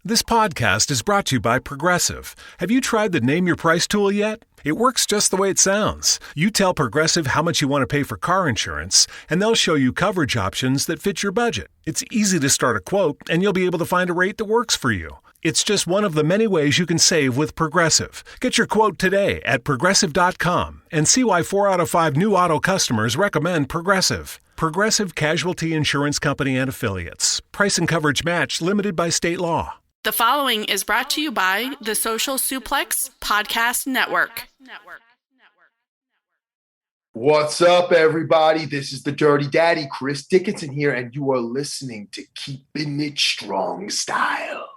This podcast is brought to you by Progressive. Have you tried the Name Your Price tool yet? It works just the way it sounds. You tell Progressive how much you want to pay for car insurance, and they'll show you coverage options that fit your budget. It's easy to start a quote, and you'll be able to find a rate that works for you. It's just one of the many ways you can save with Progressive. Get your quote today at Progressive.com and see why 4 out of 5 new auto customers recommend Progressive. Progressive Casualty Insurance Company and Affiliates. Price and coverage match limited by state law. The following is brought to you by the Social Suplex Podcast Network. What's up, everybody? This is the Dirty Daddy, Chris Dickinson here, and you are listening to Keepin It Strong Style.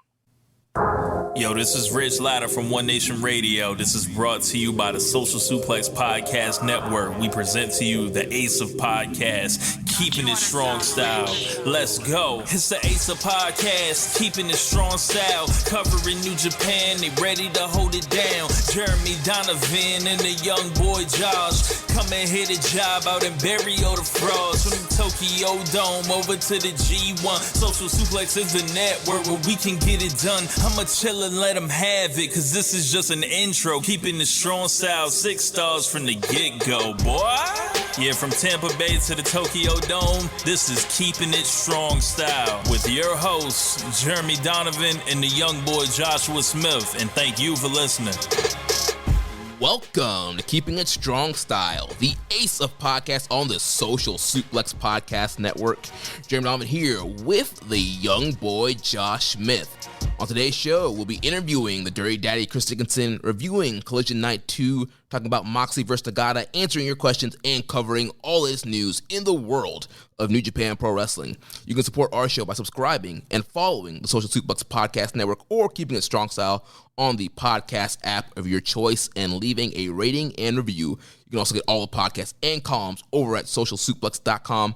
Yo, this is Rich Latta from One Nation Radio. This is brought to you by the Social Suplex Podcast Network. We present to you the Ace of Podcasts, Keepin It Strong Style. Let's go. It's the Ace of Podcasts, Keepin It Strong Style. Covering New Japan, they ready to hold it down. Jeremy Donovan and the young boy Josh. Come and hit a job out and bury all the frauds. From the Tokyo Dome over to the G1. Social Suplex is the network where we can get it done. I'ma chill and let them have it, cause this is just an intro. Keeping the strong style, 6 stars from the get-go, boy. Yeah, from Tampa Bay to the Tokyo Dome, this is Keeping It Strong Style with your hosts, Jeremy Donovan and the young boy Joshua Smith. And thank you for listening. Welcome to Keeping It Strong Style, the ace of podcasts on the Social Suplex Podcast Network. Jeremy Donovan here with the young boy Josh Smith. On today's show, we'll be interviewing the Dirty Daddy Chris Dickinson, reviewing Collision Night 2, talking about Moxley vs. Nagata, answering your questions, and covering all this news in the world of New Japan Pro Wrestling. You can support our show by subscribing and following the Social Suplex Podcast Network or Keeping It Strong Style on the podcast app of your choice and leaving a rating and review. You can also get all the podcasts and columns over at socialsuplex.com.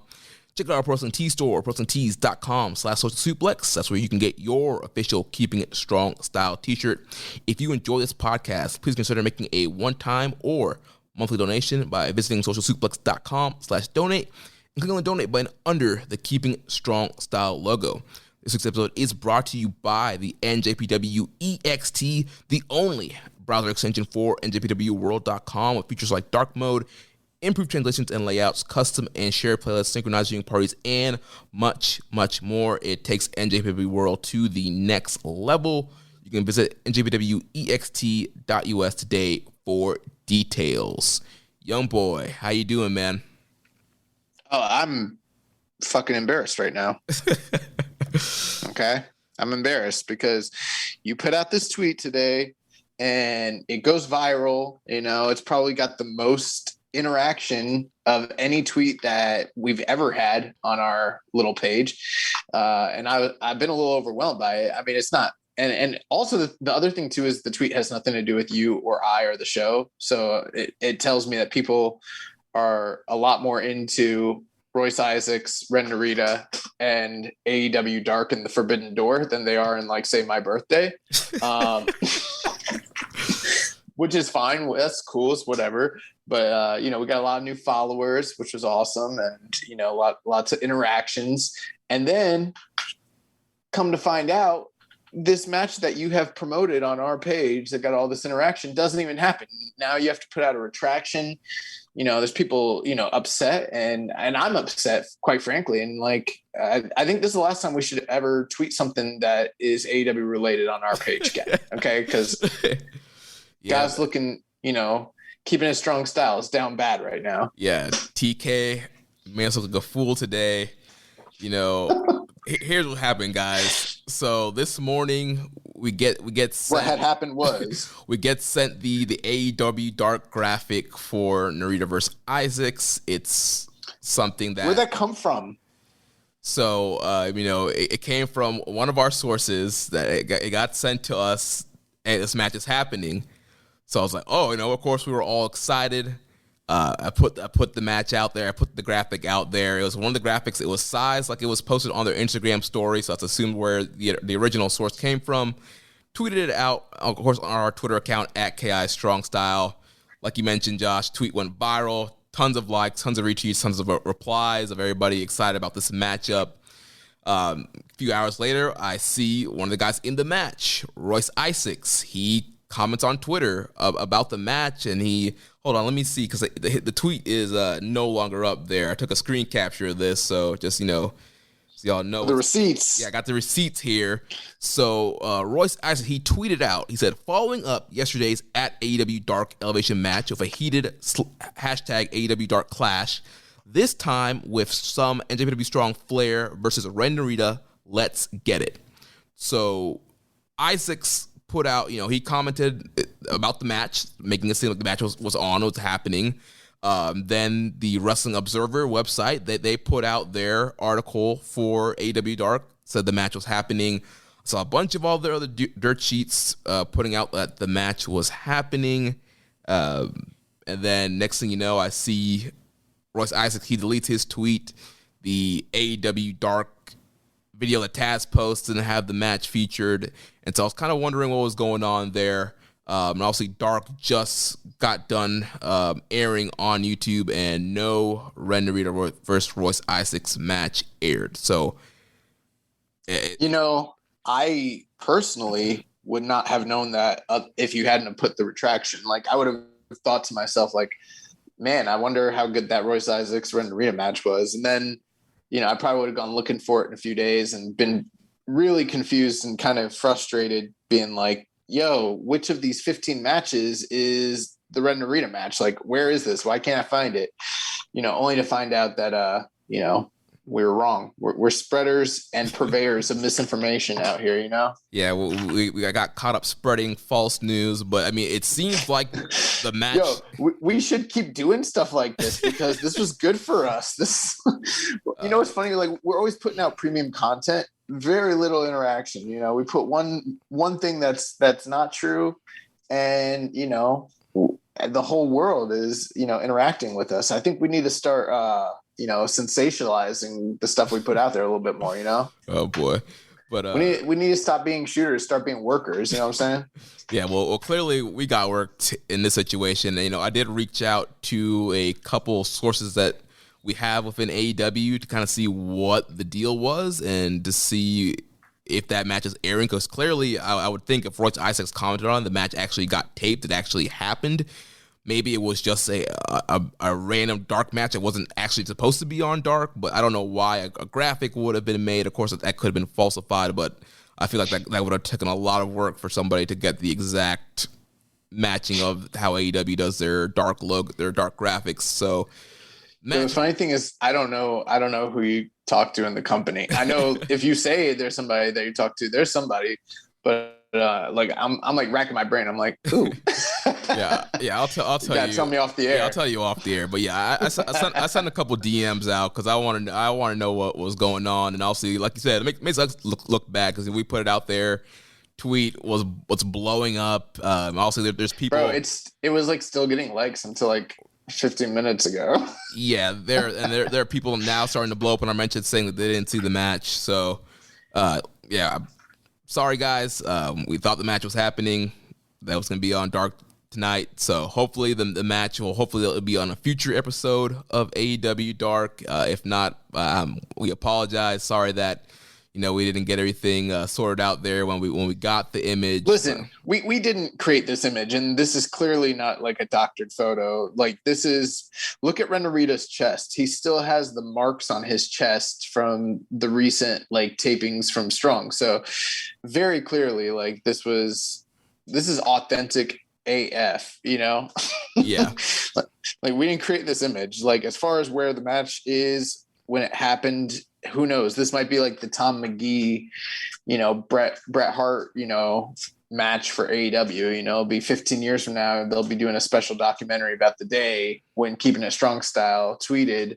Check out our Pro Wrestling Tee store, ProWrestlingTees.com/socialsuplex. That's where you can get your official Keeping It Strong Style t-shirt. If you enjoy this podcast, please consider making a one-time or monthly donation by visiting socialsuplex.com/donate and clicking on the donate button under the Keeping It Strong Style logo. This week's episode is brought to you by the NJPW EXT, the only browser extension for NJPWWorld.com with features like dark mode, improved translations and layouts, custom and shared playlists, synchronized viewing parties, and much, much more. It takes NJPW World to the next level. You can visit njpwext.us today for details. Young boy, how you doing, man? Oh, I'm fucking embarrassed right now. Okay? I'm embarrassed because you put out this tweet today and it goes viral. You know, it's probably got the most interaction of any tweet that we've ever had on our little page. And I've been a little overwhelmed by it. I mean, it's not, and also the other thing too, is the tweet has nothing to do with you or I or the show. So it tells me that people are a lot more into Royce Isaacs, Ren Narita, and AEW Dark and the Forbidden Door than they are in, like, say, my birthday. Which is fine. That's cool. It's whatever. But, we got a lot of new followers, which was awesome. And, lots of interactions. And then come to find out, this match that you have promoted on our page that got all this interaction doesn't even happen. Now you have to put out a retraction. There's people, upset and I'm upset, quite frankly. And I think this is the last time we should ever tweet something that is AEW related on our page again. Okay. Because guys looking, Keeping It Strong Style is down bad right now. Yeah. TK, man, so like a fool today. Here's what happened, guys. So this morning we get sent, what had happened was we get sent the AEW Dark graphic for Narita versus Isaacs. It's something that, where'd that come from? So it came from one of our sources that it got sent to us, and this match is happening. So I was like, of course we were all excited. I put the match out there. I put the graphic out there. It was one of the graphics. It was sized like it was posted on their Instagram story, so that's assumed where the original source came from. Tweeted it out, of course, on our Twitter account at KI Strong Style. Like you mentioned, Josh, tweet went viral. Tons of likes, tons of retweets, tons of replies of everybody excited about this matchup. A few hours later, I see one of the guys in the match, Royce Isaacs. He comments on Twitter about the match, and hold on, let me see, because the tweet is no longer up there. I took a screen capture of this, so just, so y'all know. The receipts. Yeah, I got the receipts here. So Royce Isaacs, he tweeted out, he said, following up yesterday's at AEW Dark Elevation match with a heated hashtag AEW Dark clash, this time with some NJPW Strong Flair versus Ren Narita, let's get it. So Isaacs put out, he commented about the match, making it seem like the match was on, was happening. Then the Wrestling Observer website, they put out their article for AEW Dark, said the match was happening. Saw a bunch of all their other dirt sheets putting out that the match was happening. And then next thing you know, I see Royce Isaacs, he deletes his tweet. The AEW Dark video that Taz posts didn't have the match featured. And so I was kind of wondering what was going on there. And obviously Dark just got done airing on YouTube, and no Ren Narita versus Royce Isaacs match aired. So, I personally would not have known that if you hadn't put the retraction. Like, I would have thought to myself, like, man, I wonder how good that Royce Isaacs Ren Narita match was. And then, I probably would have gone looking for it in a few days and been really confused and kind of frustrated, being like, yo, which of these 15 matches is the Ren Narita match? Like, where is this? Why can't I find it? Only to find out that, we were wrong. We're spreaders and purveyors of misinformation out here, Yeah, we got caught up spreading false news, but I mean, it seems like the match. Yo, we should keep doing stuff like this because this was good for us. This, it's funny. Like, we're always putting out premium content, very little interaction. We put one thing that's not true, and the whole world is interacting with us. I think we need to start sensationalizing the stuff we put out there a little bit more. Oh boy. But we need to stop being shooters, start being workers. You know what I'm saying? Yeah, well, clearly we got worked in this situation. I did reach out to a couple sources that we have within AEW to kind of see what the deal was and to see if that match is airing. Because clearly, I would think if Royce Isaacs commented on it, the match actually got taped, it actually happened. Maybe it was just a random Dark match. It wasn't actually supposed to be on Dark, but I don't know why a graphic would have been made. Of course, that could have been falsified, but I feel like that would have taken a lot of work for somebody to get the exact matching of how AEW does their Dark logo, their Dark graphics. So the funny thing is, I don't know who you talk to in the company. I know if you say there's somebody that you talk to, there's somebody, but I'm like racking my brain. I'm like, ooh. yeah. I'll tell you. Tell me off the air. Yeah, I'll tell you off the air. But yeah, I sent a couple DMs out because I want to know what was going on, and obviously, like you said, it makes us look bad because we put it out there. Tweet was what's blowing up. Also, there's people. Bro, it was like still getting likes until like 15 minutes ago. Yeah, there are people now starting to blow up on our mentions saying that they didn't see the match. So, yeah. Sorry, guys. We thought the match was happening. That was going to be on Dark tonight. So hopefully the match it'll be on a future episode of AEW Dark. If not, we apologize. Sorry that we didn't get everything sorted out there when we got the image. Listen, we didn't create this image, and this is clearly not like a doctored photo. Like, this is, look at Ren Narita's chest. He still has the marks on his chest from the recent like tapings from Strong. So very clearly, like, this is authentic AF, Yeah. like we didn't create this image. Like, as far as where the match is when it happened, who knows? This might be like the Tom McGee, Bret Hart, match for AEW. It'll be 15 years from now, they'll be doing a special documentary about the day when Keepin It Strong Style tweeted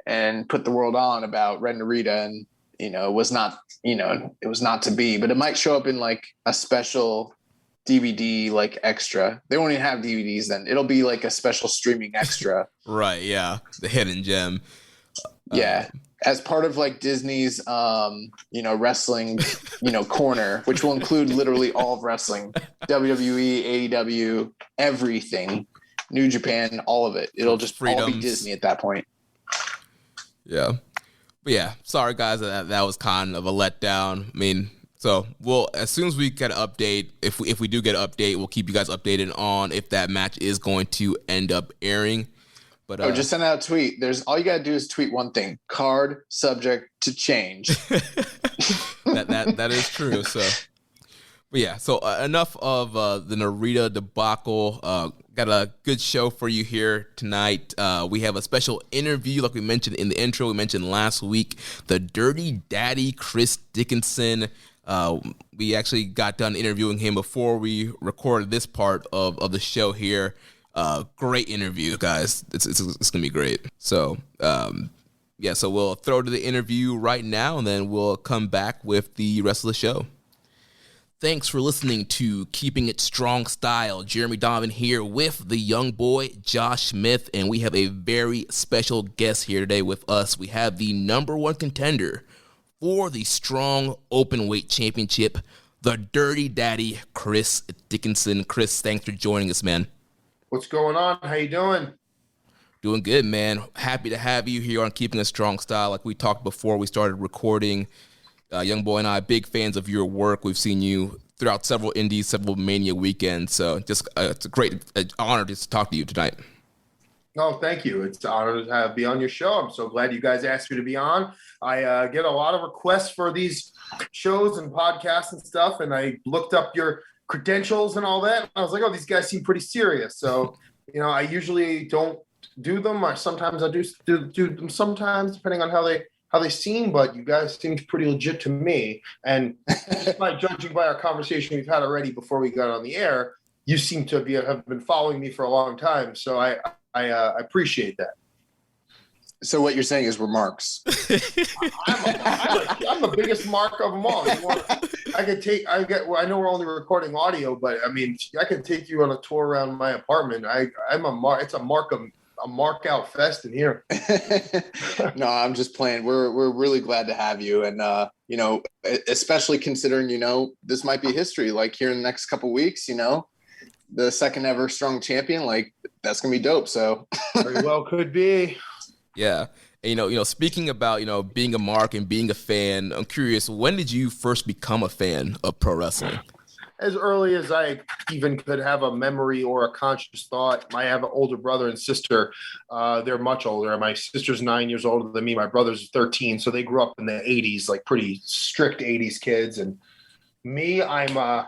and put the world on about Ren Narita, and it was not to be. But it might show up in like a special DVD like extra. They won't even have DVDs then. It'll be like a special streaming extra. Right, yeah. The hidden gem. Yeah. As part of like Disney's, wrestling, corner, which will include literally all of wrestling, WWE, AEW, everything, New Japan, all of it. It'll just all be Disney at that point. Yeah. But yeah, sorry guys, that was kind of a letdown. I mean, so as soon as we get an update, if we do get an update, we'll keep you guys updated on if that match is going to end up airing. But just send out a tweet. All you gotta do is tweet one thing: card subject to change. that is true. So, but yeah. So enough of the Narita debacle. Got a good show for you here tonight. We have a special interview, like we mentioned in the intro. We mentioned last week, the Dirty Daddy Chris Dickinson. We actually got done interviewing him before we recorded this part of the show here. Great interview, guys. It's gonna be great. So so we'll throw to the interview right now, and then we'll come back with the rest of the show. Thanks for listening to Keeping It Strong Style. Jeremy Donovan here with the young boy Josh Smith, and we have a very special guest here today with us. We have the number one contender for the Strong Openweight Championship, the Dirty Daddy Chris Dickinson. Chris, thanks for joining us, man. What's going on? How you doing? Doing good, man. Happy to have you here on Keeping a Strong Style. Like we talked before we started recording, young boy and I, big fans of your work. We've seen you throughout several indies, several Mania weekends. So just it's a great honor to talk to you tonight. Oh, thank you. It's an honor to be on your show. I'm so glad you guys asked me to be on. I get a lot of requests for these shows and podcasts and stuff, and I looked up your credentials and all that. And I was like, oh, these guys seem pretty serious. So, I usually don't do them, or sometimes I do them sometimes, depending on how they seem, but you guys seemed pretty legit to me. And by judging by our conversation we've had already before we got on the air, you seem to have been following me for a long time. So I appreciate that. So what you're saying is we're marks. I'm the biggest mark of them all. I know we're only recording audio, but I mean, I can take you on a tour around my apartment. I'm a mark. It's a mark out fest in here. No, I'm just playing. We're really glad to have you. And, especially considering, this might be history, like here in the next couple weeks, the second ever strong champion, like that's going to be dope. So very well could be. Yeah. And, speaking about, being a mark and being a fan, I'm curious, when did you first become a fan of pro wrestling? As early as I even could have a memory or a conscious thought. I have an older brother and sister. They're much older. My sister's 9 years older than me. My brother's 13. So they grew up in the 80s, like pretty strict 80s kids. And me, I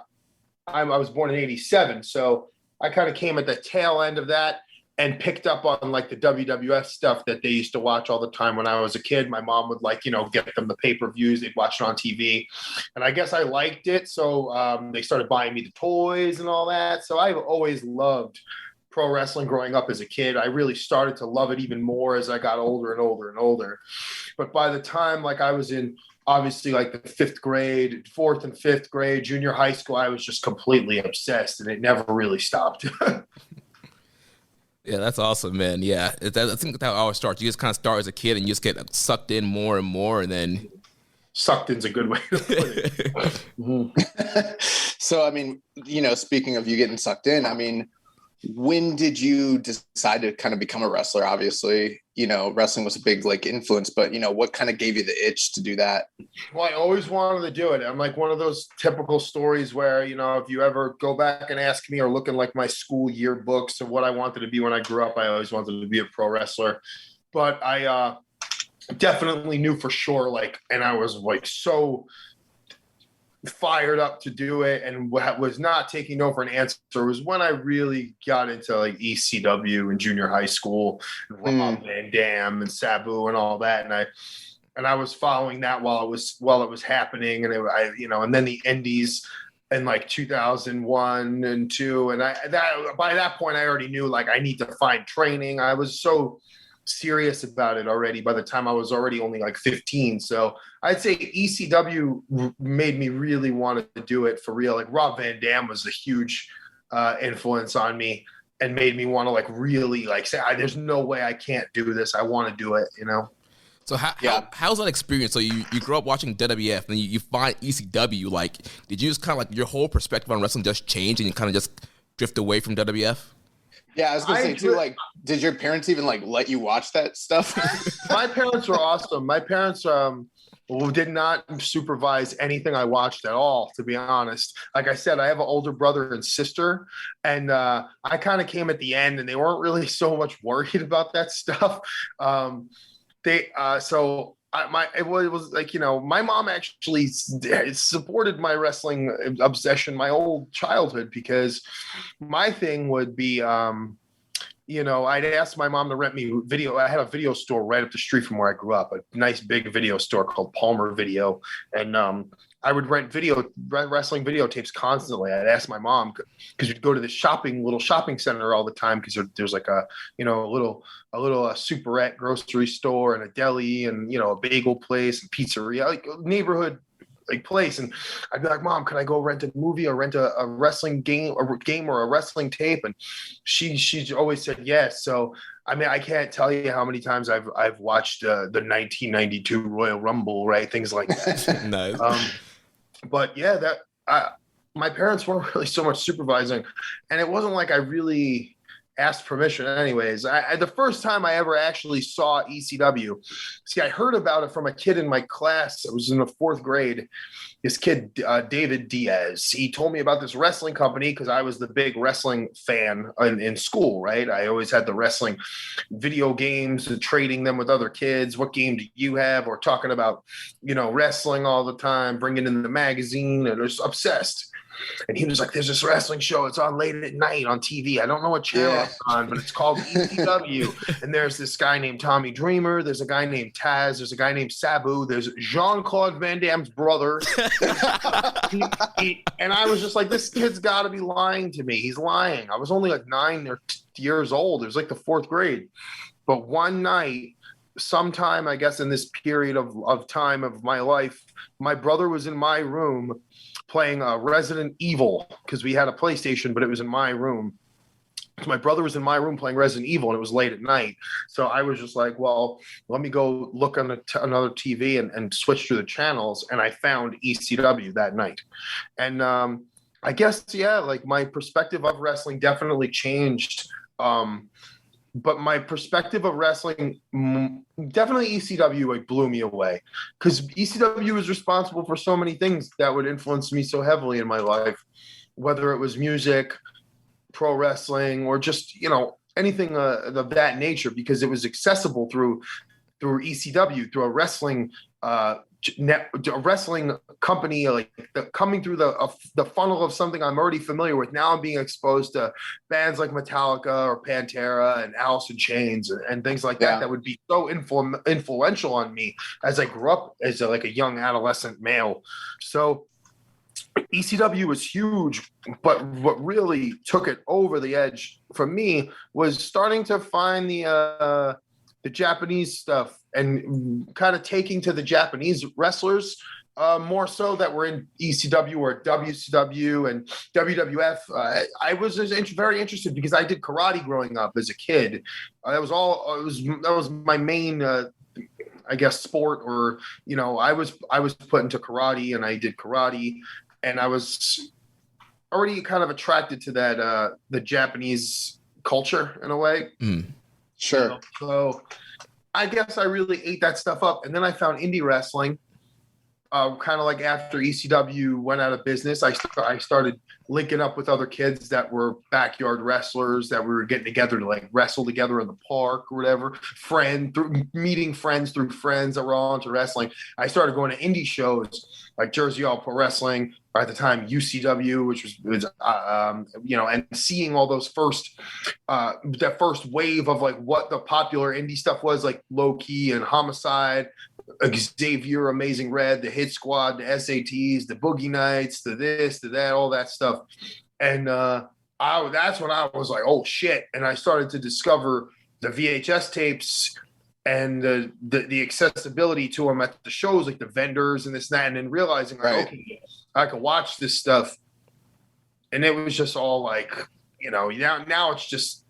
was born in 87. So I kind of came at the tail end of that and picked up on like the WWF stuff that they used to watch all the time when I was a kid. My mom would get them the pay-per-views. They'd watch it on TV. And I guess I liked it. So they started buying me the toys and all that. So I've always loved pro wrestling growing up as a kid. I really started to love it even more as I got older and older and older. But by the time I was in obviously the fourth and fifth grade, junior high school, I was just completely obsessed and it never really stopped. Yeah, that's awesome, man. Yeah, I think that's how it always starts. You just kind of start as a kid and you just get sucked in more and more, and then sucked in's a good way to put it. Mm-hmm. So, I mean, speaking of you getting sucked in, I mean, when did you decide to kind of become a wrestler? Obviously, wrestling was a big influence, but what kind of gave you the itch to do that? Well, I always wanted to do it. I'm like one of those typical stories where, if you ever go back and ask me or look in my school yearbooks of what I wanted to be when I grew up, I always wanted to be a pro wrestler. But I definitely knew for sure, and I was so fired up to do it and was not taking no for an answer was when I really got into ECW in junior high school, and Rob Van Dam and Sabu and all that. And I was following that while it was happening. And and then the indies in 2001 and 2. And by that point I already knew I need to find training. I was so serious about it already by the time I was already only 15. So I'd say ECW made me really want to do it for real. Rob Van Dam was a huge influence on me and made me want to really say, there's no way I can't do this. I want to do it, So how's that experience? So you grew up watching WWF and you find ECW, did you just kind of your whole perspective on wrestling just change and you kind of just drift away from WWF? Yeah, I was gonna say too, like, did your parents even like let you watch that stuff? My parents were awesome. My parents did not supervise anything I watched at all, to be honest. Like I said, I have an older brother and sister, and I kind of came at the end, and they weren't really so much worried about that stuff. It was like, my mom actually supported my wrestling obsession my whole childhood, because my thing would be, I'd ask my mom to rent me video. I had a video store right up the street from where I grew up, a nice big video store called Palmer Video. And I would rent wrestling videotapes constantly. I'd ask my mom, because we'd go to the little shopping center all the time, because there's like a little superette grocery store and a deli and, a bagel place and pizzeria, like a neighborhood like place. And I'd be like, Mom, can I go rent a movie or rent a wrestling game or a wrestling tape? And she always said yes. So I mean, I can't tell you how many times I've watched the 1992 Royal Rumble, right? Things like that. Nice. But yeah, my parents weren't really so much supervising, and it wasn't like I really asked permission anyways. The first time I ever actually saw ECW, I heard about it from a kid in my class. It was in the 4th grade. This kid, David Diaz, he told me about this wrestling company, because I was the big wrestling fan in school, right? I always had the wrestling video games and trading them with other kids. What game do you have? Or talking about, wrestling all the time, bringing in the magazine, and I was obsessed. And he was like, there's this wrestling show. It's on late at night on TV. I don't know what channel it's on, but it's called ECW. And there's this guy named Tommy Dreamer. There's a guy named Taz. There's a guy named Sabu. There's Jean-Claude Van Damme's brother. And I was just like, this kid's got to be lying to me. He's lying. I was only like 9 years old. It was like the 4th grade. But one night, sometime, I guess, in this period of time of my life, my brother was in my room playing Resident Evil, because we had a PlayStation, but it was in my room. So my brother was in my room playing Resident Evil, and it was late at night. So I was just like, well, let me go look on another TV and switch through the channels. And I found ECW that night. And I guess, like my perspective of wrestling definitely changed. But my perspective of wrestling, definitely ECW, blew me away, because ECW was responsible for so many things that would influence me so heavily in my life, whether it was music, pro wrestling, or just, anything of that nature, because it was accessible through ECW, through a wrestling company, like coming through the funnel of something I'm already familiar with. Now I'm being exposed to bands like Metallica or Pantera and Alice in Chains and things like that would be so influential on me as I grew up as a young adolescent male. So ECW was huge, but what really took it over the edge for me was starting to find the Japanese stuff and kind of taking to the Japanese wrestlers more so that were in ECW or WCW and WWF. I was very interested because I did karate growing up as a kid. That was my main, I guess, sport, or I was put into karate, and I did karate, and I was already kind of attracted to that the Japanese culture in a way. Sure. So I guess I really ate that stuff up. And then I found indie wrestling, kind of like after ECW went out of business. I started linking up with other kids that were backyard wrestlers, that we were getting together to like wrestle together in the park or whatever. Meeting friends through friends that were all into wrestling. I started going to indie shows like Jersey All Pro Wrestling, or at the time UCW, which was and seeing all those that first wave of like what the popular indie stuff was, like Low Key and Homicide, Xavier, Amazing Red, the Hit Squad, the SATs, the Boogie Nights, the this, the that, all that stuff. And that's when I was like, oh shit. And I started to discover the VHS tapes and the accessibility to them at the shows, like the vendors and this and that, and then realizing like, okay, I can watch this stuff. And it was just all like, now it's just,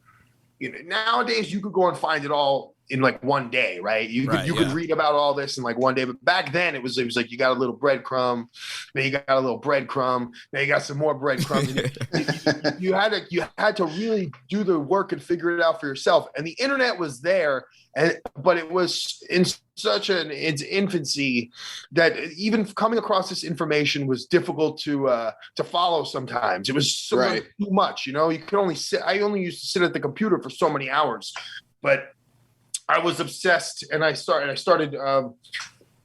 nowadays you could go and find it all in like one day, right? You could read about all this in like one day, but back then it was like you got a little breadcrumb, then you got a little breadcrumb, then you got some more breadcrumbs. And you had to really do the work and figure it out for yourself. And the internet was there, but it was in such its infancy that even coming across this information was difficult to follow. Sometimes it was too much. You could only sit. I only used to sit at the computer for so many hours, but I was obsessed, and I started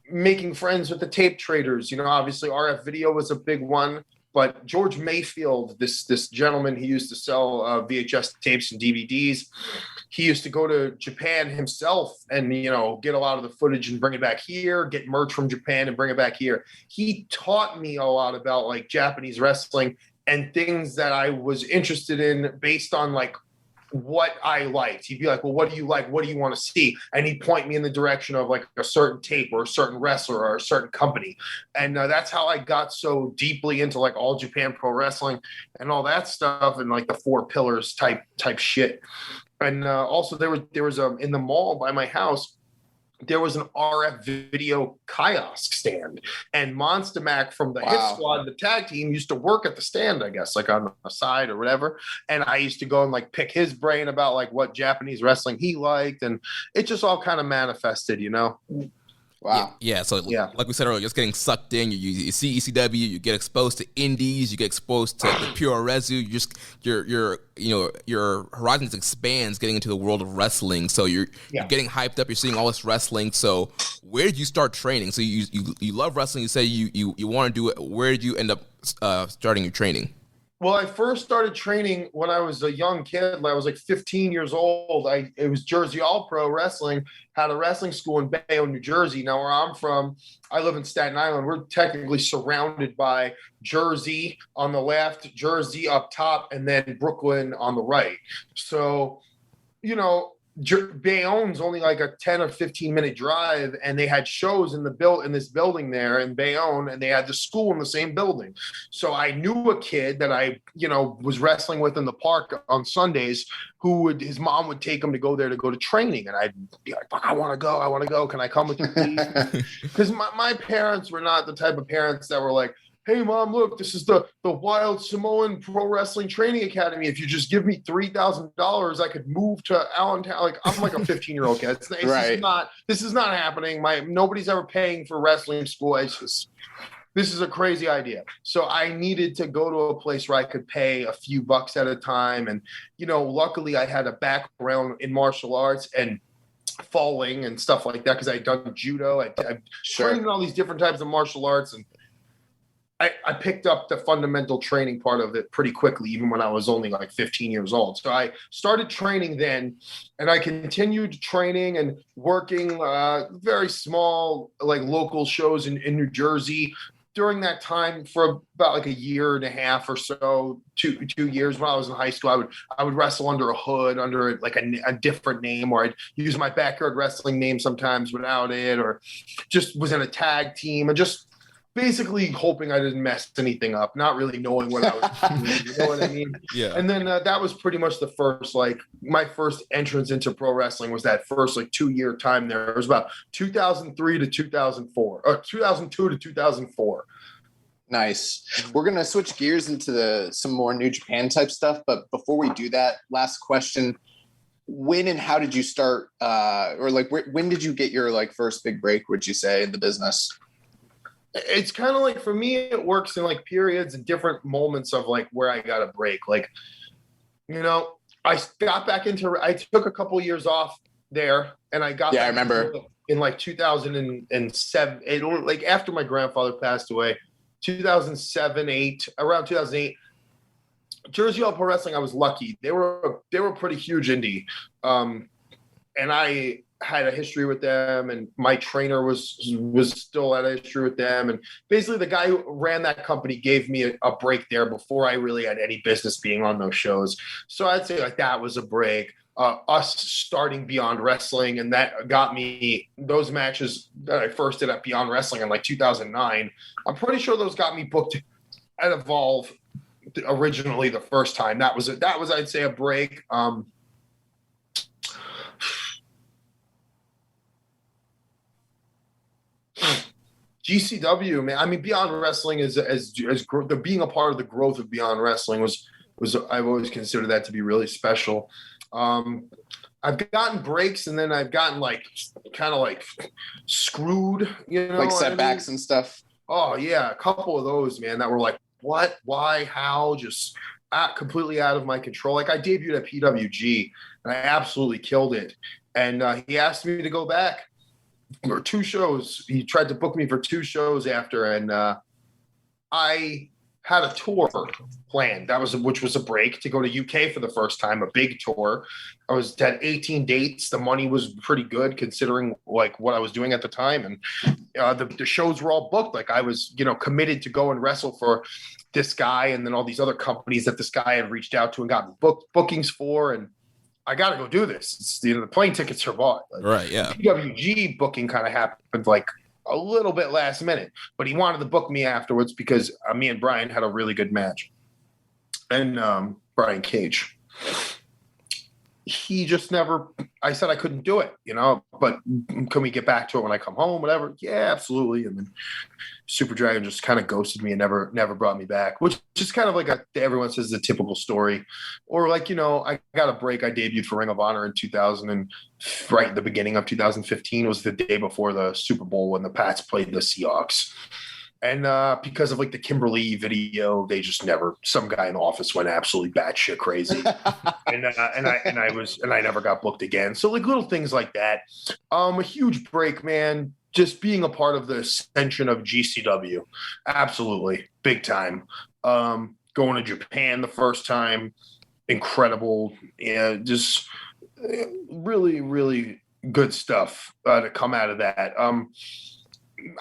making friends with the tape traders. Obviously RF video was a big one, but George Mayfield, this gentleman, he used to sell VHS tapes and DVDs. He used to go to Japan himself and, get a lot of the footage and bring it back here, get merch from Japan and bring it back here. He taught me a lot about like Japanese wrestling and things that I was interested in based on like what I liked. He'd be like, well, what do you like? What do you want to see? And he'd point me in the direction of like a certain tape or a certain wrestler or a certain company. And that's how I got so deeply into like All Japan Pro Wrestling and all that stuff and like the 4 pillars type shit. And also there was in the mall by my house, there was an RF video kiosk stand, and Monster Mac from the Hit Squad, the tag team, used to work at the stand, I guess, like on the side or whatever. And I used to go and like pick his brain about like what Japanese wrestling he liked, and it just all kind of manifested, Wow. Yeah. So like we said earlier, just getting sucked in. You see ECW, you get exposed to indies, you get exposed to the pure resu. Your horizons expands getting into the world of wrestling. So you're getting hyped up. You're seeing all this wrestling. So where did you start training? So you love wrestling. You say you want to do it. Where did you end up starting your training? Well, I first started training when I was a young kid. I was like 15 years old. It was Jersey All Pro Wrestling, had a wrestling school in Bayonne, New Jersey. Now, where I'm from, I live in Staten Island. We're technically surrounded by Jersey on the left, Jersey up top, and then Brooklyn on the right. So, Bayonne's only like a 10 or 15 minute drive, and they had shows in this building there in Bayonne, and they had the school in the same building. So I knew a kid that I, was wrestling with in the park on Sundays his mom would take him to go there to go to training. And I'd be like, I want to go. Can I come with you, please? Because my parents were not the type of parents that were like, hey, Mom, look, this is the Wild Samoan Pro Wrestling Training Academy. If you just give me $3,000, I could move to Allentown. Like, I'm like a 15-year-old kid. This is not happening. Nobody's ever paying for wrestling school. This is a crazy idea. So I needed to go to a place where I could pay a few bucks at a time. And, luckily I had a background in martial arts and falling and stuff like that because I'd done judo. I trained in all these different types of martial arts, and I picked up the fundamental training part of it pretty quickly, even when I was only like 15 years old. So I started training then, and I continued training and working very small, like local shows in New Jersey during that time for about like a year and a half or so, two years. When I was in high school, I would wrestle under a hood, under like a different name, or I'd use my backyard wrestling name sometimes without it, or just was in a tag team and just basically hoping I didn't mess anything up, not really knowing what I was doing, you know what I mean? Yeah. And then that was pretty much the first, my first entrance into pro wrestling was that first 2-year time there. It was about 2003 to 2004, or 2002 to 2004. Nice. We're going to switch gears into some more New Japan type stuff. But before we do that, last question. When and how did you start, when did you get your first big break, would you say, in the business? It's kind of like, for me, it works in periods and different moments of where I got a break. I got back I took a couple years off there, and I got, I remember in 2007, after my grandfather passed away, 2007, around 2008, Jersey All Pro Wrestling, I was lucky. They were pretty huge indie. And I had a history with them, and my trainer was still at a history with them. And basically the guy who ran that company gave me a break there before I really had any business being on those shows. So I'd say that was a break. Us starting Beyond Wrestling, and that got me those matches that I first did at Beyond Wrestling in 2009. I'm pretty sure those got me booked at Evolve originally the first time. That was I'd say a break. GCW, man. I mean, Beyond Wrestling the being a part of the growth of Beyond Wrestling was I've always considered that to be really special. I've gotten breaks, and then I've gotten kind of screwed, like setbacks and stuff. Oh yeah, a couple of those, man, that were like, what, why, how, just completely out of my control. Like I debuted at PWG, and I absolutely killed it. And he asked me to go back for 2 shows. He tried to book me for 2 shows after, and I had a tour planned. Which was a break to go to UK for the first time, a big tour. I had 18 dates. The money was pretty good considering what I was doing at the time, and the shows were all booked. Like I was, committed to go and wrestle for this guy, and then all these other companies that this guy had reached out to and gotten bookings for, and I got to go do this. It's, the plane tickets are bought. Right, yeah. PWG booking kind of happened a little bit last minute, but he wanted to book me afterwards because me and Brian had a really good match. And Brian Cage, he just never, I said I couldn't do it, but can we get back to it when I come home, whatever? Yeah, absolutely. And then Super Dragon just kind of ghosted me and never brought me back, which is kind of everyone says the typical story. Or I got a break. I debuted for Ring of Honor in 2000, and right at the beginning of 2015 was the day before the Super Bowl when the Pats played the Seahawks. And because of the Kimberly video, they just some guy in the office went absolutely batshit crazy. and I never got booked again. So little things like that. A huge break, man. Just being a part of the ascension of GCW. Absolutely. Big time. Going to Japan the first time. Incredible. Yeah, just really, really good stuff to come out of that.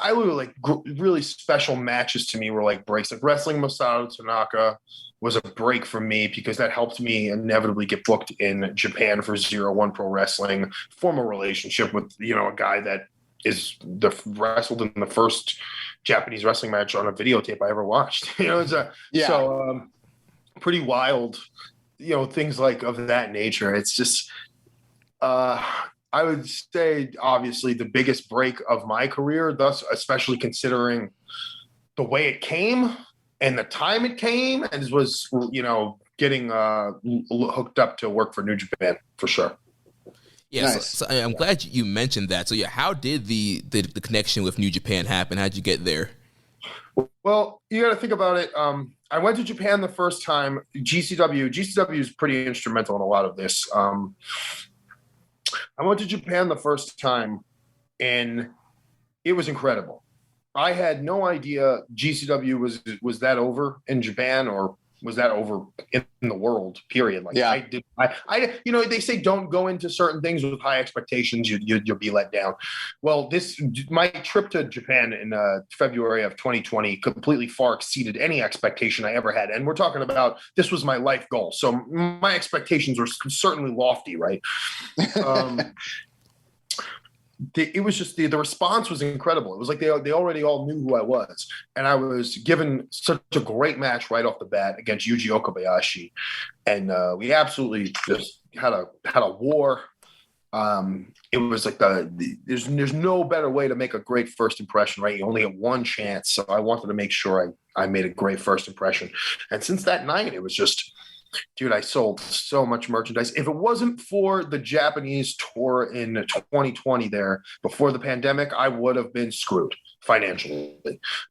I really really special matches to me were breaks. Wrestling Masato Tanaka was a break for me because that helped me inevitably get booked in Japan for 01 Pro Wrestling. Form a relationship with a guy that wrestled in the first Japanese wrestling match on a videotape I ever watched. So pretty wild. Things of that nature. It's just I would say, obviously, the biggest break of my career, thus, especially considering the way it came and the time it came, and was, getting hooked up to work for New Japan, for sure. Yeah, nice. So I'm glad you mentioned that. So, yeah, how did the connection with New Japan happen? How'd you get there? Well, you got to think about it. I went to Japan the first time. GCW is pretty instrumental in a lot of this. I went to Japan the first time, and it was incredible. I had no idea GCW was that over in Japan, or was that over in the world, period. They say don't go into certain things with high expectations. You'll be let down. Well, my trip to Japan in February of 2020 completely far exceeded any expectation I ever had. And we're talking about, this was my life goal. So my expectations were certainly lofty, right? It was just the response was incredible. It was like they already all knew who I was, and I was given such a great match right off the bat against Yuji Okabayashi, and we absolutely just had a war. It was like there's no better way to make a great first impression, right? You only get one chance, so I wanted to make sure I made a great first impression. And since that night, it was just, dude, I sold so much merchandise. If it wasn't for the Japanese tour in 2020 there before the pandemic, I would have been screwed financially.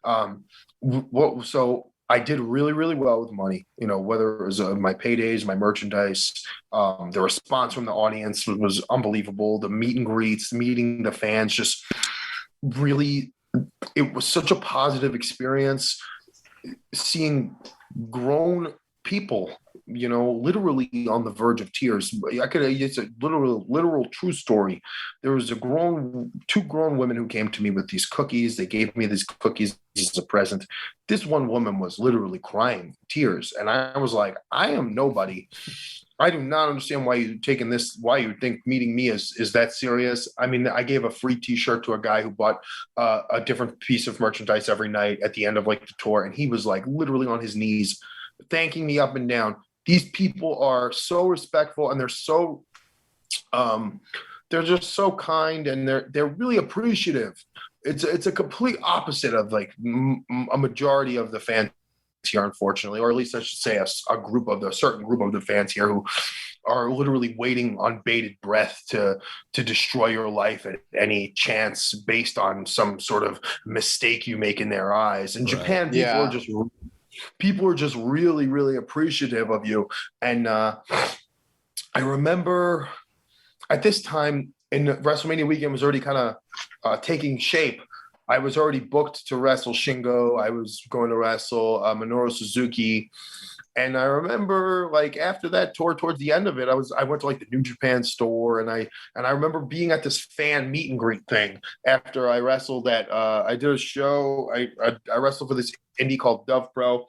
So I did really, really well with money, whether it was my paydays, my merchandise. The response from the audience was unbelievable. The meet and greets, meeting the fans, just really, it was such a positive experience seeing grown people, literally on the verge of tears. It's a literal true story. There was two grown women who came to me with these cookies. They gave me these cookies as a present. This one woman was literally crying tears. And I was like, I am nobody. I do not understand why you think meeting me is that serious. I mean, I gave a free t-shirt to a guy who bought a different piece of merchandise every night at the end of the tour. And he was literally on his knees thanking me up and down. These people are so respectful, and they're just so kind, and they're really appreciative. it's a complete opposite of like a majority of the fans here, unfortunately, or at least I should say a certain group of the fans here who are literally waiting on bated breath to destroy your life at any chance based on some sort of mistake you make in their eyes. In Japan, people are just really, really appreciative of you. And I remember at this time in WrestleMania weekend was already kind of taking shape. I was already booked to wrestle Shingo. I was going to wrestle Minoru Suzuki. And I remember like after that tour, towards the end of it, I went to like the New Japan store, and I remember being at this fan meet and greet thing after I wrestled at I did a show. I wrestled for this indie called Dove Pro,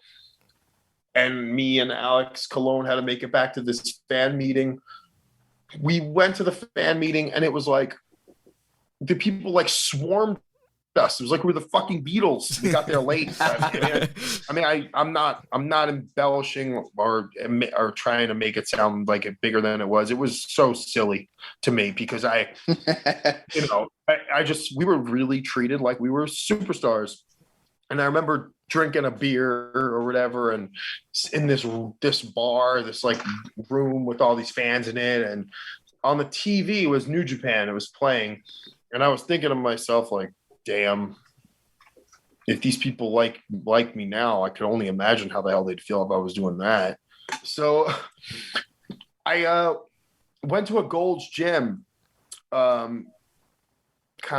and me and Alex Cologne had to make it back to this fan meeting. We went to the fan meeting, and it was like the people like swarmed us. It was like we were the fucking Beatles. We got there late. I'm not embellishing or trying to make it sound like it bigger than it was. It was so silly to me because we were really treated like we were superstars. And I remember drinking a beer or whatever, and in this bar, this like room with all these fans in it, and on the TV was New Japan. It was playing, and I was thinking to myself like, damn, if these people like me now, I could only imagine how the hell they'd feel if I was doing that. So I went to a Gold's Gym, kind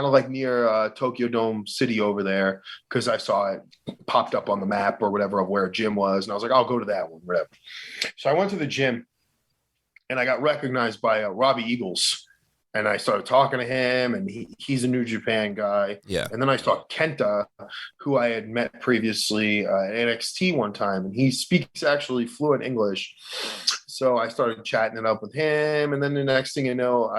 of like near Tokyo Dome City over there, because I saw it popped up on the map or whatever of where a gym was. And I was like, I'll go to that one, whatever. So I went to the gym, and I got recognized by Robbie Eagles. And I started talking to him, and he's a New Japan guy. Yeah. And then I saw Kenta, who I had met previously at NXT one time, and he speaks actually fluent English. So I started chatting it up with him, and then the next thing you know,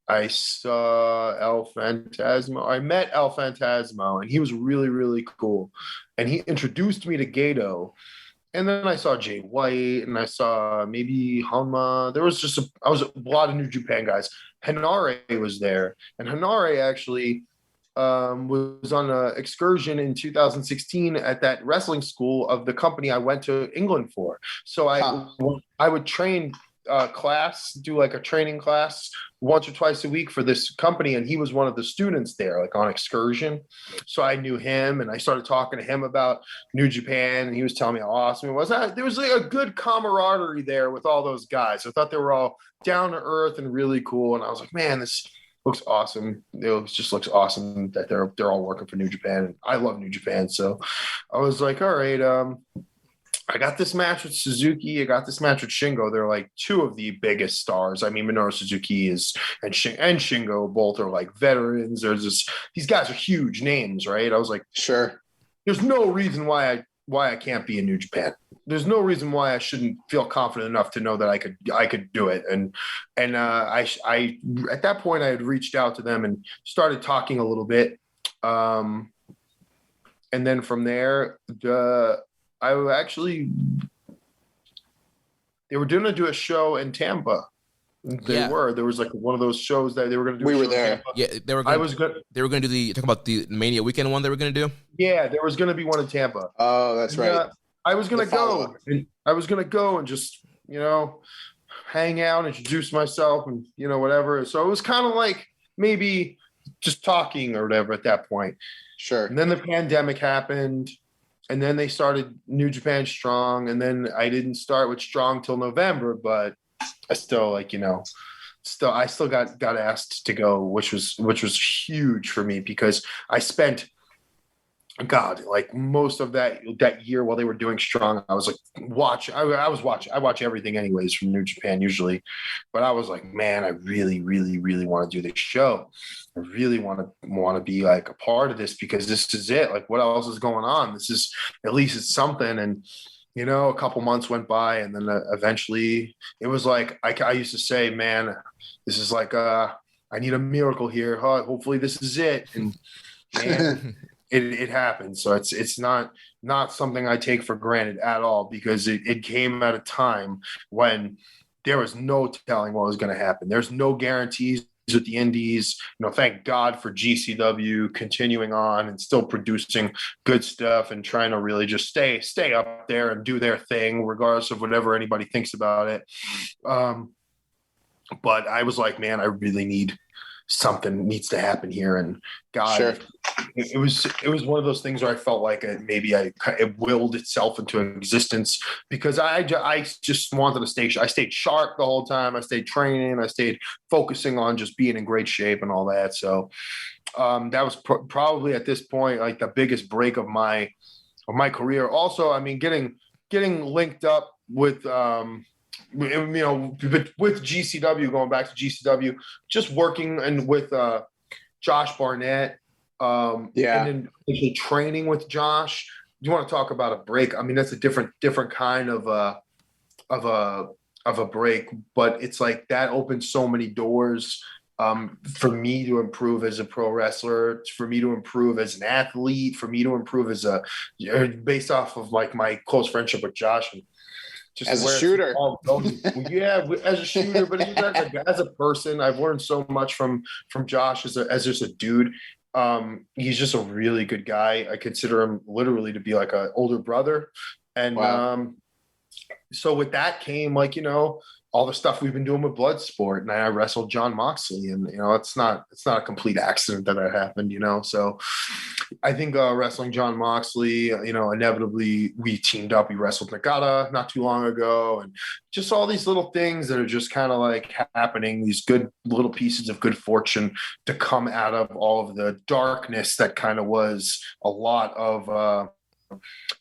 I saw El Phantasmo. I met El Phantasmo, and he was really, really cool. And he introduced me to Gato. And then I saw Jay White, and I saw maybe Hanma. There was just a lot of New Japan guys. Hanare was there, and Hanare actually was on an excursion in 2016 at that wrestling school of the company I went to England for. So I would train do like a training class once or twice a week for this company, and he was one of the students there, like on excursion. So I knew him, and I started talking to him about New Japan, and he was telling me how awesome it was. There was like a good camaraderie there with all those guys. I thought they were all down to earth and really cool, and I was like, man, this looks awesome. It just looks awesome that they're all working for New Japan, and I love New Japan. So I was like, all right, I got this match with Suzuki. I got this match with Shingo. They're like two of the biggest stars. I mean, Minoru Suzuki and Shingo both are like veterans. These guys are huge names, right? I was like, sure. There's no reason why I can't be in New Japan. There's no reason why I shouldn't feel confident enough to know that I could do it. And I at that point I had reached out to them and started talking a little bit. And then from there, they were going to do a show in Tampa. There was like one of those shows that they were going to do. We were there. Yeah, they were going to do talking about the Mania weekend one they were going to do. Yeah, there was going to be one in Tampa. Oh, that's right. I was going to go, and I was going to go and just, hang out, introduce myself, and whatever. So it was kind of like maybe just talking or whatever at that point. Sure. And then the pandemic happened. And then they started New Japan Strong, and then I didn't start with Strong till November, but I still I still got asked to go, which was huge for me because I spent like most of that year while they were doing Strong, I was like I watch everything anyways from New Japan usually, but I was like, man, I really, really, really want to do this show. I really want to be like a part of this because this is it. Like, what else is going on? This is, at least it's something. And, a couple months went by, and then eventually it was like, I used to say, man, this is like, I need a miracle here. Hopefully this is it. And man, it happened. So it's not something I take for granted at all, because it came at a time when there was no telling what was going to happen. There's no guarantees. with the indies. Thank God for GCW continuing on and still producing good stuff and trying to really just stay up there and do their thing, regardless of whatever anybody thinks about it. But I was like, man, I really need something needs to happen here. And God, Sure. it was one of those things where I felt like it willed itself into existence, because I just wanted to I stayed sharp the whole time. I stayed training. I stayed focusing on just being in great shape and all that. So that was probably at this point like the biggest break of my career. Also, I mean, getting linked up with with GCW, going back to GCW, just working and with Josh Barnett, and then actually training with Josh. You want to talk about a break? I mean, that's a different kind of a break, but it's like that opened so many doors for me to improve as a pro wrestler, for me to improve as an athlete, for me to improve based off of like my close friendship with Josh. And just as a shooter. As a shooter, but as a person, I've learned so much from Josh as just a dude. He's just a really good guy. I consider him literally to be like an older brother. And wow. So with that came all the stuff we've been doing with Bloodsport, and I wrestled Jon Moxley, and it's not a complete accident that happened, So I think wrestling Jon Moxley, inevitably we teamed up. We wrestled Nagata not too long ago, and just all these little things that are just kind of like happening, these good little pieces of good fortune to come out of all of the darkness that kind of was a lot of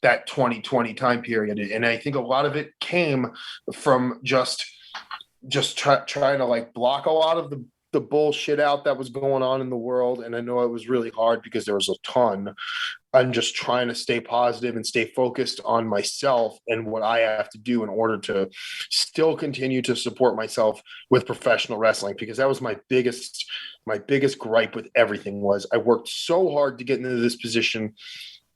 that 2020 time period. And I think a lot of it came from just trying to like block a lot of the bullshit out that was going on in the world. And I know it was really hard because there was a ton. I'm just trying to stay positive and stay focused on myself and what I have to do in order to still continue to support myself with professional wrestling, because that was my biggest gripe with everything. Was I worked so hard to get into this position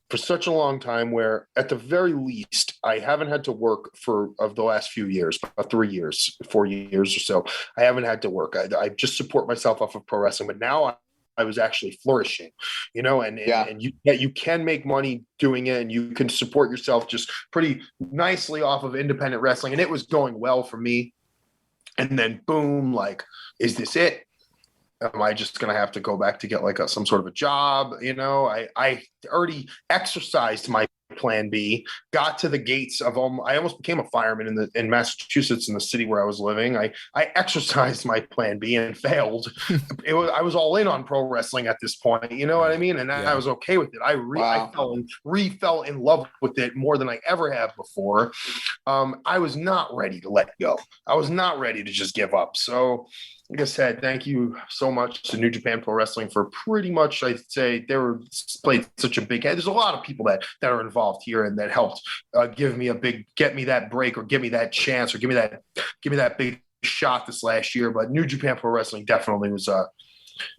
for such a long time, where at the very least I haven't had to work for the last few years, about 3 years, 4 years or so. I haven't had to work. I just support myself off of pro wrestling, but now I was actually flourishing, and you can make money doing it, and you can support yourself just pretty nicely off of independent wrestling. And it was going well for me. And then boom, like, is this it? Am I just going to have to go back to get like some sort of a job? I already exercised my plan B, got to the gates of I almost became a fireman in Massachusetts, in the city where I was living. I exercised my plan B and failed. I was all in on pro wrestling at this point. You know what I mean? And I was okay with it. I fell in love with it more than I ever have before. I was not ready to let go. I was not ready to just give up. So, like I said, thank you so much to New Japan Pro Wrestling for pretty much, I'd say, played such a big head. There's a lot of people that are involved here and that helped get me that break, or give me that chance, or give me that big shot this last year. But New Japan Pro Wrestling definitely was a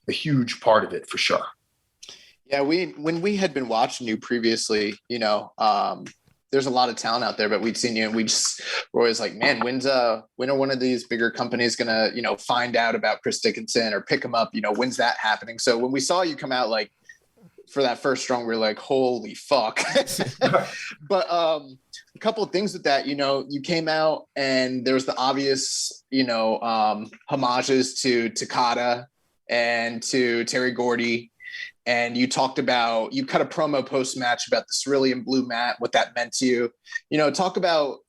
huge part of it for sure. Yeah, when we had been watching you previously, there's a lot of talent out there, but we'd seen you and we're always like, man, when are one of these bigger companies gonna, find out about Chris Dickinson or pick him up? When's that happening? So when we saw you come out, like, for that first Strong, we were like, holy fuck. But a couple of things with that, you came out and there was the obvious, homages to Takada and to Terry Gordy. And you cut a promo post-match about the cerulean blue mat, what that meant to you. Talk about,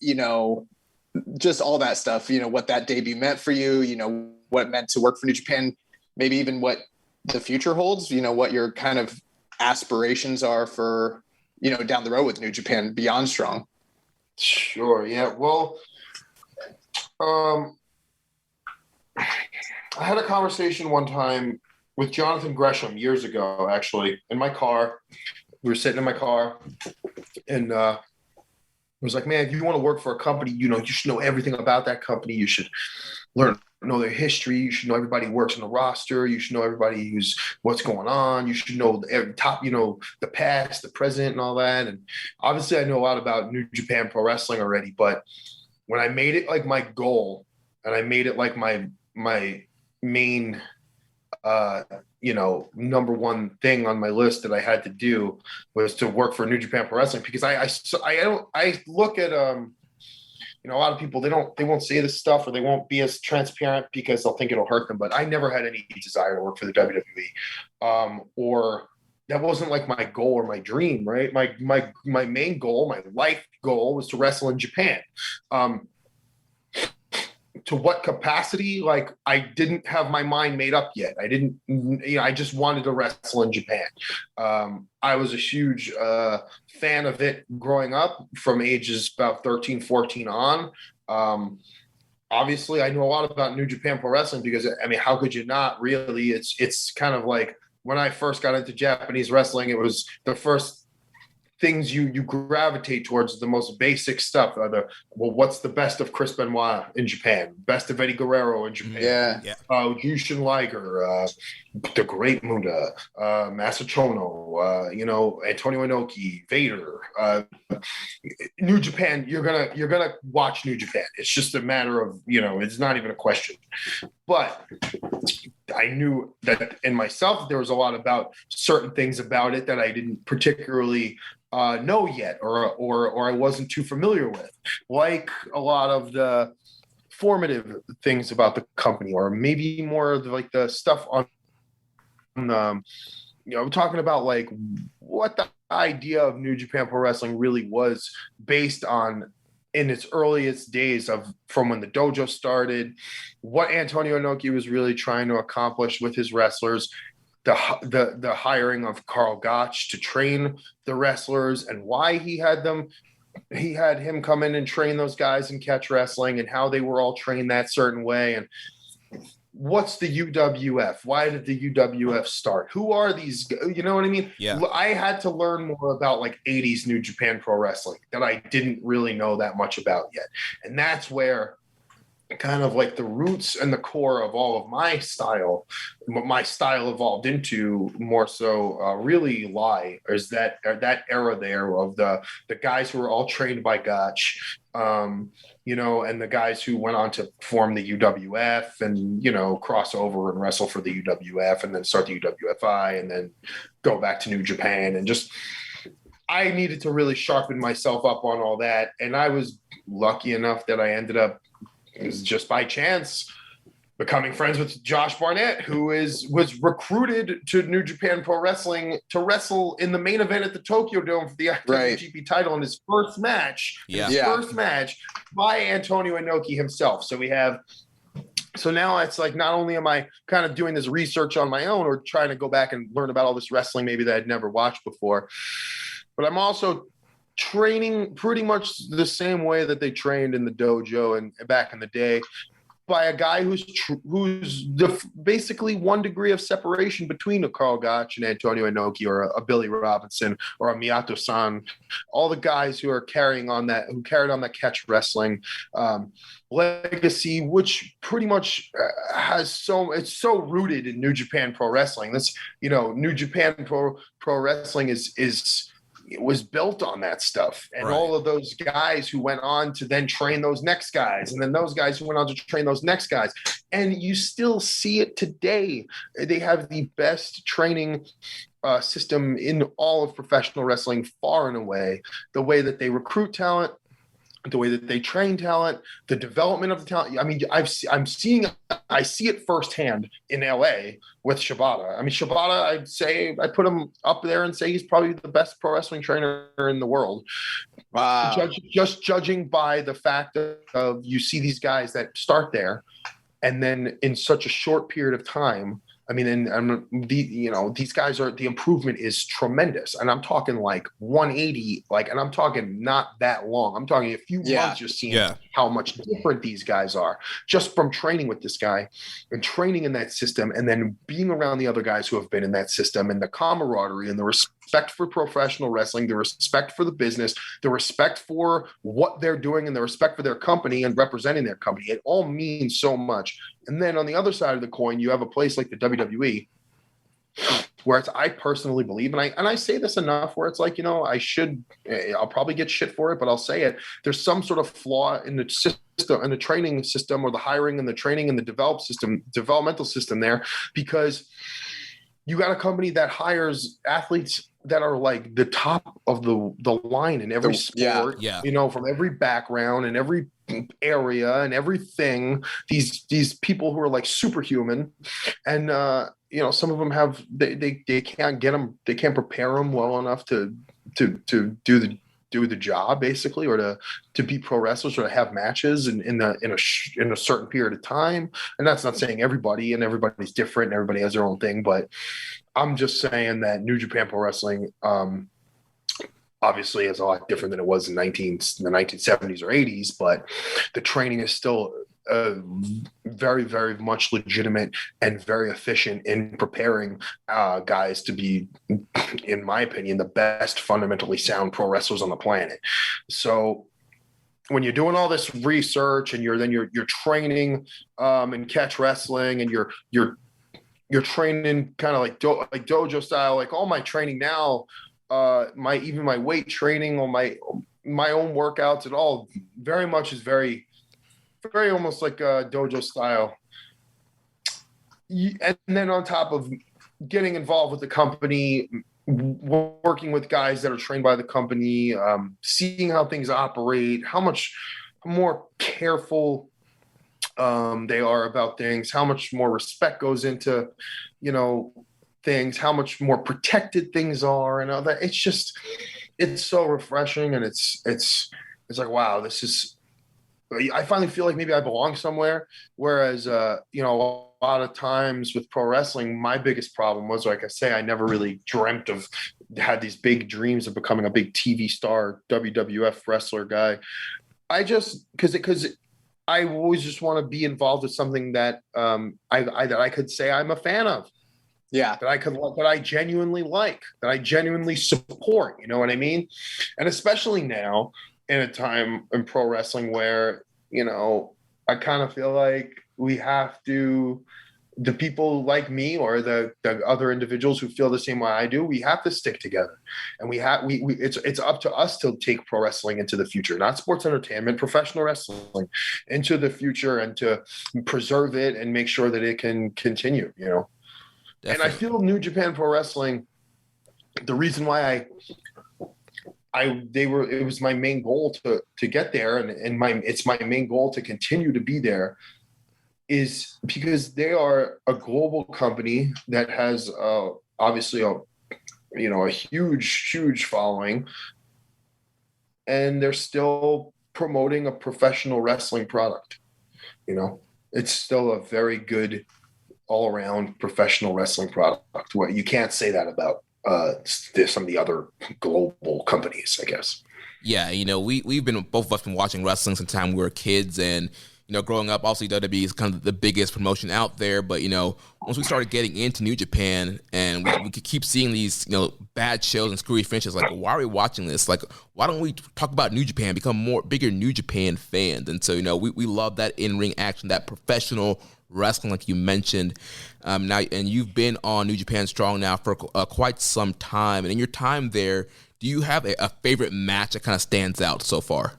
just all that stuff, what that debut meant for you, what it meant to work for New Japan, maybe even what the future holds, what your kind of aspirations are for, down the road with New Japan beyond Strong. Sure. Yeah. Well, I had a conversation one time with Jonathan Gresham years ago, actually, in my car. We were sitting in my car, and it was like, man, if you want to work for a company, you should know everything about that company. You should know their history. You should know everybody who works on the roster. You should know everybody what's going on. You should know every top, the past, the present, and all that. And obviously, I know a lot about New Japan Pro Wrestling already, but when I made it like my goal, and I made it like my main number one thing on my list that I had to do was to work for New Japan Pro Wrestling, because I look at a lot of people, they won't say this stuff, or they won't be as transparent because they'll think it'll hurt them. But I never had any desire to work for the WWE, or that wasn't like my goal or my dream, right? My main goal, my life goal, was to wrestle in Japan. To what capacity? Like, I didn't have my mind made up yet. I just wanted to wrestle in Japan. I was a huge fan of it growing up from ages about 13, 14 on. Obviously, I know a lot about New Japan Pro Wrestling because, how could you not really? It's kind of like when I first got into Japanese wrestling, it was the first things you gravitate towards, the most basic stuff. What's the best of Chris Benoit in Japan? Best of Eddie Guerrero in Japan? Yeah. Jushin Liger, the Great Muda, Masachono, Antonio Inoki, Vader. New Japan, you're gonna watch New Japan. It's just a matter of, it's not even a question. But I knew that in myself there was a lot about certain things about it that I didn't particularly know yet, or I wasn't too familiar with, like a lot of the formative things about the company, or maybe more of like the stuff on talking about like what the idea of New Japan Pro Wrestling really was based on in its earliest days from when the dojo started, what Antonio Inoki was really trying to accomplish with his wrestlers, the hiring of Karl Gotch to train the wrestlers, and why he had him come in and train those guys in catch wrestling, and how they were all trained that certain way. And what's the UWF? Why did the UWF start? Who are these? You know what I mean? Yeah. I had to learn more about like 80s New Japan Pro Wrestling that I didn't really know that much about yet. And that's where kind of like the roots and the core of all of my style evolved into more so really lie, is that era there of the guys who were all trained by Gotch, and the guys who went on to form the UWF and, cross over and wrestle for the UWF and then start the UWFI and then go back to New Japan. And just, I needed to really sharpen myself up on all that. And I was lucky enough that I ended up, it was just by chance, becoming friends with Josh Barnett, who was recruited to New Japan Pro Wrestling to wrestle in the main event at the Tokyo Dome for the IWGP title in his first match. First match by Antonio Inoki himself. So now it's like, not only am I kind of doing this research on my own or trying to go back and learn about all this wrestling maybe that I'd never watched before, but I'm also training pretty much the same way that they trained in the dojo and back in the day, by a guy who's basically 1 degree of separation between a Karl Gotch and Antonio Inoki, or a Billy Robinson, or a Miyato-san, all the guys who carried on that catch wrestling legacy, which pretty much it's so rooted in New Japan Pro Wrestling. This, New Japan Pro Wrestling it was built on that stuff, and all of those guys who went on to then train those next guys, and then those guys who went on to train those next guys. And you still see it today. They have the best training system in all of professional wrestling, far and away. The way that they recruit talent, the way that they train talent, the development of the talent. I mean, I see it firsthand in LA with Shibata. I mean, Shibata, I'd put him up there and say he's probably the best pro wrestling trainer in the world. Wow. Just judging by the fact of you see these guys that start there, and then in such a short period of time, I mean, these guys the improvement is tremendous. And I'm talking like 180, and I'm talking not that long. I'm talking a few months, you're seeing how much different these guys are just from training with this guy and training in that system, and then being around the other guys who have been in that system, and the camaraderie and the respect for professional wrestling, the respect for the business, the respect for what they're doing, and the respect for their company and representing their company. It all means so much. And then on the other side of the coin, you have a place like the WWE, where I personally believe, and I say this enough where it's like, I'll probably get shit for it, but I'll say it. There's some sort of flaw in the and the training system, or the hiring and the training and the developmental system there, because you got a company that hires athletes that are like the top of the line in every sport, you know, from every background and every area and everything. These people who are like superhuman, and you know, some of them have they can't get them, they can't prepare them well enough to do the job, basically, or to be pro wrestlers or to have matches in a certain period of time. And that's not saying everybody, and everybody's different and everybody has their own thing, but I'm just saying that New Japan Pro Wrestling obviously is a lot different than it was in the 1970s or 80s, but the training is still very, very much legitimate and very efficient in preparing guys to be, in my opinion, the best fundamentally sound pro wrestlers on the planet. So when you're doing all this research and you're training in catch wrestling, and you're training kind of like dojo style, like all my training now, my weight training, or my own workouts, it all very much is very almost like dojo style. And then on top of getting involved with the company, working with guys that are trained by the company, seeing how things operate, how much more careful they are about things, how much more respect goes into, you know, things, how much more protected things are, and all that. It's so refreshing, and it's like, wow, I finally feel like maybe I belong somewhere. Whereas, you know, a lot of times with pro wrestling, my biggest problem was, like I say, I never really had these big dreams of becoming a big TV star, WWF wrestler guy. Because I always just want to be involved with something that I could say I'm a fan of. Yeah. That I genuinely like, that I genuinely support. You know what I mean? And especially now, in a time in pro wrestling where, you know, I kind of feel like we have to, the people like me or the other individuals who feel the same way I do, we have to stick together, and it's up to us to take pro wrestling into the future, not sports entertainment, professional wrestling into the future, and to preserve it and make sure that it can continue, you know. Definitely. And I feel New Japan Pro Wrestling, the reason why it was my main goal to get there, and it's my main goal to continue to be there, is because they are a global company that has obviously a huge following, and they're still promoting a professional wrestling product. You know, it's still a very good all-around professional wrestling product. Where you can't say that about some of the other global companies, I guess. Yeah, you know, we've been, both of us been watching wrestling since the time we were kids, and you know, growing up, obviously WWE is kind of the biggest promotion out there. But you know, once we started getting into New Japan, and we could keep seeing these, you know, bad shows and screwy finishes, like, why are we watching this? Like, why don't we talk about New Japan, become bigger New Japan fans? And so, you know, we love that in-ring action, that professional wrestling, like you mentioned. Now, and you've been on New Japan Strong now for quite some time. And in your time there, do you have a favorite match that kind of stands out so far?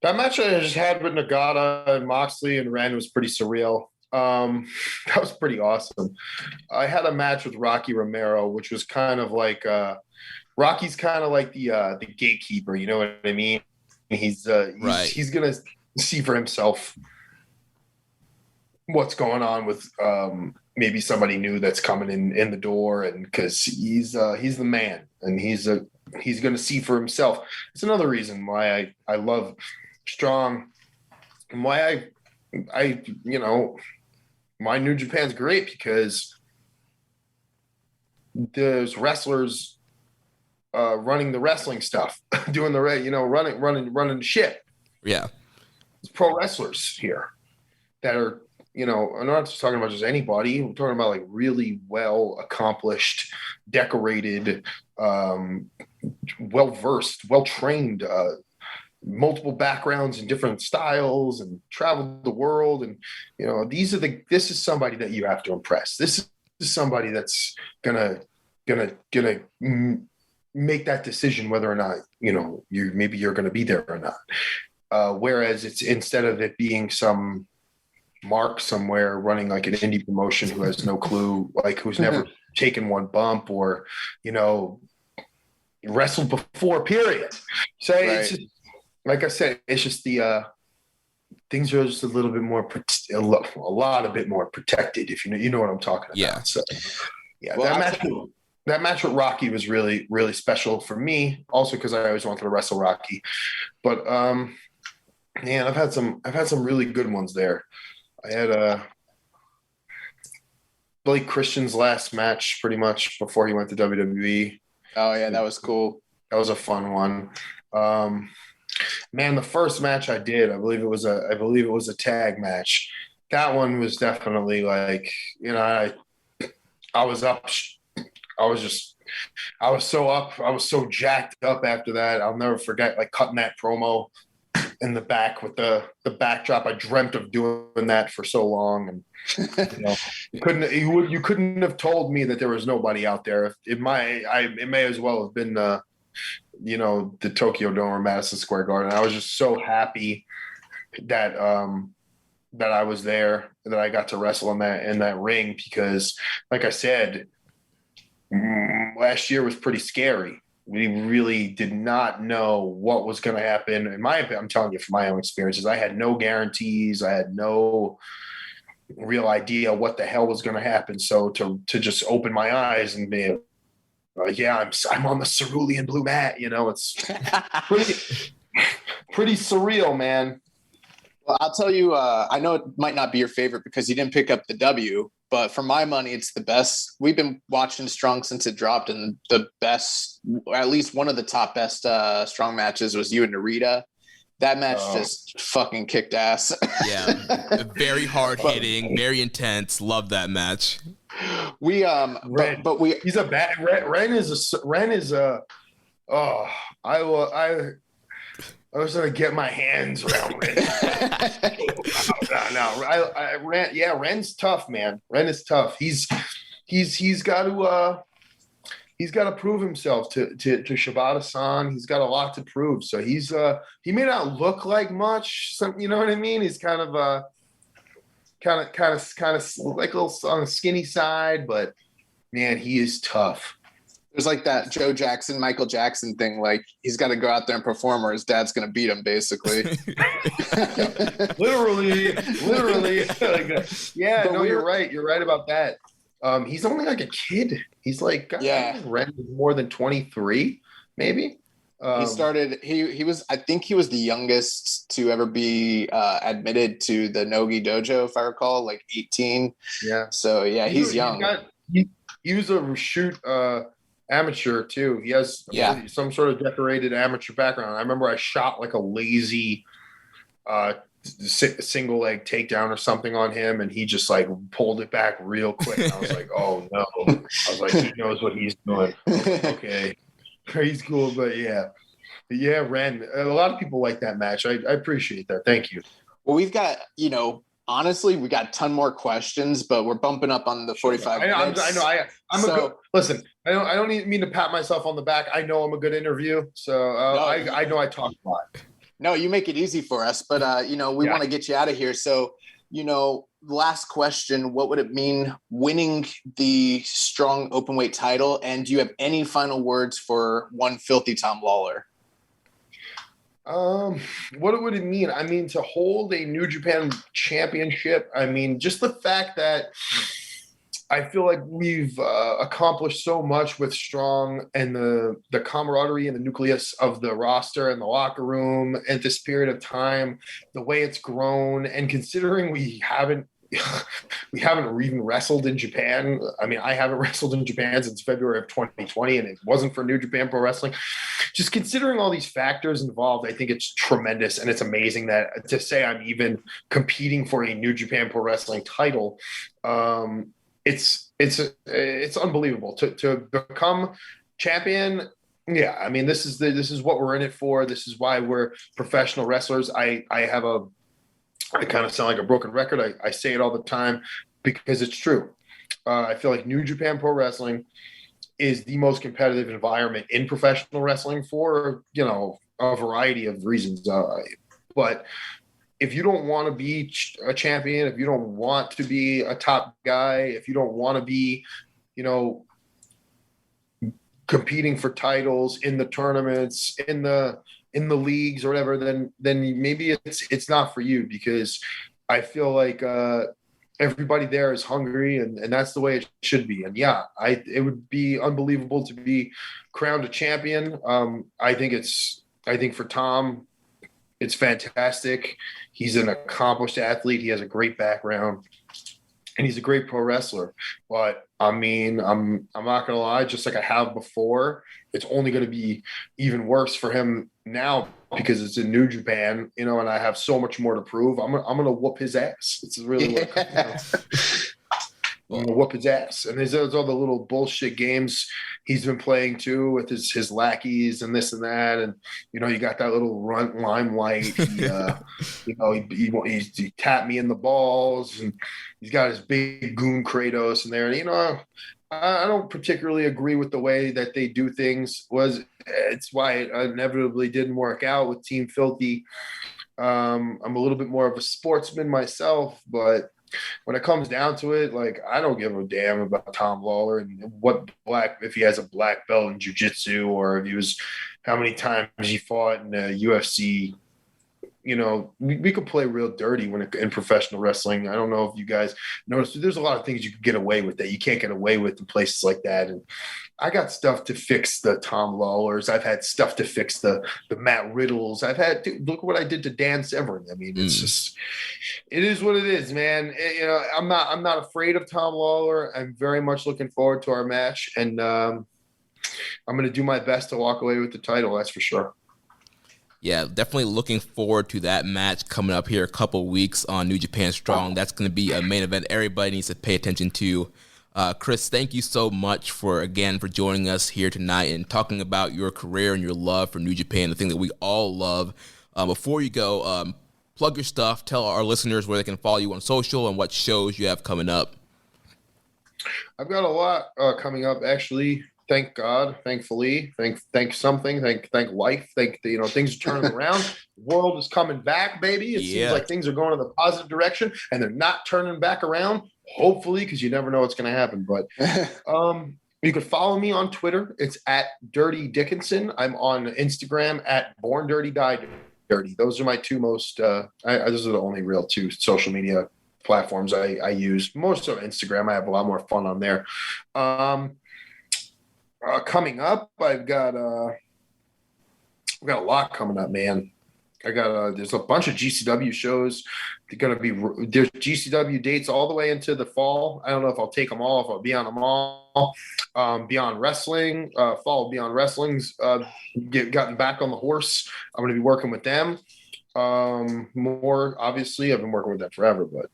That match I just had with Nagata and Moxley and Ren was pretty surreal. That was pretty awesome. I had a match with Rocky Romero, which was kind of like Rocky's kind of like the gatekeeper, you know what I mean? He's gonna see for himself what's going on with maybe somebody new that's coming in the door, and because he's the man, and he's going to see for himself. It's another reason why I love Strong, and why I you know, my New Japan's great, because there's wrestlers running the wrestling stuff, doing the running the shit. Yeah, it's pro wrestlers here that are, you know, I'm not just talking about just anybody. We're talking about like really well accomplished, decorated, well versed, well trained, multiple backgrounds and different styles, and traveled the world. And you know, this is somebody that you have to impress. This is somebody that's gonna make that decision whether or not, you're going to be there or not. Whereas it's instead of it being some mark somewhere running like an indie promotion who has no clue, like who's never taken one bump or, wrestled before, period. So It's just, like I said, it's just the things are just a little bit more, a lot bit more protected, if you know what I'm talking about. Yeah. So that match with Rocky was really, really special for me, also because I always wanted to wrestle Rocky. But man, I've had some really good ones there. I had Blake Christian's last match pretty much before he went to WWE. Oh yeah, that was cool. That was a fun one. Man, the first match I did, I believe it was a tag match. That one was definitely like, I was up. I was so jacked up after that. I'll never forget like cutting that promo in the back with the backdrop. I dreamt of doing that for so long, and you couldn't have told me that there was nobody out there. It may as well have been the Tokyo Dome or Madison Square Garden. I was just so happy that that I was there, that I got to wrestle in that ring, because like I said, last year was pretty scary. We really did not know what was going to happen. I'm telling you from my own experiences, I had no guarantees. I had no real idea what the hell was going to happen. So to just open my eyes and be like, I'm on the cerulean blue mat, it's pretty surreal, man. Well, I'll tell you, I know it might not be your favorite because you didn't pick up the W, but for my money, it's the best. We've been watching Strong since it dropped, and the best, at least one of the top best Strong matches was you and Narita. That match just fucking kicked ass. Yeah, very hard hitting, very intense. Love that match. We Ren, but we he's a bad Ren is a I was gonna get my hands around Ren. No. Ren's tough, man. Ren is tough. He's got to prove himself to Shibata-san. He's got a lot to prove. So he may not look like much. You know what I mean? He's kind of like a little on the skinny side, but man, he is tough. There's like that Joe Jackson, Michael Jackson thing. Like he's got to go out there and perform, or his dad's going to beat him, basically. literally. You're right. You're right about that. He's only like a kid. He's like, Ren is more than 23, maybe. He started. He was. I think he was the youngest to ever be admitted to the Nogi Dojo, if I recall, like 18. Yeah. So yeah, he's young. He was a shoot amateur too. He has some sort of decorated amateur background. I remember I shot like a lazy single leg takedown or something on him, and he just like pulled it back real quick. And I was like, oh no. I was like, he knows what he's doing. Okay. He's cool, but yeah, Ren. A lot of people like that match. I appreciate that. Thank you. Well, we've got, honestly, we got a ton more questions, but we're bumping up on the 45 minutes. I know. Listen, I don't even mean to pat myself on the back. I know I'm a good interview, so I know I talk a lot. No, you make it easy for us, but we want to get you out of here. So, last question: what would it mean winning the Strong Openweight title? And do you have any final words for one filthy Tom Lawlor? What would it mean? I mean, to hold a New Japan Championship. I mean, just the fact that I feel like we've accomplished so much with Strong and the camaraderie and the nucleus of the roster and the locker room at this period of time, the way it's grown, and considering we haven't even wrestled in Japan. I mean, I haven't wrestled in Japan since February of 2020, and it wasn't for New Japan Pro Wrestling. Just considering all these factors involved, I think it's tremendous, and it's amazing that to say I'm even competing for a New Japan Pro Wrestling title. It's unbelievable to become champion. Yeah, I mean, this is what we're in it for. This is why we're professional wrestlers. I kind of sound like a broken record. I say it all the time because it's true. I feel like New Japan Pro Wrestling is the most competitive environment in professional wrestling for, a variety of reasons. But if you don't want to be a champion, if you don't want to be a top guy, if you don't want to be, competing for titles in the tournaments, in the leagues or whatever, then maybe it's not for you, because I feel like everybody there is hungry, and that's the way it should be. And yeah, it would be unbelievable to be crowned a champion. I think for Tom, it's fantastic. He's an accomplished athlete. He has a great background, and he's a great pro wrestler. But I mean, I'm not gonna lie, just like I have before, it's only going to be even worse for him now, because it's in New Japan, and I have so much more to prove. I'm gonna whoop his ass. It's really what it comes down to. I'm gonna whoop his ass. And there's all the little bullshit games he's been playing too with his lackeys and this and that. And you got that little runt Limelight. He tapped me in the balls, and he's got his big goon Kratos in there. And I don't particularly agree with the way that they do things. It's why it inevitably didn't work out with Team Filthy. I'm a little bit more of a sportsman myself, but when it comes down to it, like, I don't give a damn about Tom Lawlor and if he has a black belt in jiu-jitsu, or if he was, how many times he fought in the UFC. We could play real dirty in professional wrestling. I don't know if you guys noticed, there's a lot of things you can get away with that you can't get away with in places like that. And I got stuff to fix the Tom Lawlors. I've had stuff to fix the Matt Riddles. Look what I did to Dan Severn. I mean, it's just, it is what it is, man. I'm not afraid of Tom Lawlor. I'm very much looking forward to our match, and I'm going to do my best to walk away with the title. That's for sure. Yeah, definitely looking forward to that match coming up here a couple weeks on New Japan Strong. That's going to be a main event everybody needs to pay attention to. Chris, thank you so much for joining us here tonight and talking about your career and your love for New Japan, the thing that we all love. Before you go, plug your stuff. Tell our listeners where they can follow you on social and what shows you have coming up. I've got a lot coming up, actually. Thank God, thankfully, thank something, thank life, things are turning around. The world is coming back, baby. It seems like things are going in the positive direction, and they're not turning back around. Hopefully, because you never know what's going to happen. But you can follow me on Twitter. It's at Dirty Dickinson. I'm on Instagram at Born Dirty Die Dirty. Those are my two most. Those are the only real two social media platforms I use. Most of Instagram. I have a lot more fun on there. Coming up, I've got a lot coming up, man. There's a bunch of GCW shows. There's GCW dates all the way into the fall. I don't know if I'll take them all, if I'll be on them all. Beyond Wrestling, fall Beyond Wrestling's gotten back on the horse. I'm going to be working with them more. Obviously, I've been working with them forever, but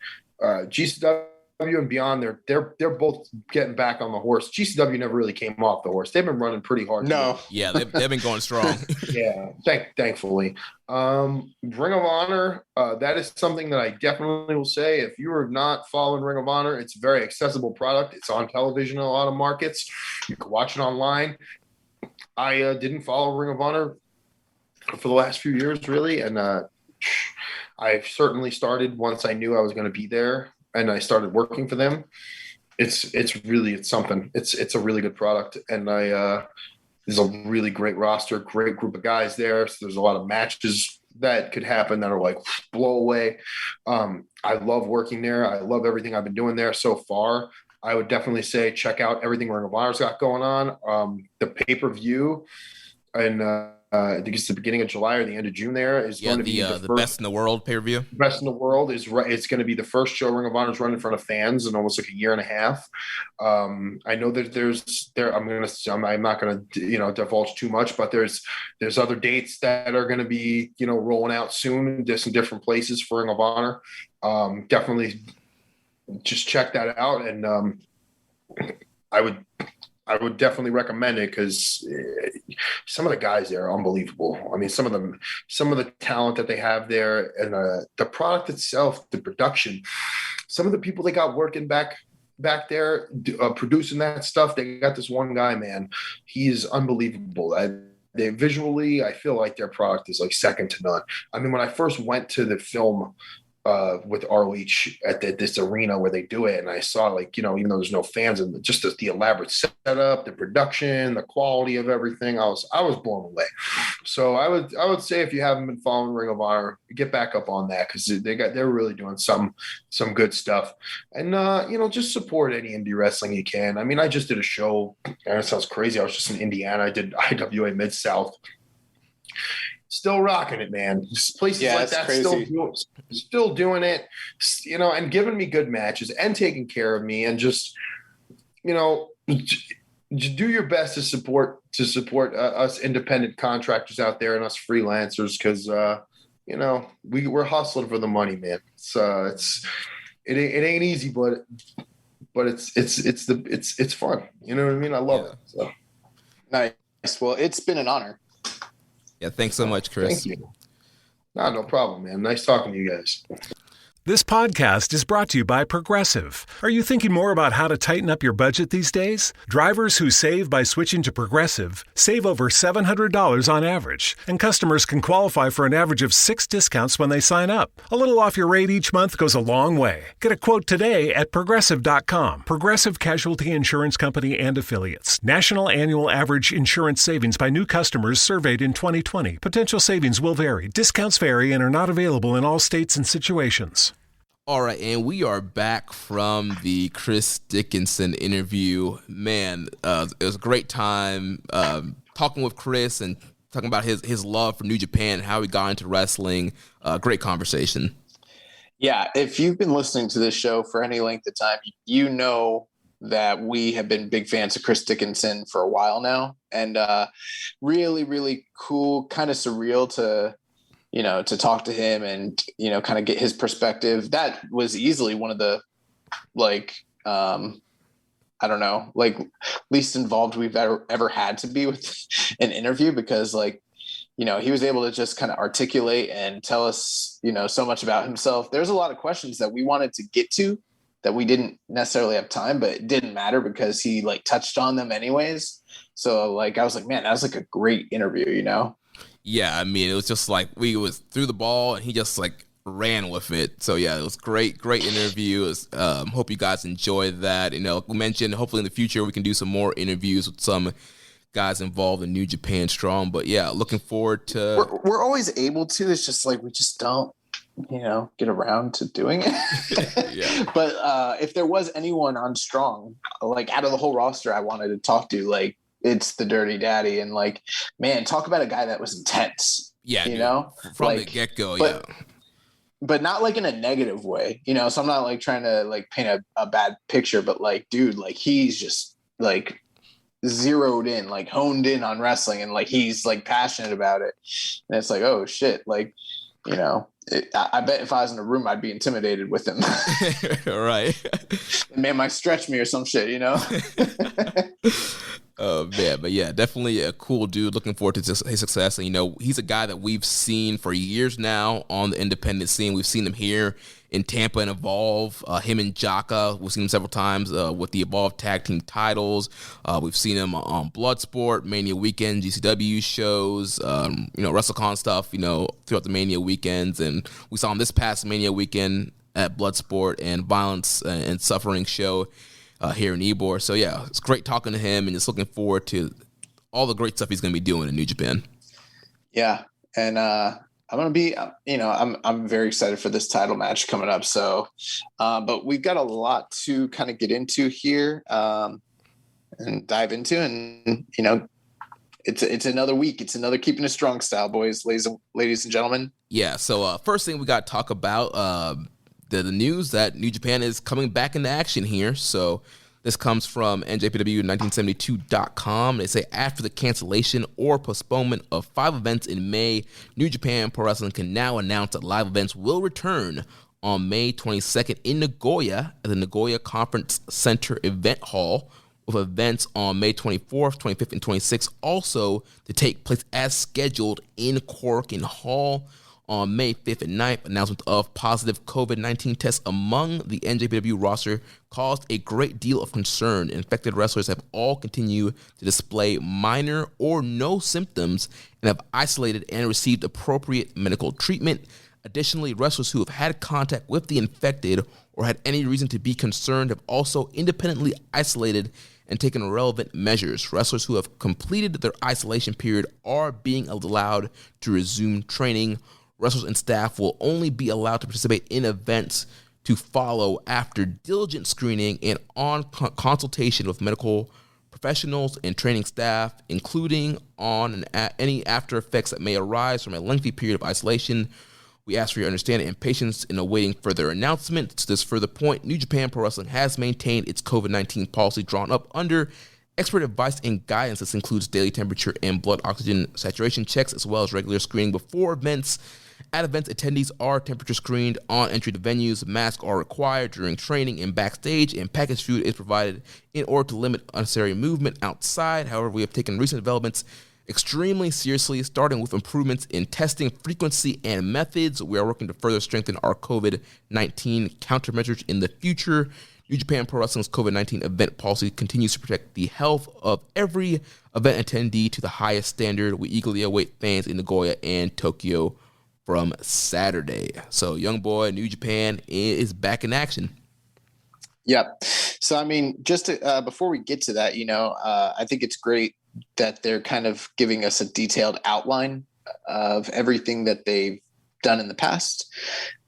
GCW and Beyond, they're both getting back on the horse. GCW never really came off the horse. They've been running pretty hard. No. Yeah, they've been going strong. Yeah, thankfully. Ring of Honor, that is something that I definitely will say. If you are not following Ring of Honor, it's a very accessible product. It's on television in a lot of markets. You can watch it online. I didn't follow Ring of Honor for the last few years, really, and I certainly started once I knew I was going to be there. And I started working for them. It's something. It's a really good product, and there's a really great roster, great group of guys there. So there's a lot of matches that could happen that are like blow away. I love working there. I love everything I've been doing there so far. I would definitely say check out everything Ring of Honor's got going on. The pay-per-view, and I think it's the beginning of July or the end of June. There is going to be the Best in the World pay-per-view. Best in the World is right. It's going to be the first show Ring of Honor's run in front of fans in almost like a year and a half. I know that I'm not going to divulge too much, but there's other dates that are going to be rolling out soon, just in different places for Ring of Honor. Definitely just check that out, and I would definitely recommend it, because some of the guys there are unbelievable. I mean, some of the talent that they have there, and the product itself, the production, some of the people they got working back back there producing that stuff. They got this one guy, man. He's unbelievable. They visually, I feel like their product is like second to none. I mean, when I first went to the film with ROH at this arena where they do it, and I saw, like, even though there's no fans, and just the elaborate setup, the production, the quality of everything, I was blown away. So I would say, if you haven't been following Ring of Honor, get back up on that, because they're really doing some good stuff. And just support any indie wrestling you can. I mean, I just did a show, and it sounds crazy, I was just in Indiana. I did IWA Mid-South. Still rocking it, man. Places like that still doing it, and giving me good matches and taking care of me, and just, do your best to support us independent contractors out there and us freelancers, because we're hustling for the money, man. It ain't easy, but it's fun. You know what I mean? I love it. So. Nice. Well, it's been an honor. Yeah, thanks so much, Chris. Thank you. No problem, man. Nice talking to you guys. This podcast is brought to you by Progressive. Are you thinking more about how to tighten up your budget these days? Drivers who save by switching to Progressive save over $700 on average, and customers can qualify for an average of 6 discounts when they sign up. A little off your rate each month goes a long way. Get a quote today at Progressive.com. Progressive Casualty Insurance Company and Affiliates. National annual average insurance savings by new customers surveyed in 2020. Potential savings will vary. Discounts vary and are not available in all states and situations. All right, and we are back from the Chris Dickinson interview. Man, it was a great time talking with Chris and talking about his love for New Japan and how he got into wrestling. Great conversation. Yeah, if you've been listening to this show for any length of time, you know that we have been big fans of Chris Dickinson for a while now. And really, really cool, kind of surreal to talk to him and, kind of get his perspective. That was easily one of the, least involved we've ever had to be with an interview, because he was able to just kind of articulate and tell us, so much about himself. There's a lot of questions that we wanted to get to that we didn't necessarily have time, but it didn't matter because he touched on them anyways. So I was like, man, that was a great interview, Yeah, I mean, it was just we was threw the ball and he just ran with it. So yeah, it was great interview. It was, hope you guys enjoyed that. We mentioned hopefully in the future we can do some more interviews with some guys involved in New Japan Strong. But yeah, looking forward to. We're always able to. It's just we just don't, get around to doing it. Yeah. But if there was anyone on Strong, out of the whole roster, I wanted to talk to, it's the Dirty Daddy, and man, talk about a guy that was intense. Yeah, from the get-go. Yeah, but not in a negative way, so I'm not trying to paint a bad picture, but dude, he's just zeroed in, honed in on wrestling, and he's passionate about it, and it's oh shit, I bet if I was in a room, I'd be intimidated with him. Right. Man might stretch me or some shit, Oh man, but yeah, definitely a cool dude. Looking forward to his success. And he's a guy that we've seen for years now on the independent scene. We've seen him here in Tampa and Evolve. Him and Jaka, we've seen him several times with the Evolve tag team titles. We've seen him on Bloodsport, Mania Weekend, GCW shows, WrestleCon stuff, throughout the Mania weekends. And we saw him this past Mania weekend at Bloodsport and Violence and Suffering show here in Ybor. So yeah, it's great talking to him, and just looking forward to all the great stuff he's going to be doing in New Japan. Yeah, and I'm going to be, I'm very excited for this title match coming up. So, but we've got a lot to kind of get into here and dive into, and it's another week. It's another Keeping It Strong Style, boys, ladies and gentlemen. Yeah. So first thing we got to talk about. The news that New Japan is coming back into action here. So this comes from NJPW1972.com. They say after the cancellation or postponement of 5 events in May, New Japan Pro Wrestling can now announce that live events will return on May 22nd in Nagoya at the Nagoya Conference Center Event Hall, with events on May 24th, 25th, and 26th also to take place as scheduled in Korakuen Hall. On May 5th and 9th, announcement of positive COVID-19 tests among the NJPW roster caused a great deal of concern. Infected wrestlers have all continued to display minor or no symptoms and have isolated and received appropriate medical treatment. Additionally, wrestlers who have had contact with the infected or had any reason to be concerned have also independently isolated and taken relevant measures. Wrestlers who have completed their isolation period are being allowed to resume training. Wrestlers and staff will only be allowed to participate in events to follow after diligent screening and on consultation with medical professionals and training staff, including on any after effects that may arise from a lengthy period of isolation. We ask for your understanding and patience in awaiting further announcements. To this further point, New Japan Pro Wrestling has maintained its COVID-19 policy drawn up under expert advice and guidance. This includes daily temperature and blood oxygen saturation checks, as well as regular screening before events. At events, attendees are temperature screened on entry to venues. Masks are required during training and backstage, and packaged food is provided in order to limit unnecessary movement outside. However, we have taken recent developments extremely seriously, starting with improvements in testing frequency and methods. We are working to further strengthen our COVID-19 countermeasures in the future. New Japan Pro Wrestling's COVID-19 event policy continues to protect the health of every event attendee to the highest standard. We eagerly await fans in Nagoya and Tokyo from Saturday. So, young boy, New Japan is back in action. Yep. So, I mean, just to, before we get to that, I think it's great that they're kind of giving us a detailed outline of everything that they've done in the past,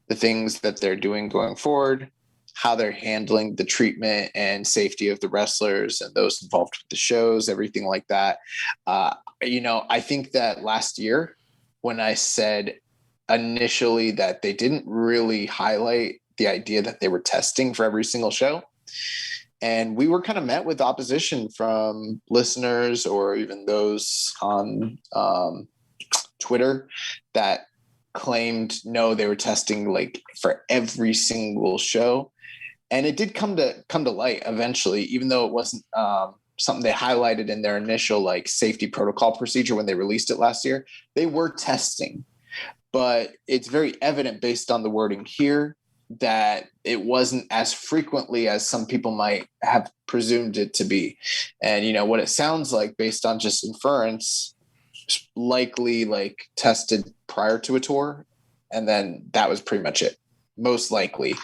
the things that they're doing going forward, how they're handling the treatment and safety of the wrestlers and those involved with the shows, everything like that. I think that last year when I said initially that they didn't really highlight the idea that they were testing for every single show, and we were kind of met with opposition from listeners or even those on Twitter that claimed, no, they were testing like for every single show. And it did come to light eventually, even though it wasn't something they highlighted in their initial like safety protocol procedure when they released it last year. They were testing, but it's very evident based on the wording here that it wasn't as frequently as some people might have presumed it to be. And, what it sounds like based on just inference, likely like tested prior to a tour. And then that was pretty much it. Most likely,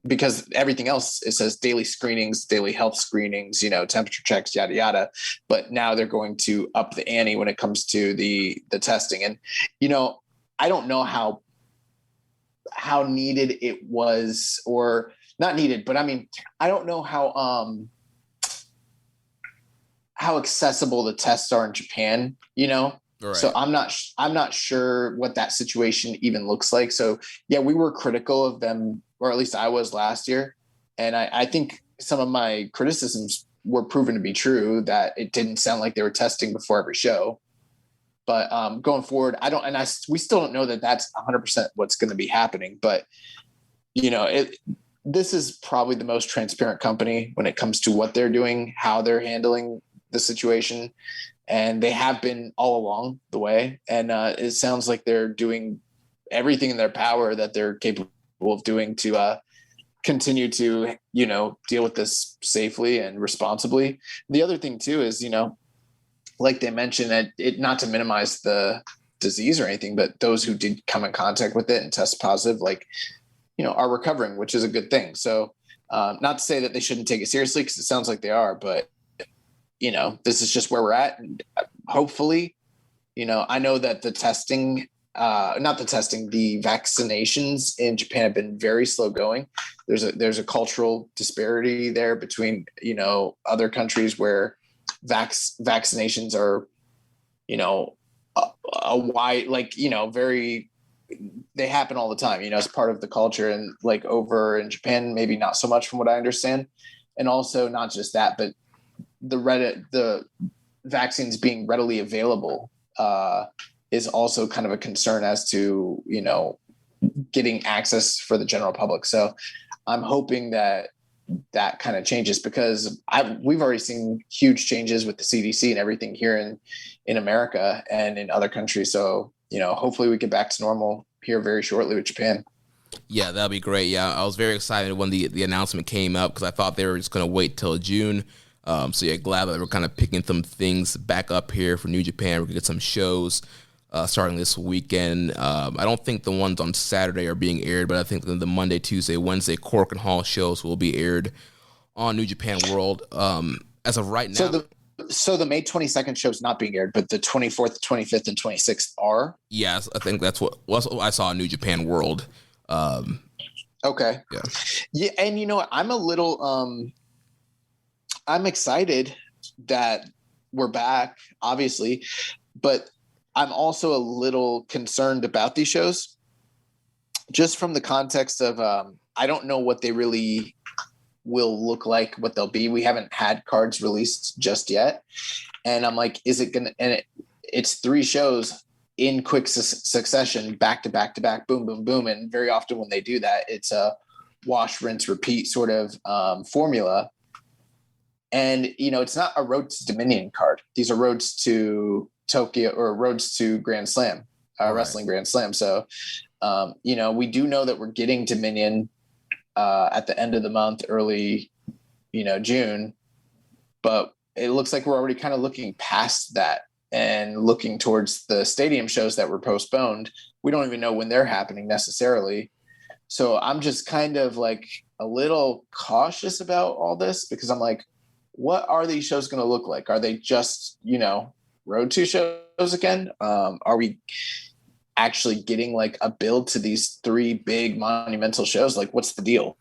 because everything else, it says daily screenings, daily health screenings, temperature checks, yada, yada. But now they're going to up the ante when it comes to the testing. And, I don't know how needed it was, or not needed, but I mean, I don't know how accessible the tests are in Japan, Right. So I'm not sure what that situation even looks like. So yeah, we were critical of them, or at least I was last year. And I think some of my criticisms were proven to be true, that it didn't sound like they were testing before every show. But going forward, we still don't know that that's 100% what's going to be happening. But, this is probably the most transparent company when it comes to what they're doing, how they're handling the situation. And they have been all along the way. And it sounds like they're doing everything in their power that they're capable of doing to continue to, deal with this safely and responsibly. The other thing too is, like they mentioned, that not to minimize the disease or anything, but those who did come in contact with it and test positive, are recovering, which is a good thing. So not to say that they shouldn't take it seriously, because it sounds like they are, but this is just where we're at. And hopefully, I know that the vaccinations in Japan have been very slow going. There's a cultural disparity there between, other countries where vaccinations are, a wide, very, they happen all the time, as part of the culture, and like over in Japan, maybe not so much from what I understand. And also not just that, but the vaccines being readily available is also kind of a concern as to, getting access for the general public. So I'm hoping that kind of changes, because we've already seen huge changes with the CDC and everything here in America and in other countries. So hopefully we get back to normal here very shortly with Japan. Yeah, that'll be great. Yeah, I was very excited when the announcement came up because I thought they were just going to wait till June. So yeah, glad that we're kind of picking some things back up here for New Japan. We're going to get some shows starting this weekend. I don't think the ones on Saturday are being aired, but I think the Monday, Tuesday, Wednesday Cork and Hall shows will be aired on New Japan World. As of right now. So the May 22nd show is not being aired, but the 24th, 25th, and 26th are? Yes, I think that's what I saw on New Japan World. Okay. Yeah. Yeah, and you know what? I'm a little I'm excited that we're back, obviously, but I'm also a little concerned about these shows just from the context of I don't know what they really will look like, what they'll be. We haven't had cards released just yet. And I'm like, is it going to, and it's 3 shows in quick succession, back to back to back, boom, boom, boom. And very often when they do that, it's a wash, rinse, repeat sort of formula. And, it's not a Road to Dominion card. These are roads to Tokyo or roads to Grand Slam, Wrestling Grand Slam. So, we do know that we're getting Dominion at the end of the month, early, June, but it looks like we're already kind of looking past that and looking towards the stadium shows that were postponed. We don't even know when they're happening necessarily. So I'm just kind of like a little cautious about all this because I'm like, what are these shows going to look like? Are they just, road to shows again? Are we actually getting like a build to these 3 big monumental shows? Like, what's the deal?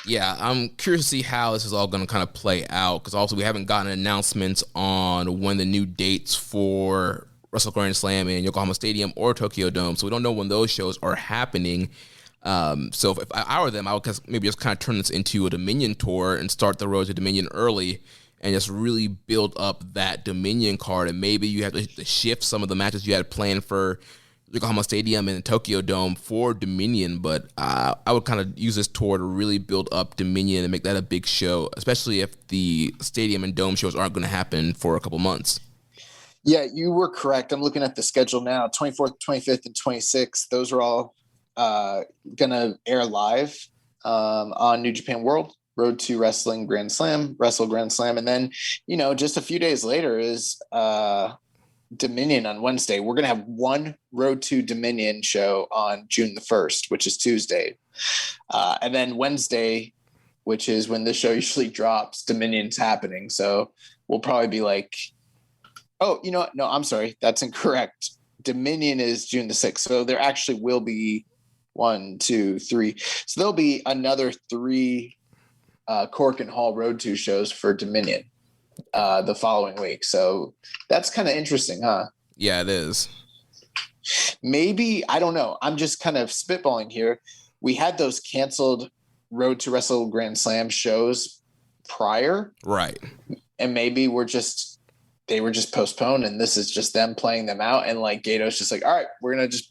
Yeah, I'm curious to see how this is all going to kind of play out because also we haven't gotten announcements on when the new dates for Wrestle Grand Slam in Yokohama Stadium or Tokyo Dome, so we don't know when those shows are happening. So if I were them, I would maybe just kind of turn this into a Dominion tour and start the Road to Dominion early and just really build up that Dominion card, and maybe you have to shift some of the matches you had planned for Yokohama Stadium and Tokyo Dome for Dominion, but I would kind of use this tour to really build up Dominion and make that a big show, especially if the stadium and dome shows aren't going to happen for a couple months. Yeah, you were correct. I'm looking at the schedule now. 24th, 25th, and 26th. Those are all going to air live on New Japan World, Road to Wrestling Grand Slam, Wrestle Grand Slam. And then, just a few days later is Dominion on Wednesday. We're going to have one Road to Dominion show on June the 1st, which is Tuesday. And then Wednesday, which is when this show usually drops, Dominion's happening. So we'll probably be like, oh, you know what? No, I'm sorry. That's incorrect. Dominion is June the 6th. So there actually will be 1, 2, 3. So there'll be another 3 Cork and Hall Road to shows for Dominion the following week. So that's kind of interesting, huh? Yeah, it is. Maybe, I don't know. I'm just kind of spitballing here. We had those canceled Road to Wrestle Grand Slam shows prior. Right. And maybe they were just postponed and this is just them playing them out. And like Gato's just like, all right, we're going to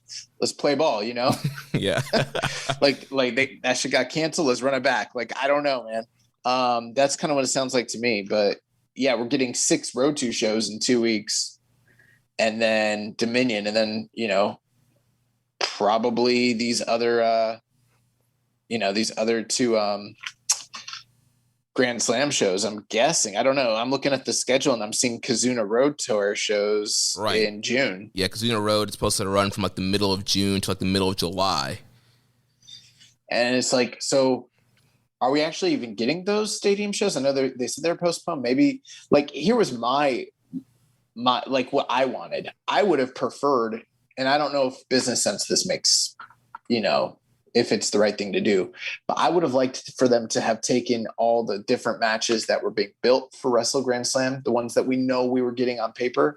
let's play ball, Yeah. like that shit got canceled. Let's run it back. Like, I don't know, man. That's kind of what it sounds like to me, but yeah, we're getting 6 Road to shows in 2 weeks and then Dominion. And then, probably these other 2 Grand Slam shows, I'm guessing. I don't know. I'm looking at the schedule and I'm seeing Kazuna Road Tour shows in June. Yeah, Kazuna Road is supposed to run from like the middle of June to like the middle of July. And it's like, so are we actually even getting those stadium shows? I know they said they're postponed. Maybe like here was my like what I wanted. I would have preferred, and I don't know if business sense this makes, if it's the right thing to do, but I would have liked for them to have taken all the different matches that were being built for Wrestle Grand Slam, the ones that we know we were getting on paper,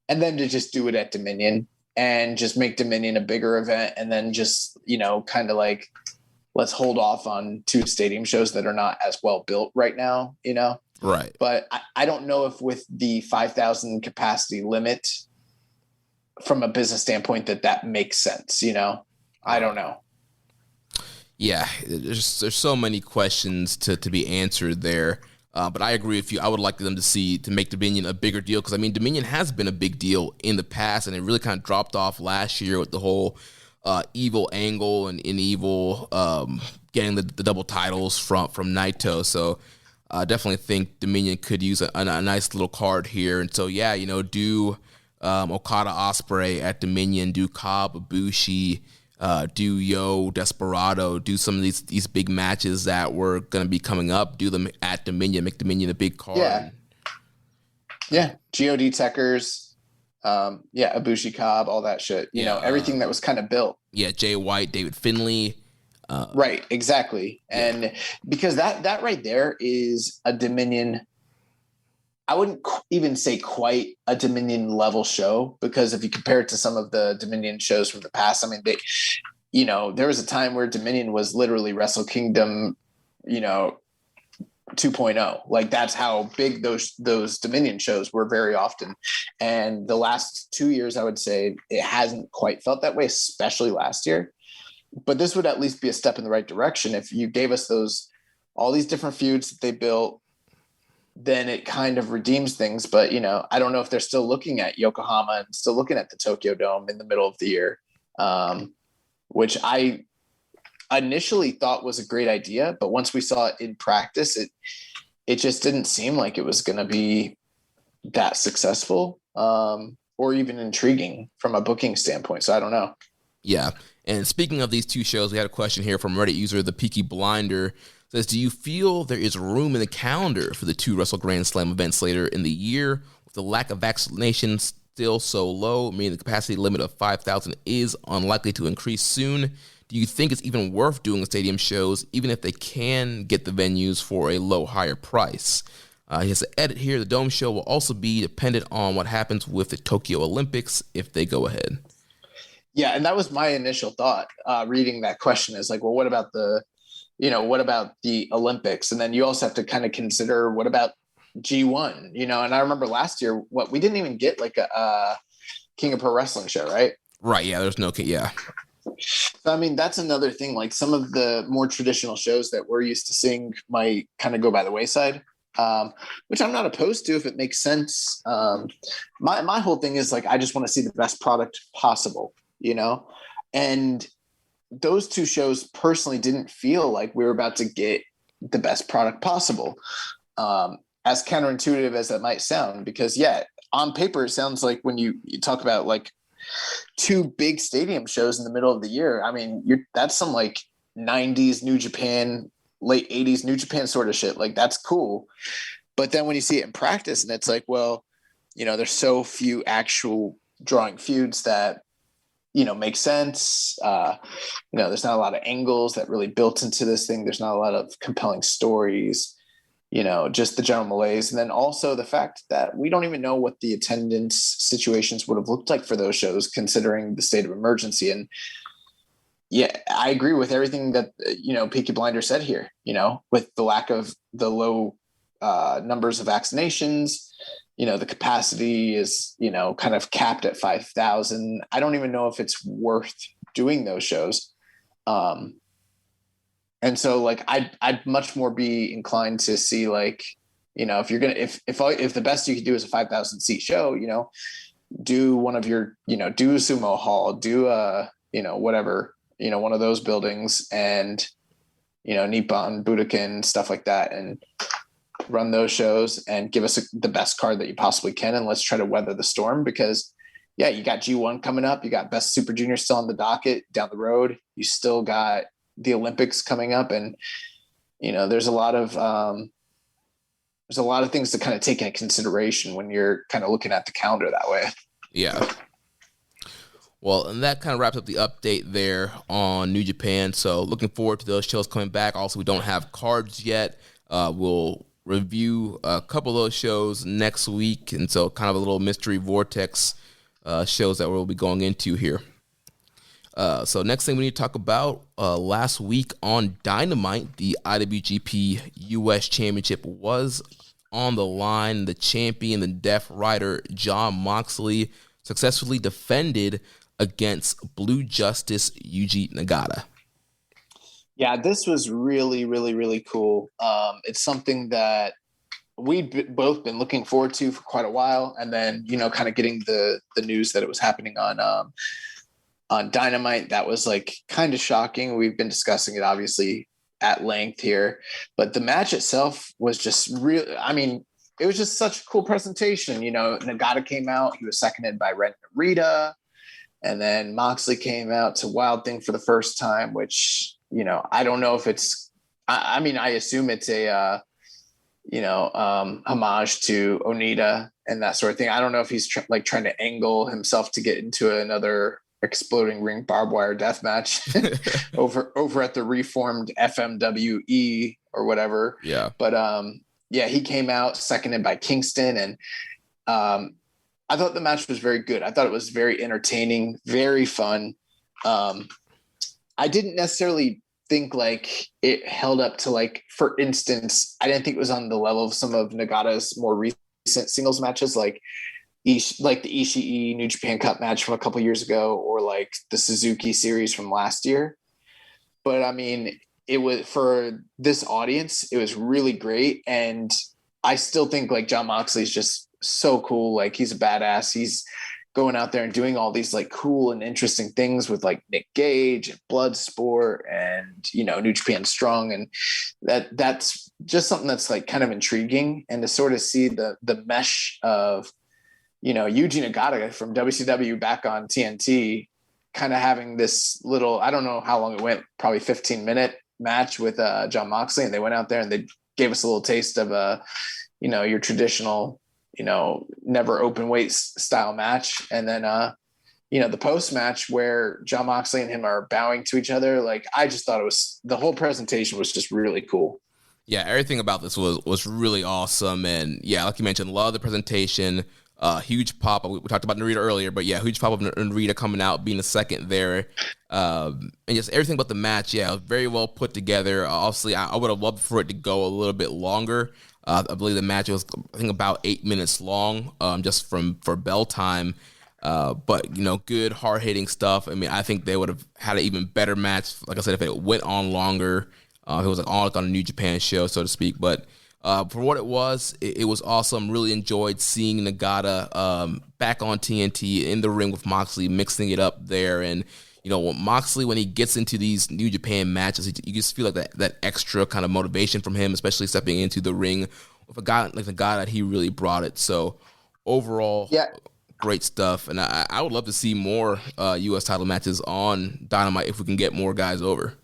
and then to just do it at Dominion and just make Dominion a bigger event. And then just, kind of like, let's hold off on 2 stadium shows that are not as well built right now, Right. But I don't know if with the 5,000 capacity limit from a business standpoint that makes sense, I don't know. Yeah, there's so many questions to be answered there. But I agree with you. I would like them to make Dominion a bigger deal, because I mean Dominion has been a big deal in the past, and it really kind of dropped off last year with the whole Evil angle and in Evil getting the double titles from Naito. So I definitely think Dominion could use a nice little card here. And so yeah, do Okada Ospreay at Dominion, do Cobb Ibushi, do Yo Desperado, do some of these big matches that were going to be coming up, do them at Dominion, make Dominion a big card. Yeah. God Techers, Ibushi, Cobb, all that shit. You know, everything that was kind of built. Yeah, Jay White, David Finlay. Right, exactly. And because that right there is a Dominion, I wouldn't even say quite a Dominion level show, because if you compare it to some of the Dominion shows from the past, I mean, there was a time where Dominion was literally Wrestle Kingdom, 2.0. Like, that's how big those Dominion shows were very often. And the last 2 years, I would say it hasn't quite felt that way, especially last year. But this would at least be a step in the right direction. If you gave us all these different feuds that they built, then it kind of redeems things. But, I don't know if they're still looking at Yokohama and still looking at the Tokyo Dome in the middle of the year, which I initially thought was a great idea. But once we saw it in practice, it just didn't seem like it was going to be that successful or even intriguing from a booking standpoint. So I don't know. Yeah. And speaking of these two shows, we had a question here from Reddit user The Peaky Blinder. Says, do you feel there is room in the calendar for the two Wrestle Grand Slam events later in the year, with the lack of vaccinations still so low, meaning the capacity limit of 5,000 is unlikely to increase soon? Do you think it's even worth doing stadium shows, even if they can get the venues for a higher price? He has an edit here. The Dome show will also be dependent on what happens with the Tokyo Olympics if they go ahead. Yeah, and that was my initial thought reading that question, is like, well, what about the Olympics? And then you also have to kind of consider, what about G1, and I remember last year, we didn't even get like a King of Pro Wrestling show, right? Right. Yeah. There's no, yeah. So, I mean, that's another thing. Like, some of the more traditional shows that we're used to seeing might kind of go by the wayside, which I'm not opposed to if it makes sense. My whole thing is like, I just want to see the best product possible, and those two shows personally didn't feel like we were about to get the best product possible. As counterintuitive as that might sound, because on paper, it sounds like when you talk about like two big stadium shows in the middle of the year, I mean, that's some like 90s New Japan, late 80s New Japan sort of shit. Like, that's cool. But then when you see it in practice, and it's like, well, there's so few actual drawing feuds that, make sense. There's not a lot of angles that really built into this thing. There's not a lot of compelling stories, just the general malaise. And then also the fact that we don't even know what the attendance situations would have looked like for those shows, considering the state of emergency. And yeah, I agree with everything that, Peaky Blinder said here, with the lack of the low numbers of vaccinations. The capacity is, kind of capped at 5,000. I don't even know if it's worth doing those shows. And so like, I'd much more be inclined to see like, if you're going to, if the best you could do is a 5,000 seat show, do one of your, do a sumo hall, do a, whatever, one of those buildings, and, Nippon, Budokan, stuff like that. And run those shows and give us the best card that you possibly can. And let's try to weather the storm, because you got G1 coming up. You got Best Super Junior still on the docket down the road. You still got the Olympics coming up. And, there's a lot of things to kind of take into consideration when you're kind of looking at the calendar that way. Yeah. Well, and that kind of wraps up the update there on New Japan. So looking forward to those shows coming back. Also, we don't have cards yet. We'll review a couple of those shows next week, and so kind of a little mystery vortex shows that we'll be going into here. So next thing we need to talk about, last week on Dynamite, the IWGP US Championship was on the line. The champion, the Deaf Rider, Jon Moxley, successfully defended against Blue Justice Yuji Nagata. Yeah, this was really, really, really cool. It's something that, we'd both been looking forward to for quite a while. And then, you know, kind of getting the news that it was happening on Dynamite, that was like kind of shocking. We've been discussing it obviously at length here, but the match itself was just really, I mean, it was just such a cool presentation. You know, Nagata came out, he was seconded by Ren Narita, and then Moxley came out to Wild Thing for the first time, which, you know, I don't know if it's, I mean, I assume it's a, homage to Onita and that sort of thing. I don't know if he's trying to angle himself to get into another exploding ring barbed wire death match over at the reformed FMWE or whatever. Yeah. But yeah, he came out seconded by Kingston, and I thought the match was very good. I thought it was very entertaining, very fun. I didn't necessarily think like it held up to, like, for instance, I didn't think it was on the level of some of Nagata's more recent singles matches, like the Ishii New Japan Cup match from a couple years ago, or like the Suzuki series from last year. But I mean, it was, for this audience, it was really great. And I still think like Jon Moxley is just so cool. Like, he's a badass. He's going out there and doing all these like cool and interesting things with like Nick Gage and Bloodsport and, you know, New Japan Strong. And that's just something that's like kind of intriguing. And to sort of see the mesh of, you know, Yuji Nagata from WCW back on TNT kind of having this little, I don't know how long it went, probably 15-minute match with Jon Moxley. And they went out there and they gave us a little taste of you know, your traditional, you know, never open weight style match. And then, you know, the post match where Jon Moxley and him are bowing to each other. Like, I just thought the whole presentation was just really cool. Yeah. Everything about this was really awesome. And yeah, like you mentioned, love the presentation, huge pop. We talked about Narita earlier, but yeah, huge pop of Narita coming out, being a second there. And just everything about the match. Yeah, it was very well put together. Obviously, I would have loved for it to go a little bit longer. I believe the match was, I think, about 8 minutes long, just for bell time. But, you know, good, hard-hitting stuff. I mean, I think they would have had an even better match, like I said, if it went on longer. If it was like on a New Japan show, so to speak. But for what it was awesome. Really enjoyed seeing Nagata back on TNT in the ring with Moxley, mixing it up there. And, you know, Moxley, when he gets into these New Japan matches, you just feel like that extra kind of motivation from him, especially stepping into the ring with a guy like Nagata. He really brought it. So overall, yeah, great stuff. And I would love to see more U.S. title matches on Dynamite if we can get more guys over.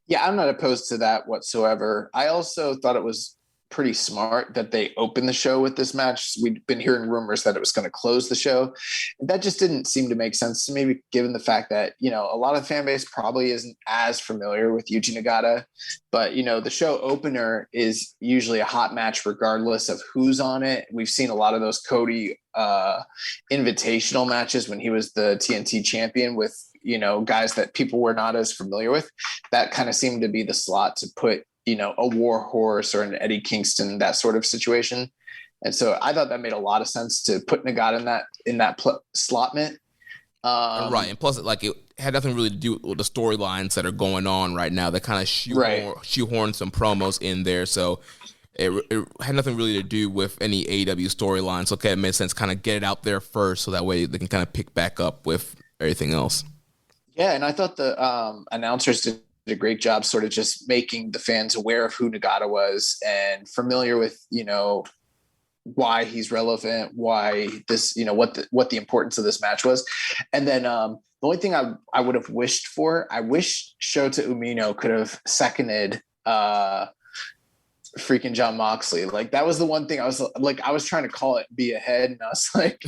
Yeah, I'm not opposed to that whatsoever. I also thought it was pretty smart that they opened the show with this match. We'd been hearing rumors that it was going to close the show. And that just didn't seem to make sense to me, given the fact that, you know, a lot of the fan base probably isn't as familiar with Yuji Nagata. But, you know, the show opener is usually a hot match regardless of who's on it. We've seen a lot of those Cody invitational matches when he was the TNT champion with, you know, guys that people were not as familiar with. That kind of seemed to be the slot to put, you know, a War Horse or an Eddie Kingston, that sort of situation. And so I thought that made a lot of sense to put Nagata in that slotment. Right. And plus, like, it had nothing really to do with the storylines that are going on right now. They kind of shoehorn some promos in there. So it had nothing really to do with any AEW storyline. So okay, it made sense kind of get it out there first, so that way they can kind of pick back up with everything else. Yeah, and I thought the announcers did a great job sort of just making the fans aware of who Nagata was and familiar with, you know, why he's relevant, why this, you know, what the importance of this match was. And then the only thing I would have wished for, I wish Shota Umino could have seconded freaking Jon Moxley. Like, that was the one thing I was trying to call it, be ahead, and I was like,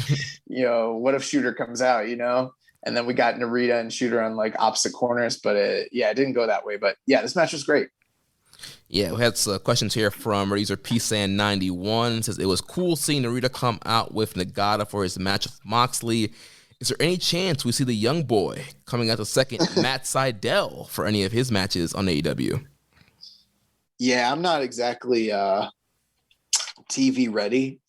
you know, what if Shooter comes out, you know? And then we got Narita and Shooter on like opposite corners, but it didn't go that way. But yeah, this match was great. Yeah, we had some questions here from user PSAN91. Says, it was cool seeing Narita come out with Nagata for his match with Moxley. Is there any chance we see the young boy coming out the second Matt Sydal for any of his matches on AEW? Yeah, I'm not exactly TV ready.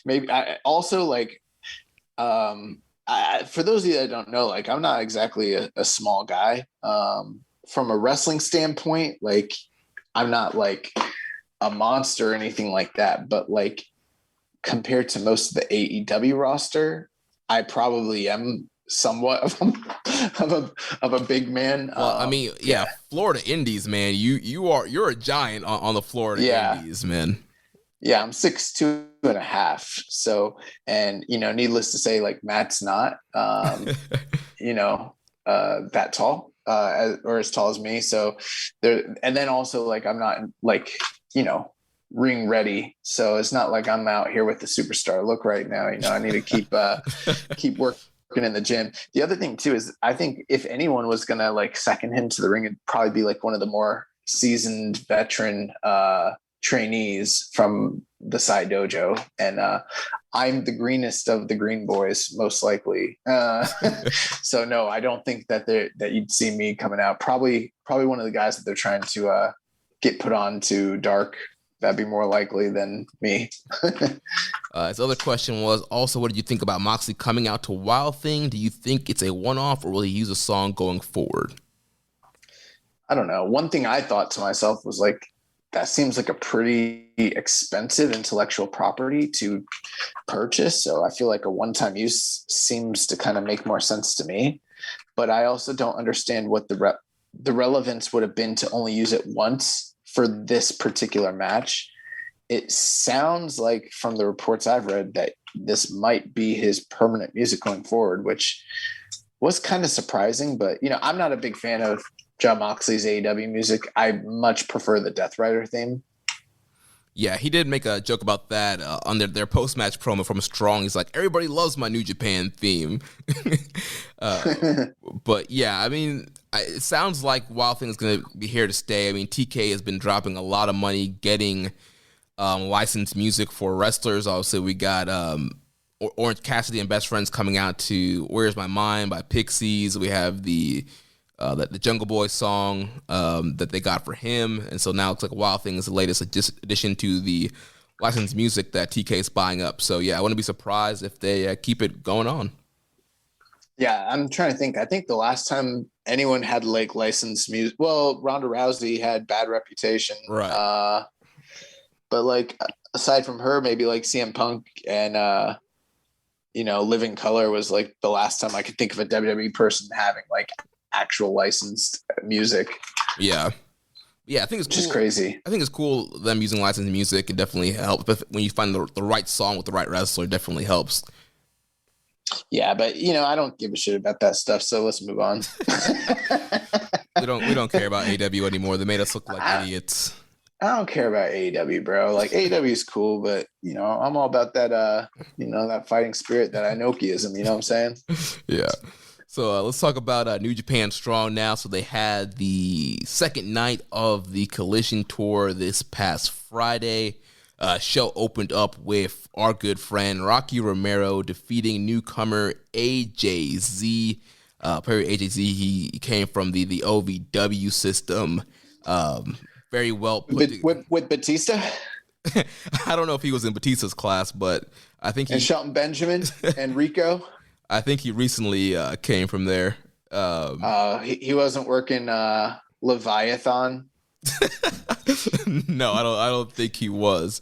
Maybe I also like. For those of you that don't know, like, I'm not exactly a small guy. From a wrestling standpoint, like, I'm not like a monster or anything like that, but like compared to most of the AEW roster, I probably am somewhat of a big man. Well, I mean, yeah, Florida Indies, man. You're a giant on the Florida Indies, man. Yeah, I'm 6'2.5". So, and needless to say, like Matt's not, that tall, or as tall as me. So there, and then also like I'm not like ring ready. So it's not like I'm out here with the superstar look right now. I need to keep working in the gym. The other thing too is I think if anyone was gonna like second him to the ring, it'd probably be like one of the more seasoned veteran trainees from the side dojo, and I'm the greenest of the green boys, most likely. So no, I don't think that you'd see me coming out. Probably one of the guys that they're trying to get put on to dark. That'd be more likely than me. His other question was also, what did you think about Moxley coming out to Wild Thing? Do you think it's a one-off, or will he use a song going forward? I don't know. One thing I thought to myself was like, that seems like a pretty expensive intellectual property to purchase. So I feel like a one-time use seems to kind of make more sense to me. But I also don't understand what the relevance would have been to only use it once for this particular match. It sounds like from the reports I've read that this might be his permanent music going forward, which was kind of surprising. But, I'm not a big fan of Jon Moxley's AEW music. I much prefer the Death Rider theme. Yeah, he did make a joke about that on their post-match promo from Strong. He's like, everybody loves my New Japan theme. But yeah, I mean, it sounds like Wild Thing is going to be here to stay. I mean, TK has been dropping a lot of money getting licensed music for wrestlers. Obviously, we got Orange Cassidy and Best Friends coming out to Where's My Mind by Pixies. We have the Jungle Boy song that they got for him. And so now it looks like Wild Thing is the latest addition to the licensed music that TK is buying up. So, yeah, I wouldn't be surprised if they keep it going on. Yeah, I'm trying to think. I think the last time anyone had like licensed music, well, Ronda Rousey had Bad Reputation. Right. But like aside from her, maybe like CM Punk and, Living Color was like the last time I could think of a WWE person having like actual licensed music. Yeah, I think it's cool. Just crazy. I think it's cool them using licensed music. It definitely helps. But when you find the right song with the right wrestler, it definitely helps. Yeah, but I don't give a shit about that stuff. So let's move on. we don't care about AEW anymore. They made us look like idiots. I don't care about AEW, bro. Like AEW is cool, but I'm all about that. That fighting spirit, that Inokiism. You know what I'm saying? Yeah. So let's talk about New Japan Strong now. So they had the second night of the Collision Tour this past Friday. Show opened up with our good friend Rocky Romero defeating newcomer AJZ. Apparently AJZ, he came from the OVW system. Very well put with Batista. I don't know if he was in Batista's class, but I think and Shelton Benjamin and Rico. I think he recently came from there. He wasn't working Leviathan. No, I don't think he was.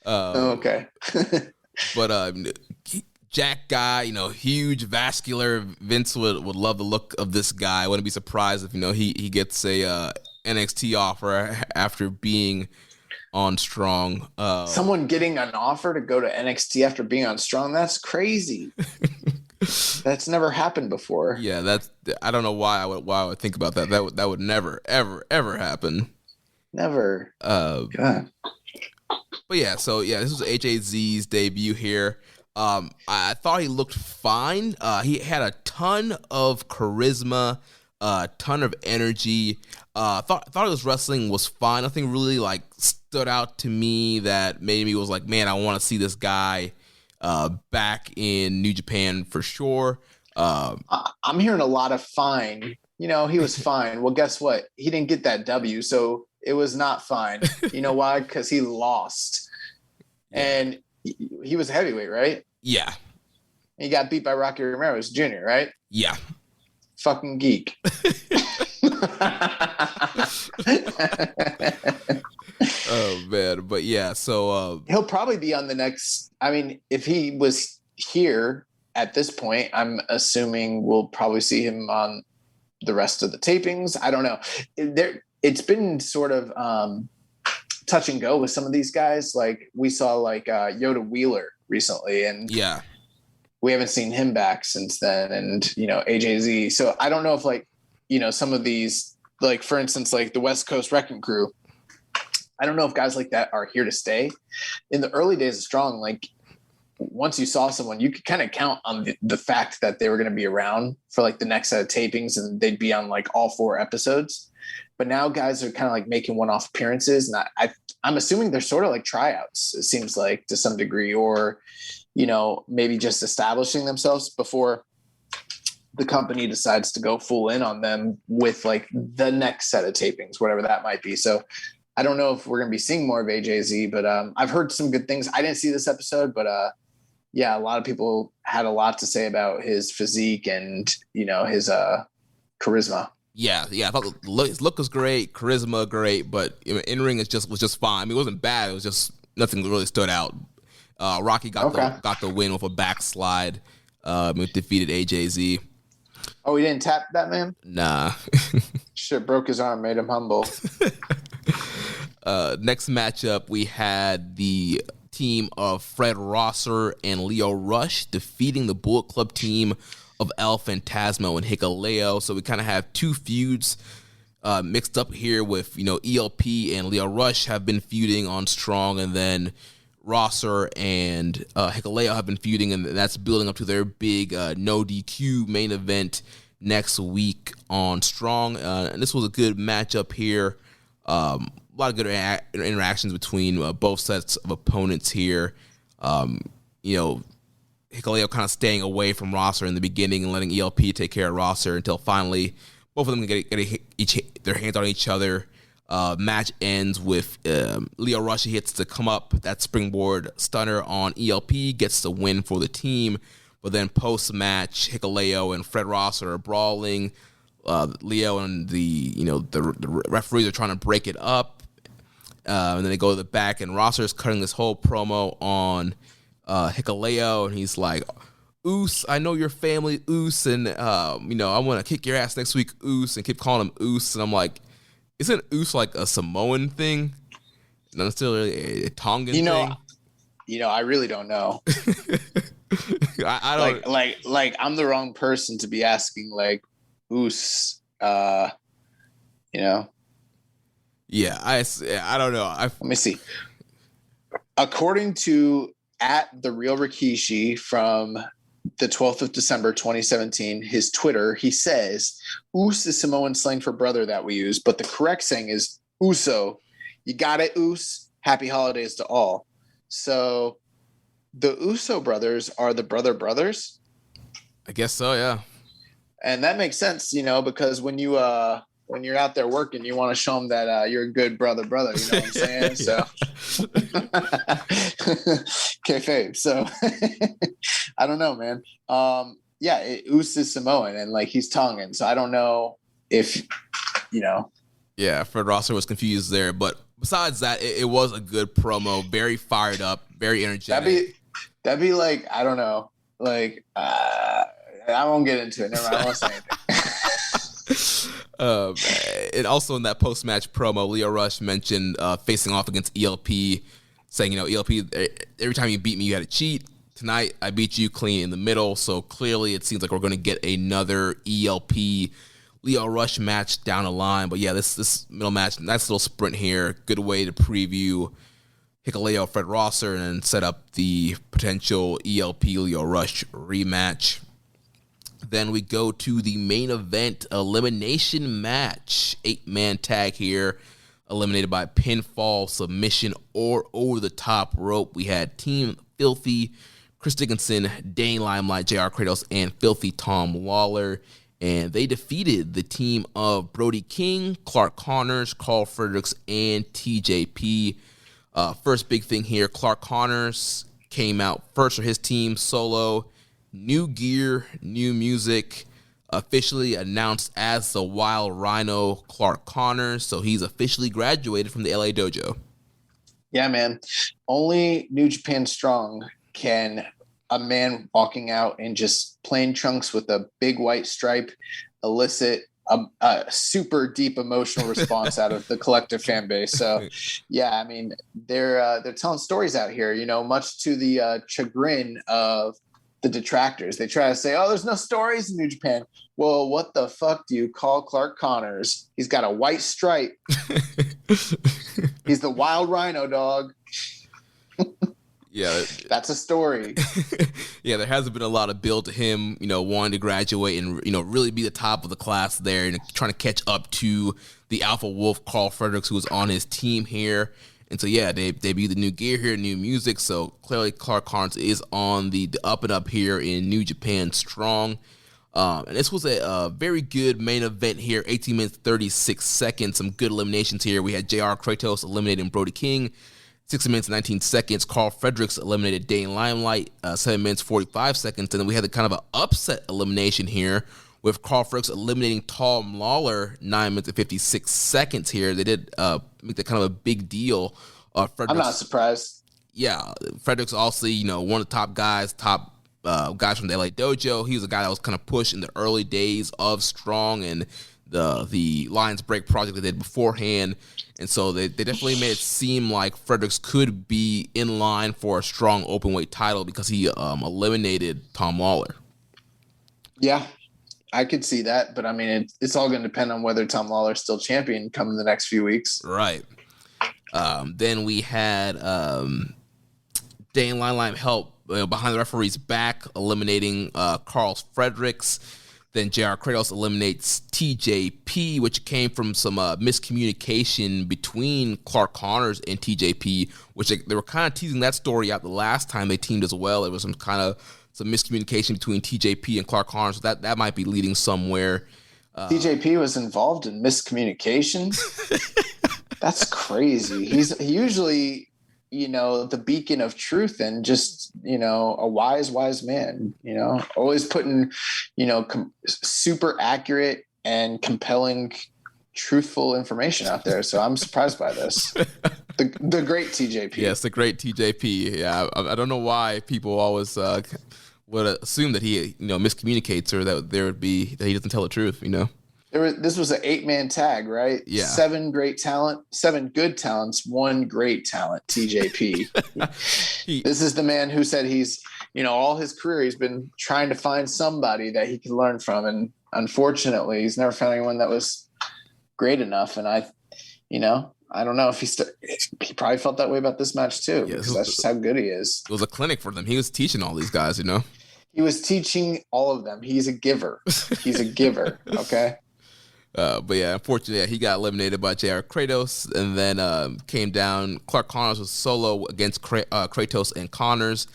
Okay. But Jack guy, huge, vascular. Vince would love the look of this guy. I wouldn't be surprised if he gets a NXT offer after being on Strong. Someone getting an offer to go to NXT after being on Strong, that's crazy. That's never happened before. Yeah, I don't know why I would think about that. That would never ever happen. Never. God. But yeah, so yeah, this was HAZ's debut here. I thought he looked fine. He had a ton of charisma, a ton of energy. Thought his wrestling was fine. Nothing really like stood out to me that made me was like, man, I want to see this guy back in New Japan for sure. I'm hearing a lot of fine. He was fine. Well, guess what? He didn't get that W, so it was not fine. You know why? Because he lost. And he was heavyweight, right? Yeah. He got beat by Rocky Romero Jr., right? Yeah. Fucking geek. Oh man, but yeah, so he'll probably be on the next. I mean, if he was here at this point, I'm assuming we'll probably see him on the rest of the tapings. I don't know. It's been sort of touch and go with some of these guys. Like we saw like Yoda Wheeler recently, and yeah, we haven't seen him back since then. And AJZ. So I don't know if like some of these, like for instance, like the West Coast Wrecking Crew. I don't know if guys like that are here to stay. In the early days of Strong, like once you saw someone, you could kind of count on the fact that they were going to be around for like the next set of tapings, and they'd be on like all 4 episodes. But now guys are kind of like making one-off appearances, and I'm assuming they're sort of like tryouts, it seems like, to some degree, or maybe just establishing themselves before the company decides to go full in on them with like the next set of tapings, whatever that might be. So I don't know if we're going to be seeing more of AJZ, but I've heard some good things. I didn't see this episode, but yeah, a lot of people had a lot to say about his physique and, his charisma. Yeah. I thought his look was great, charisma great, but in ring was just fine. I mean, it wasn't bad. It was just nothing really stood out. Rocky got the win with a backslide. Defeated AJZ. Oh, he didn't tap that man? Nah. Shit, broke his arm, made him humble. Next matchup, we had the team of Fred Rosser and Lio Rush defeating the Bullet Club team of El Phantasmo and Hikuleo. So we kind of have 2 feuds mixed up here with, ELP and Lio Rush have been feuding on Strong, and then Rosser and Hikuleo have been feuding, and that's building up to their big no DQ main event next week on Strong. And this was a good matchup here. A lot of good interactions between both sets of opponents here. Hikuleo kind of staying away from Rosser in the beginning and letting ELP take care of Rosser until finally both of them get their hands on each other. Match ends with Lio Rush hits to come up. That springboard stunner on ELP gets the win for the team. But then post-match, Hikuleo and Fred Rosser are brawling. Leo and the referees are trying to break it up. And then they go to the back, and Rosser is cutting this whole promo on Hikuleo, and he's like, Oos, I know your family, Oos, and I want to kick your ass next week, Oos, and keep calling him Oos. And I'm like, isn't Oos like a Samoan thing? Not necessarily a Tongan thing? I really don't know. I don't like I'm the wrong person to be asking like Oos, Yeah, I don't know. Let me see. According to @TheRealRikishi from the 12th of December, 2017, his Twitter, he says, Oos is Samoan slang for brother that we use, but the correct saying is Uso. You got it, Oos? Happy holidays to all. So the Uso brothers are the brothers? I guess so, yeah. And that makes sense, because when you're out there working, you want to show them that you're a good brother. You know what I'm saying? So, kayfabe. So, I don't know, man. Oos is Samoan, and like he's Tongan. So I don't know if, Yeah, Fred Rosser was confused there, but besides that, it was a good promo. Very fired up, very energetic. That'd be like, I don't know, like I won't get into it. Never mind. I won't say anything. And also in that post-match promo, Lio Rush mentioned facing off against ELP, saying, ELP, every time you beat me, you had to cheat. Tonight, I beat you clean in the middle. So clearly, it seems like we're going to get another ELP Lio Rush match down the line. But yeah, this middle match, nice little sprint here. Good way to preview Hikuleo, Fred Rosser, and set up the potential ELP Lio Rush rematch. Then we go to the main event, Elimination Match. 8-man tag here, eliminated by pinfall, submission, or over the top rope. We had Team Filthy, Chris Dickinson, Dane Limelight, JR Kratos, and Filthy Tom Lawlor. And they defeated the team of Brody King, Clark Connors, Carl Fredericks, and TJP. First big thing here, Clark Connors came out first for his team solo. New gear, new music, officially announced as the Wild Rhino Clark Connors. So he's officially graduated from the LA Dojo. Yeah, man. Only New Japan Strong can a man walking out in just plain trunks with a big white stripe elicit a super deep emotional response out of the collective fan base. So, yeah, I mean, they're telling stories out here, much to the chagrin of the detractors. They try to say, oh, there's no stories in New Japan. Well, what the fuck do you call Clark Connors? He's got a white stripe. He's the wild rhino, dog. Yeah, that's a story. Yeah, there hasn't been a lot of build to him, wanting to graduate and, really be the top of the class there and trying to catch up to the Alpha Wolf, Carl Fredericks, who was on his team here. And so, yeah, they debuted the new gear here, new music. So clearly Clark Connors is on the up and up here in New Japan Strong. And this was a very good main event here, 18 minutes, 36 seconds, some good eliminations here. We had JR Kratos eliminating Brody King, 6 minutes, 19 seconds. Carl Fredericks eliminated Dane Limelight, 7 minutes, 45 seconds. And then we had the kind of an upset elimination here with Carl Fredericks eliminating Tom Lawlor, 9 minutes and 56 seconds here. They did make that kind of a big deal. I'm not surprised. Yeah, Fredericks also, one of the top guys from the LA Dojo. He was a guy that was kind of pushed in the early days of Strong and the Lions Break project they did beforehand. And so they definitely made it seem like Fredericks could be in line for a Strong Openweight title because he eliminated Tom Lawlor. Yeah, I could see that. But, I mean, it's all going to depend on whether Tom Lawlor's still champion come in the next few weeks. Right. Then we had Dane Limelight help behind the referee's back, eliminating Carl Fredericks. Then JR Kratos eliminates TJP, which came from some miscommunication between Clark Connors and TJP, which they were kind of teasing that story out the last time they teamed as well. There was some miscommunication between TJP and Clark Connors. So that might be leading somewhere. TJP was involved in miscommunication? That's crazy. He's usually, the beacon of truth and just, a wise man, always putting, super accurate and compelling, truthful information out there. So I'm surprised by this. The great TJP. Yes, the great TJP. Yeah, I don't know why people always would assume that he, miscommunicates or that he doesn't tell the truth, This was an 8-man tag, right? Yeah. 7 good talents, 1 great talent, TJP. This is the man who said he's, all his career he's been trying to find somebody that he can learn from. And unfortunately, he's never found anyone that was great enough. And I don't know if he probably felt that way about this match too, because that's just how good he is. It was a clinic for them. He was teaching all these guys, He was teaching all of them. He's a giver. He's a giver. Okay. But yeah, unfortunately, he got eliminated by JR Kratos, and then came down. Clark Connors was solo against Kratos and Connors.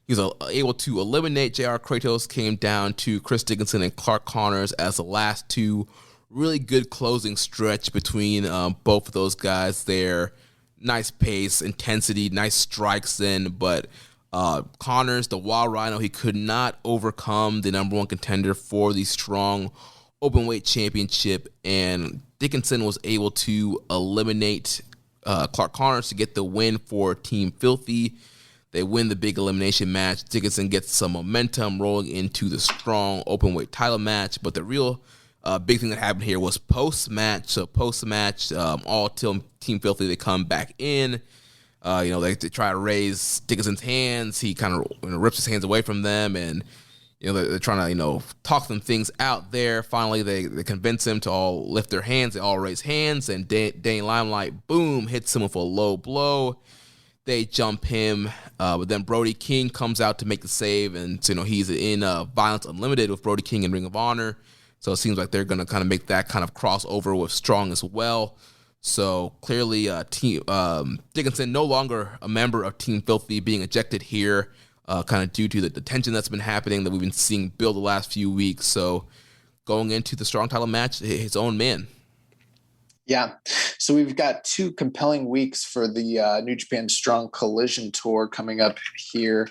He was able to eliminate JR Kratos, came down to Chris Dickinson and Clark Connors as the last two. Really good closing stretch between both of those guys there. Nice pace, intensity, nice strikes in, but Connors, the Wild Rhino, he could not overcome the number one contender for the Strong Openweight Championship, and Dickinson was able to eliminate Clark Connors to get the win for Team Filthy. They win the big elimination match. Dickinson gets some momentum rolling into the Strong Openweight title match, but the real big thing that happened here was post-match. So post-match, all Team Filthy, they come back in. They try to raise Dickinson's hands. He kind of rips his hands away from them, and they're trying to, talk some things out there. Finally, they convince him to all lift their hands. They all raise hands, and Dane Limelight, boom, hits him with a low blow. They jump him, but then Brody King comes out to make the save, and so, he's in Violence Unlimited with Brody King in Ring of Honor. So it seems like they're going to kind of make that kind of crossover with Strong as well. So clearly, Dickinson no longer a member of Team Filthy, being ejected here. Kind of due to the tension that's been happening that we've been seeing build the last few weeks. So going into the Strong title match, his own man. Yeah. So we've got 2 compelling weeks for the New Japan Strong Collision Tour coming up here.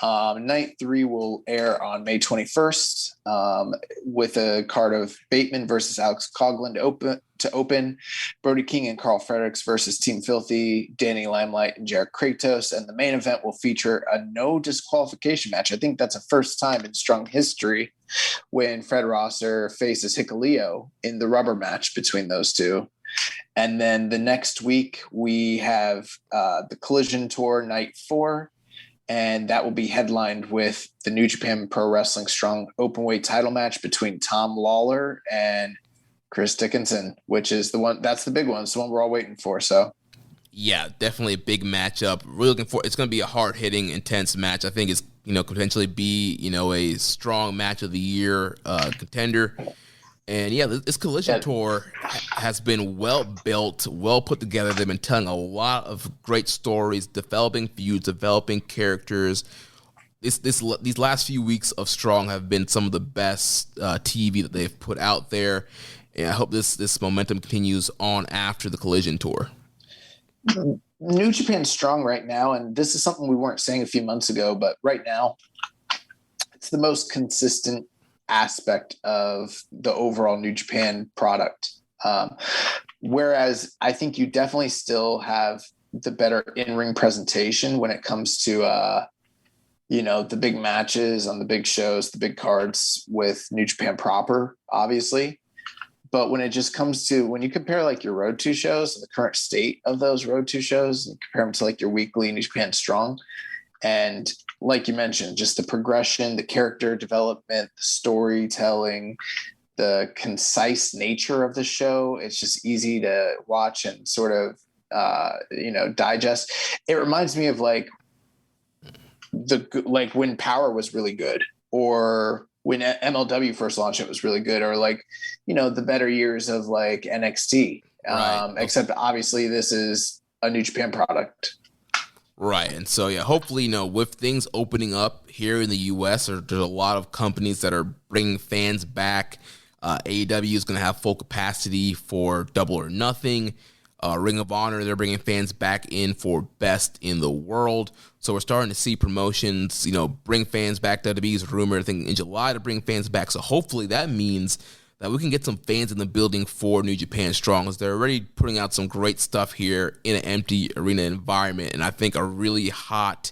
Night 3 will air on May 21st with a card of Bateman versus Alex Coughlin to open, Brody King and Carl Fredericks versus Team Filthy, Danny Limelight and Jared Kratos. And the main event will feature a no disqualification match. I think that's a first time in Strong history when Fred Rosser faces Hikuleo in the rubber match between those two. And then the next week we have the Collision Tour Night 4, and that will be headlined with the New Japan Pro Wrestling Strong Openweight title match between Tom Lawlor and Chris Dickinson, which is the one, that's the big one. It's the one we're all waiting for. So yeah, definitely a big matchup. Really looking for, it's going to be a hard-hitting, intense match. I think it's, could potentially be, a strong match of the year contender. And yeah, this Collision Tour has been well built, well put together. They've been telling a lot of great stories, developing feuds, developing characters. These last few weeks of Strong have been some of the best TV that they've put out there. And I hope this momentum continues on after the Collision Tour. New Japan Strong right now, and this is something we weren't saying a few months ago, but right now it's the most consistent aspect of the overall New Japan product. Whereas I think you definitely still have the better in-ring presentation when it comes to, the big matches on the big shows, the big cards with New Japan proper, obviously. But when it just comes to, when you compare like your Road 2 shows and the current state of those Road 2 shows and compare them to like your weekly New Japan Strong, and like you mentioned, just the progression, the character development, the storytelling, the concise nature of the show, it's just easy to watch and sort of, digest. It reminds me of like when Power was really good, or when MLW first launched, it was really good, or like, the better years of like NXT. Right. Except obviously this is a New Japan product. Right. And so, yeah, hopefully, with things opening up here in the U.S., there's a lot of companies that are bringing fans back. AEW is going to have full capacity for Double or Nothing. Ring of Honor, they're bringing fans back in for Best in the World. So we're starting to see promotions, bring fans back. WWE's rumored, I think, in July to bring fans back. So hopefully that means that we can get some fans in the building for New Japan Strong, as they're already putting out some great stuff here in an empty arena environment. And I think a really hot,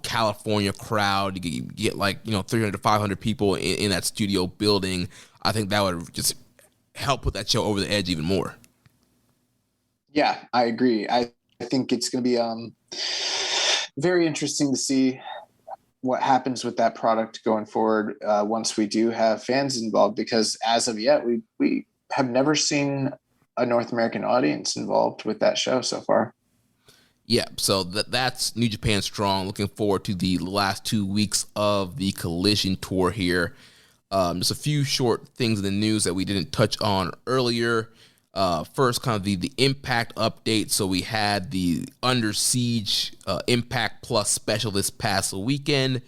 California crowd, you get like, 300 to 500 people in that studio building. I think that would just help put that show over the edge even more. Yeah, I agree. I think it's going to be very interesting to see what happens with that product going forward once we do have fans involved, because as of yet, we have never seen a North American audience involved with that show so far. Yeah, so that's New Japan Strong. Looking forward to the last 2 weeks of the Collision Tour here. Just a few short things in the news that we didn't touch on earlier. First, kind of the Impact update. So we had the Under Siege Impact Plus special this past weekend.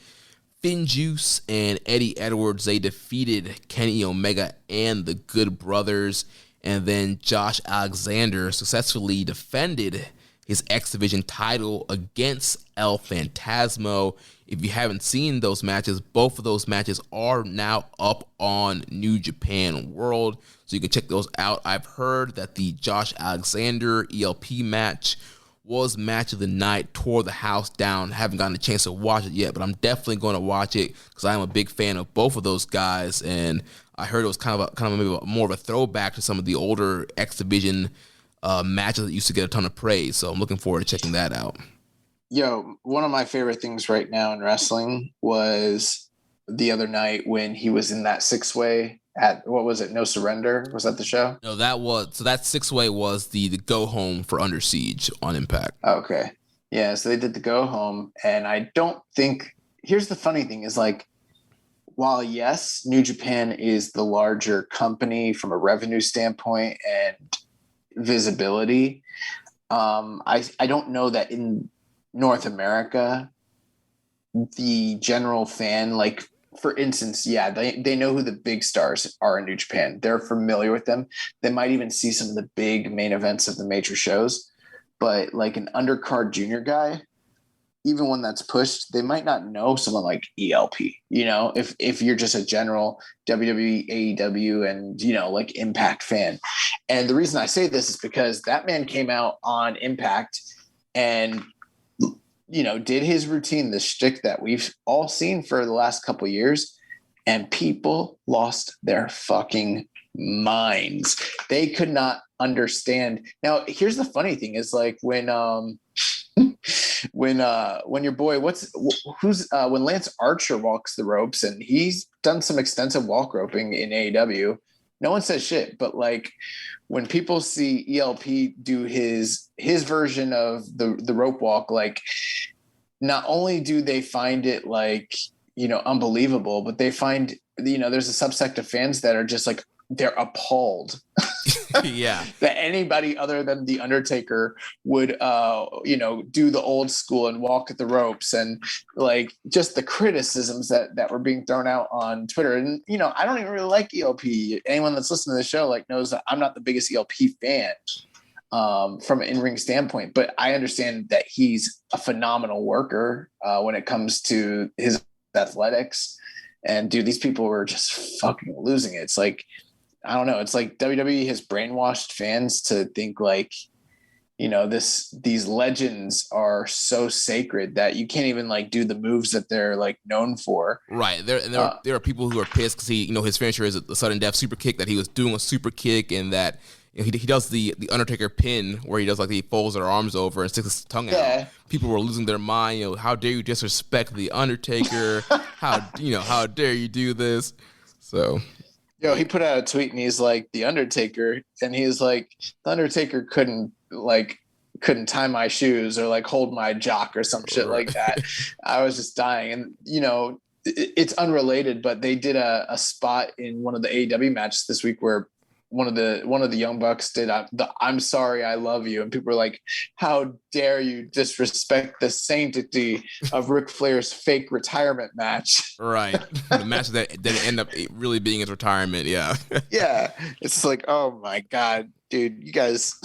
Finn Juice and Eddie Edwards, they defeated Kenny Omega and the Good Brothers. And then Josh Alexander successfully defended his X Division title against El Phantasmo. If you haven't seen those matches, both of those matches are now up on New Japan World, so you can check those out. I've heard that the Josh Alexander ELP match was match of the night, tore the house down. Haven't gotten a chance to watch it yet, but I'm definitely going to watch it because I'm a big fan of both of those guys, and I heard it was kind of maybe more of a throwback to some of the older X Division matches that used to get a ton of praise. So I'm looking forward to checking that out. Yo, one of my favorite things right now in wrestling was the other night when he was in that 6-way at, what was it, No Surrender? Was that the show? No, that 6-way was the go home for Under Siege on Impact. Okay. Yeah, so they did the go home, and I don't think, here's the funny thing is, like, while yes, New Japan is the larger company from a revenue standpoint and visibility, I don't know that in North America the general fan like for instance, yeah, they know who the big stars are in New Japan. They're familiar with them. They might even see some of the big main events of the major shows. But like an undercard junior guy, even one that's pushed, they might not know someone like ELP, you know, if you're just a general WWE, AEW, and, you know, like Impact fan. And the reason I say this is because that man came out on Impact and, you know, did his routine, the shtick that we've all seen for the last couple of years, and people lost their fucking minds. They could not understand. Now, here's the funny thing is like when your boy, when Lance Archer walks the ropes, and he's done some extensive walk roping in AEW, no one says shit. But like when people see ELP do his version of the rope walk, like not only do they find it like, you know, unbelievable, but they find, you know, there's a subsect of fans that are just like, they're appalled. Yeah. That anybody other than The Undertaker would, you know, do the old school and walk at the ropes, and like just the criticisms that were being thrown out on Twitter. And, you know, I don't even really like ELP. Anyone that's listening to the show like knows that I'm not the biggest ELP fan from an in-ring standpoint, but I understand that he's a phenomenal worker when it comes to his athletics. And dude, these people were just fucking losing it. It's like, I don't know. It's like WWE has brainwashed fans to think like, you know, these legends are so sacred that you can't even like do the moves that they're like known for. Right. There are people who are pissed because he, you know, his finisher is the sudden death super kick, that he was doing a super kick, and that, you know, he does the Undertaker pin where he does like he folds their arms over and sticks his tongue out. People were losing their mind. You know, how dare you disrespect the Undertaker? How dare you do this? So. Yo, he put out a tweet and he's like, The Undertaker, and he's like, The Undertaker couldn't tie my shoes or like hold my jock or some shit like that. I was just dying. And, you know, it's unrelated, but they did a spot in one of the AEW matches this week where one of the Young Bucks did the "I'm sorry, I love you," and people were like, "How dare you disrespect the sanctity of Ric Flair's fake retirement match?" Right, the match that ended up really being his retirement. Yeah, yeah, it's like, oh my god, dude, you guys.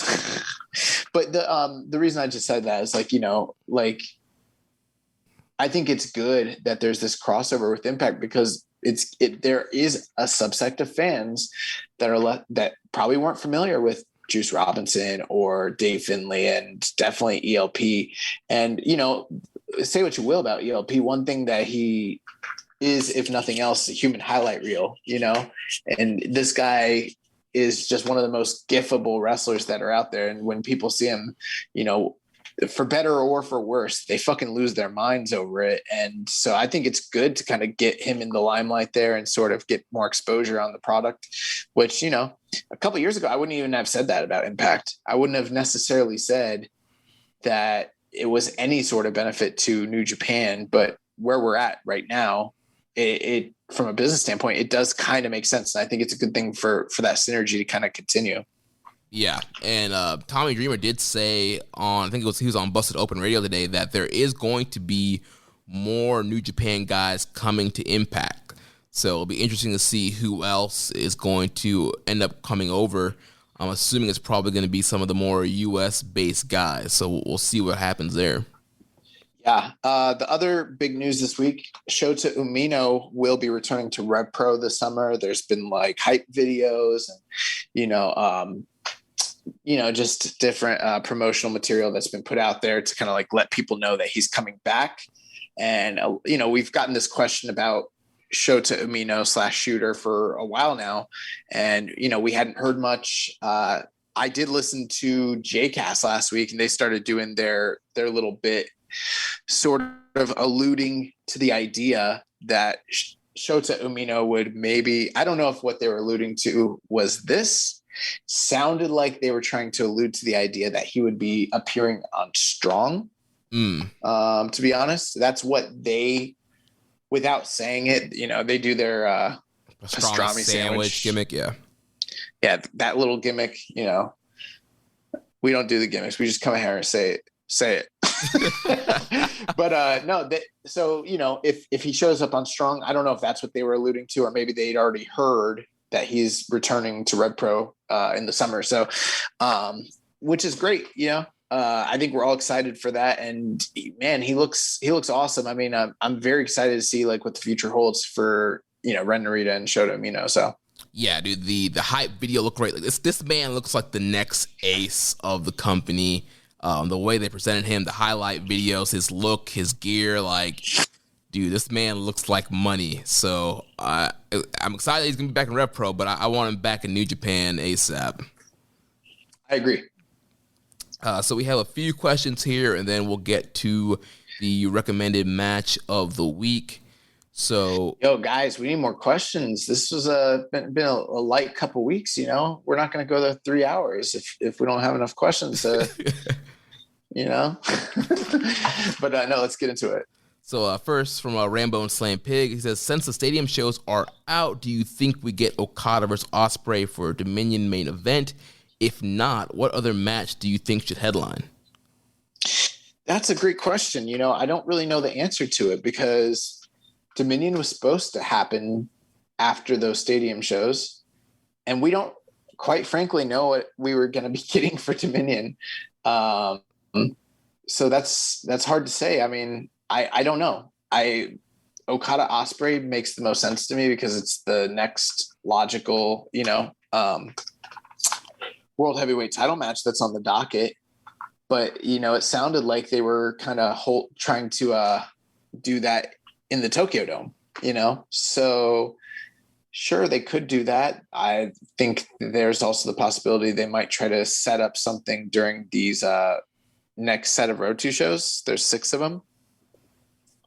But the reason I just said that is like, you know, like I think it's good that there's this crossover with Impact, because there is a subsect of fans that probably weren't familiar with Juice Robinson or Dave Finlay, and definitely ELP. And, you know, say what you will about ELP, one thing that he is, if nothing else, a human highlight reel, you know, and this guy is just one of the most gifable wrestlers that are out there. And when people see him, you know, for better or for worse, they fucking lose their minds over it. And so I think it's good to kind of get him in the limelight there and sort of get more exposure on the product, which, you know, a couple of years ago, I wouldn't even have said that about Impact. I wouldn't have necessarily said that it was any sort of benefit to New Japan, but where we're at right now, it from a business standpoint, it does kind of make sense. And I think it's a good thing for that synergy to kind of continue. Yeah, and Tommy Dreamer did say on, I think he was on Busted Open Radio today, that there is going to be more New Japan guys coming to Impact. So it'll be interesting to see who else is going to end up coming over. I'm assuming it's probably going to be some of the more U.S.-based guys. So we'll see what happens there. Yeah. The other big news this week, Shota Umino will be returning to Rev Pro this summer. There's been like hype videos and, just different promotional material that's been put out there to kind of like let people know that he's coming back. And, we've gotten this question about Shota Umino / Shooter for a while now. And, we hadn't heard much. I did listen to JCast last week, and they started doing their little bit, sort of alluding to the idea that Shota Umino would maybe, I don't know if what they were alluding to was this. Sounded like they were trying to allude to the idea that he would be appearing on Strong. To be honest, that's what they, without saying it, they do their pastrami sandwich gimmick. Yeah, that little gimmick. We don't do the gimmicks. We just come here and say it. But no, so, if he shows up on Strong, I don't know if that's what they were alluding to, or maybe they'd already heard that he's returning to Red Pro in the summer. So, which is great. I think we're all excited for that. And man, he looks awesome. I mean, I'm very excited to see like what the future holds for, Ren Narita and Shota Umino. So. Yeah, dude, the hype video looked great. Like this man looks like the next ace of the company. The way they presented him, the highlight videos, his look, his gear, like, dude, this man looks like money. So I'm excited he's gonna be back in Rev Pro, but I want him back in New Japan ASAP. I agree. So we have a few questions here, and then we'll get to the recommended match of the week. So, guys, we need more questions. This was been a light couple weeks. We're not going to go the 3 hours if we don't have enough questions to, But no, let's get into it. So first from Rambo and Slam Pig, he says, since the stadium shows are out, do you think we get Okada versus Ospreay for a Dominion main event? If not, what other match do you think should headline? That's a great question. I don't really know the answer to it because Dominion was supposed to happen after those stadium shows, and we don't quite frankly know what we were going to be getting for Dominion. So that's hard to say. I mean, I don't know. Okada Ospreay makes the most sense to me because it's the next logical, world heavyweight title match that's on the docket. But, it sounded like they were kind of trying to do that in the Tokyo Dome, so sure, they could do that. I think there's also the possibility they might try to set up something during these next set of Road 2 shows. There's 6 of them.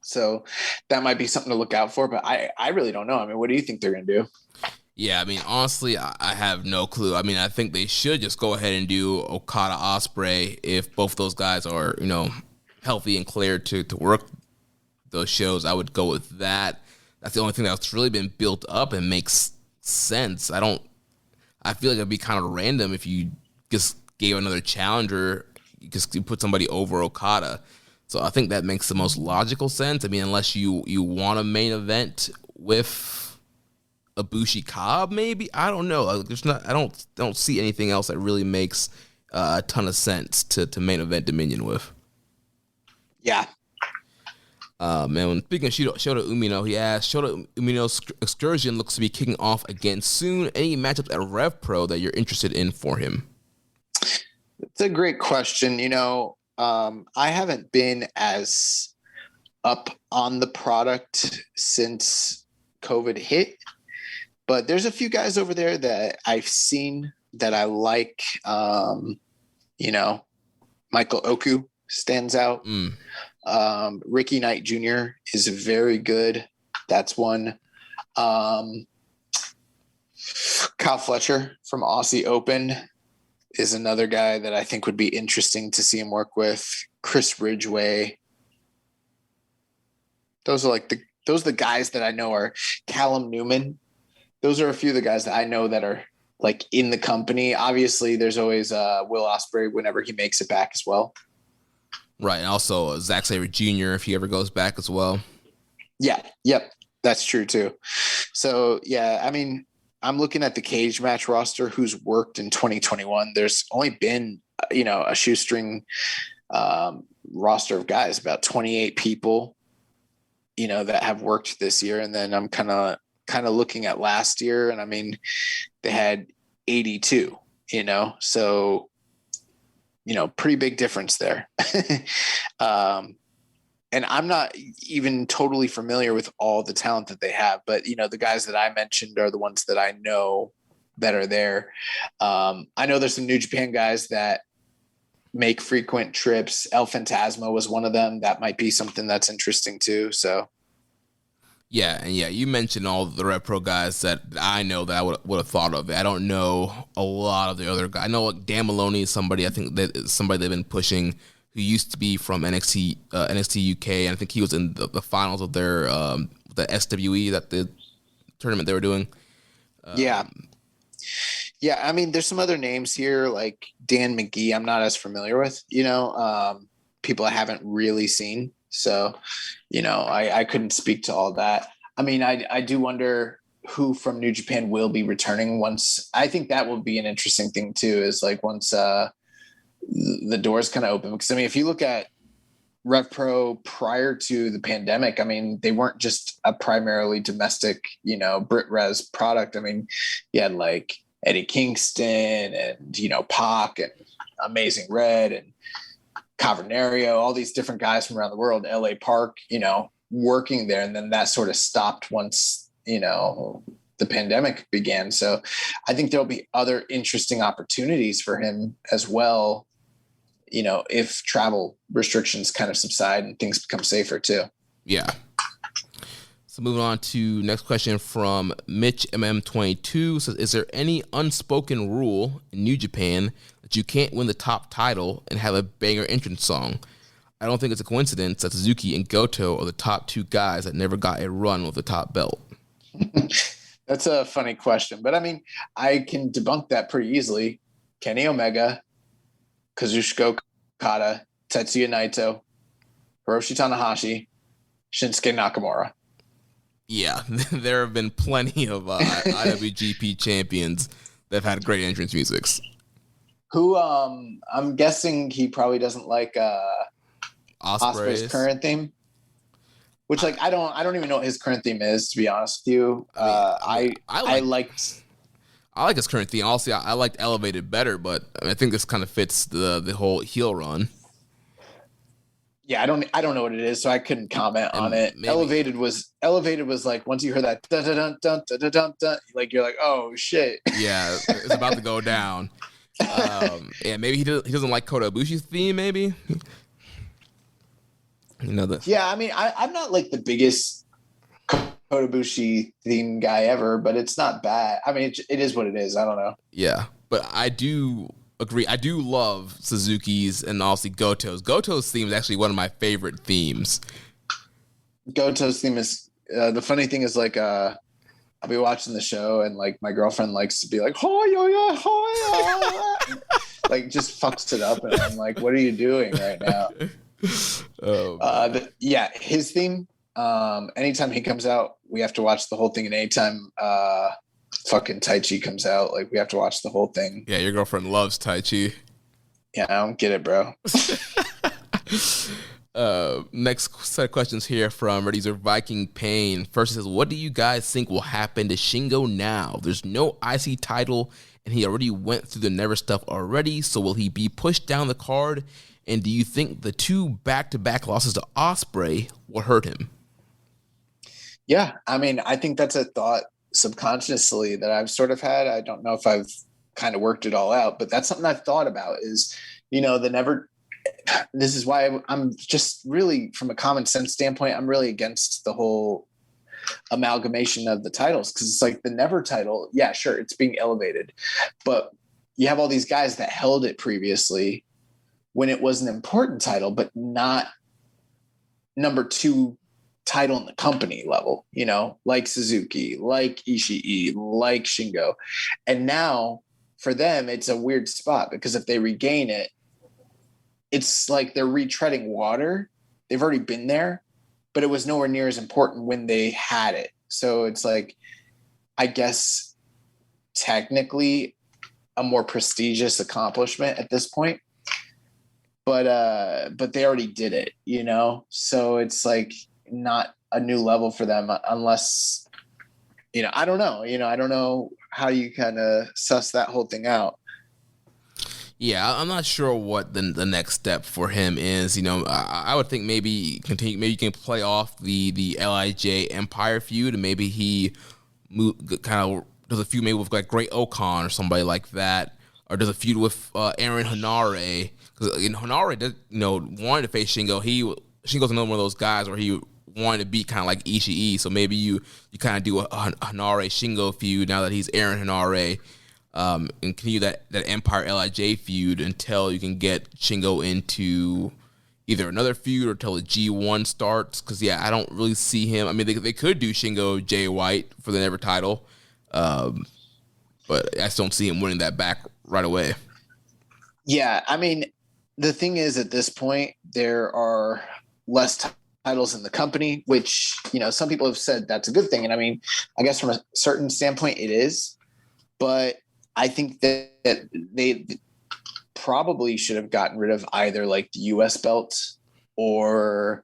So that might be something to look out for, but I really don't know. I mean, what do you think they're going to do? Yeah, I mean, honestly, I have no clue. I mean, I think they should just go ahead and do Okada Ospreay if both those guys are, healthy and cleared to work those shows. I would go with that. That's the only thing that's really been built up and makes sense. I feel like it'd be kind of random if you just gave another challenger, because you put somebody over Okada. So I think that makes the most logical sense. I mean, unless you want a main event with Ibushi Cobb, maybe. I don't know. I don't see anything else that really makes a ton of sense to main event Dominion with. Yeah. Man, speaking of Shota Umino, he asked, Shota Umino's excursion looks to be kicking off again soon. Any matchups at Rev Pro that you're interested in for him? It's a great question. I haven't been as up on the product since COVID hit, but there's a few guys over there that I've seen that I like. Michael Oku stands out. Ricky Knight Jr. is very good. That's one. Kyle Fletcher from Aussie Open is another guy that I think would be interesting to see him work with. Chris Ridgway. Those are the guys that I know are Callum Newman. Those are a few of the guys that I know that are like in the company. Obviously, there's always Will Ospreay whenever he makes it back as well. Right, and also Zack Sabre Jr. if he ever goes back as well. Yeah, yep, that's true too. So, yeah, I mean, I'm looking at the cage match roster who's worked in 2021. There's only been, a shoestring roster of guys, about 28 people, that have worked this year. And then I'm kind of looking at last year, and I mean, they had 82, so pretty big difference there. And I'm not even totally familiar with all the talent that they have, but the guys that I mentioned are the ones that I know that are there. I know there's some New Japan guys that make frequent trips. El Fantasma was one of them. That might be something that's interesting too. So. Yeah, and you mentioned all the Rev Pro guys that I know that I would have thought of. I don't know a lot of the other guys. I know like Dan Maloney is somebody, I think that is somebody they've been pushing, who used to be from NXT UK, and I think he was in the finals of their the SWE, that the tournament they were doing. Yeah, I mean, there's some other names here like Dan McGee. I'm not as familiar with, people I haven't really seen. So, I couldn't speak to all that. I mean, I do wonder who from New Japan will be returning once. I think that will be an interesting thing too, is like once the doors kind of open. Because I mean, if you look at Rev Pro prior to the pandemic, I mean, they weren't just a primarily domestic, Brit Res product. I mean, you had like Eddie Kingston and, Pac and Amazing Red and Cavernario, all these different guys from around the world, LA Park, working there. And then that sort of stopped once, the pandemic began. So I think there'll be other interesting opportunities for him as well, if travel restrictions kind of subside and things become safer too. Yeah. So moving on to next question from Mitch MM22 says, is there any unspoken rule in New Japan that you can't win the top title and have a banger entrance song? I don't think it's a coincidence that Suzuki and Goto are the top two guys that never got a run with the top belt. That's a funny question, but I mean, I can debunk that pretty easily. Kenny Omega, Kazuchika Okada, Tetsuya Naito, Hiroshi Tanahashi, Shinsuke Nakamura. Yeah, there have been plenty of IWGP champions that have had great entrance musics. Who I'm guessing he probably doesn't like Ospreay's current theme. Which I don't even know what his current theme is, to be honest with you. I like his current theme. Honestly, I liked Elevated better, but I think this kind of fits the whole heel run. Yeah, I don't know what it is, so I couldn't comment on it. Maybe. Elevated was like once you heard that dun dun dun dun dun dun dun, like you're like, oh shit. Yeah, it's about to go down. Yeah, maybe he doesn't like Kota Ibushi's theme, maybe. Yeah, I mean, I'm not like the biggest Kota Ibushi theme guy ever, but it's not bad. I mean, it is what it is. I don't know. Yeah, but I do agree. I do love Suzuki's and also Goto's. Goto's theme is actually one of my favorite themes. Goto's theme is the funny thing is like I'll be watching the show and like my girlfriend likes to be like ho like just fucks it up and I'm like, what are you doing right now? His theme. Anytime he comes out, we have to watch the whole thing. And anytime fucking Taichi comes out, like we have to watch the whole thing. Yeah, your girlfriend loves Taichi. Yeah, I don't get it, bro. Next set of questions here from These are Viking Pain. First, it says, what do you guys think will happen to Shingo now? There's no IC title, and he already went through the Never stuff already. So will he be pushed down the card? And do you think the two back-to-back losses to Ospreay will hurt him? Yeah, I mean, I think that's a thought subconsciously that I've sort of had. I don't know if I've kind of worked it all out, but that's something I've thought about is, this is why I'm just really, from a common sense standpoint, I'm really against the whole amalgamation of the titles. Cause it's like the Never title. Yeah, sure. It's being elevated, but you have all these guys that held it previously when it was an important title, but not number two title in the company level, like Suzuki, like Ishii, like Shingo. And now for them, it's a weird spot because if they regain it, it's like they're retreading water. They've already been there, but it was nowhere near as important when they had it. So it's like, I guess technically a more prestigious accomplishment at this point. But they already did it, So it's like not a new level for them unless, I don't know. I don't know how you kind of suss that whole thing out. Yeah, I'm not sure what the next step for him is. I would think maybe continue. Maybe you can play off the LIJ Empire feud, and maybe he kind of does a feud maybe with like Great Okan or somebody like that, or does a feud with Aaron Hanare. Because Hanare did, wanted to face Shingo. Shingo's another one of those guys where he wanted to be kind of like Ishii. So maybe you kind of do a Hanare Shingo feud now that he's Aaron Hanare, and continue that Empire LIJ feud until you can get Shingo into either another feud or until the G1 starts. Because I don't really see him. I mean, they could do Shingo Jay White for the Never title, but I just don't see him winning that back right away. Yeah, I mean, the thing is, at this point, there are less titles in the company, which, you know, some people have said that's a good thing. And I mean, I guess from a certain standpoint it is, but I think that they probably should have gotten rid of either like the US belt or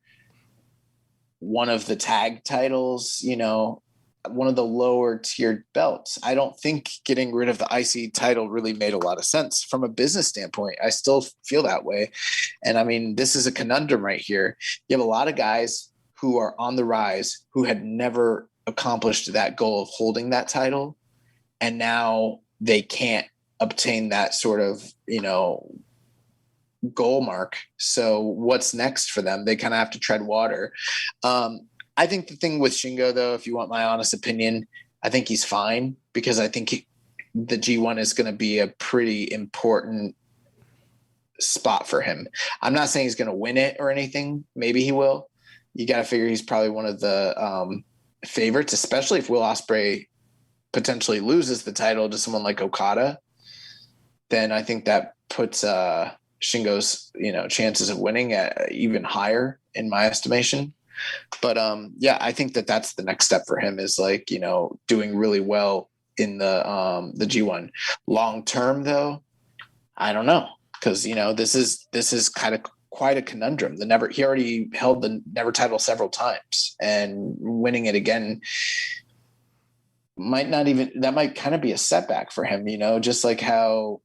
one of the tag titles, you know, one of the lower tiered belts. I don't think getting rid of the IC title really made a lot of sense from a business standpoint. I still feel that way. And I mean, this is a conundrum right here. You have a lot of guys who are on the rise who had never accomplished that goal of holding that title. And now they can't obtain that sort of, you know, goal mark. So what's next for them? They kind of have to tread water. I think the thing with Shingo, though, if you want my honest opinion, I think he's fine because I think the G1 is going to be a pretty important spot for him. I'm not saying he's going to win it or anything. Maybe he will. You got to figure he's probably one of the favorites, especially if Will Ospreay potentially loses the title to someone like Okada. Then I think that puts Shingo's, you know, chances of winning at even higher in my estimation. But yeah, I think that that's the next step for him is like, you know, doing really well in the G1. Long term, though, I don't know, because, you know, this is kind of quite a conundrum. He already held the Never title several times, and winning it again might kind of be a setback for him, you know, just like how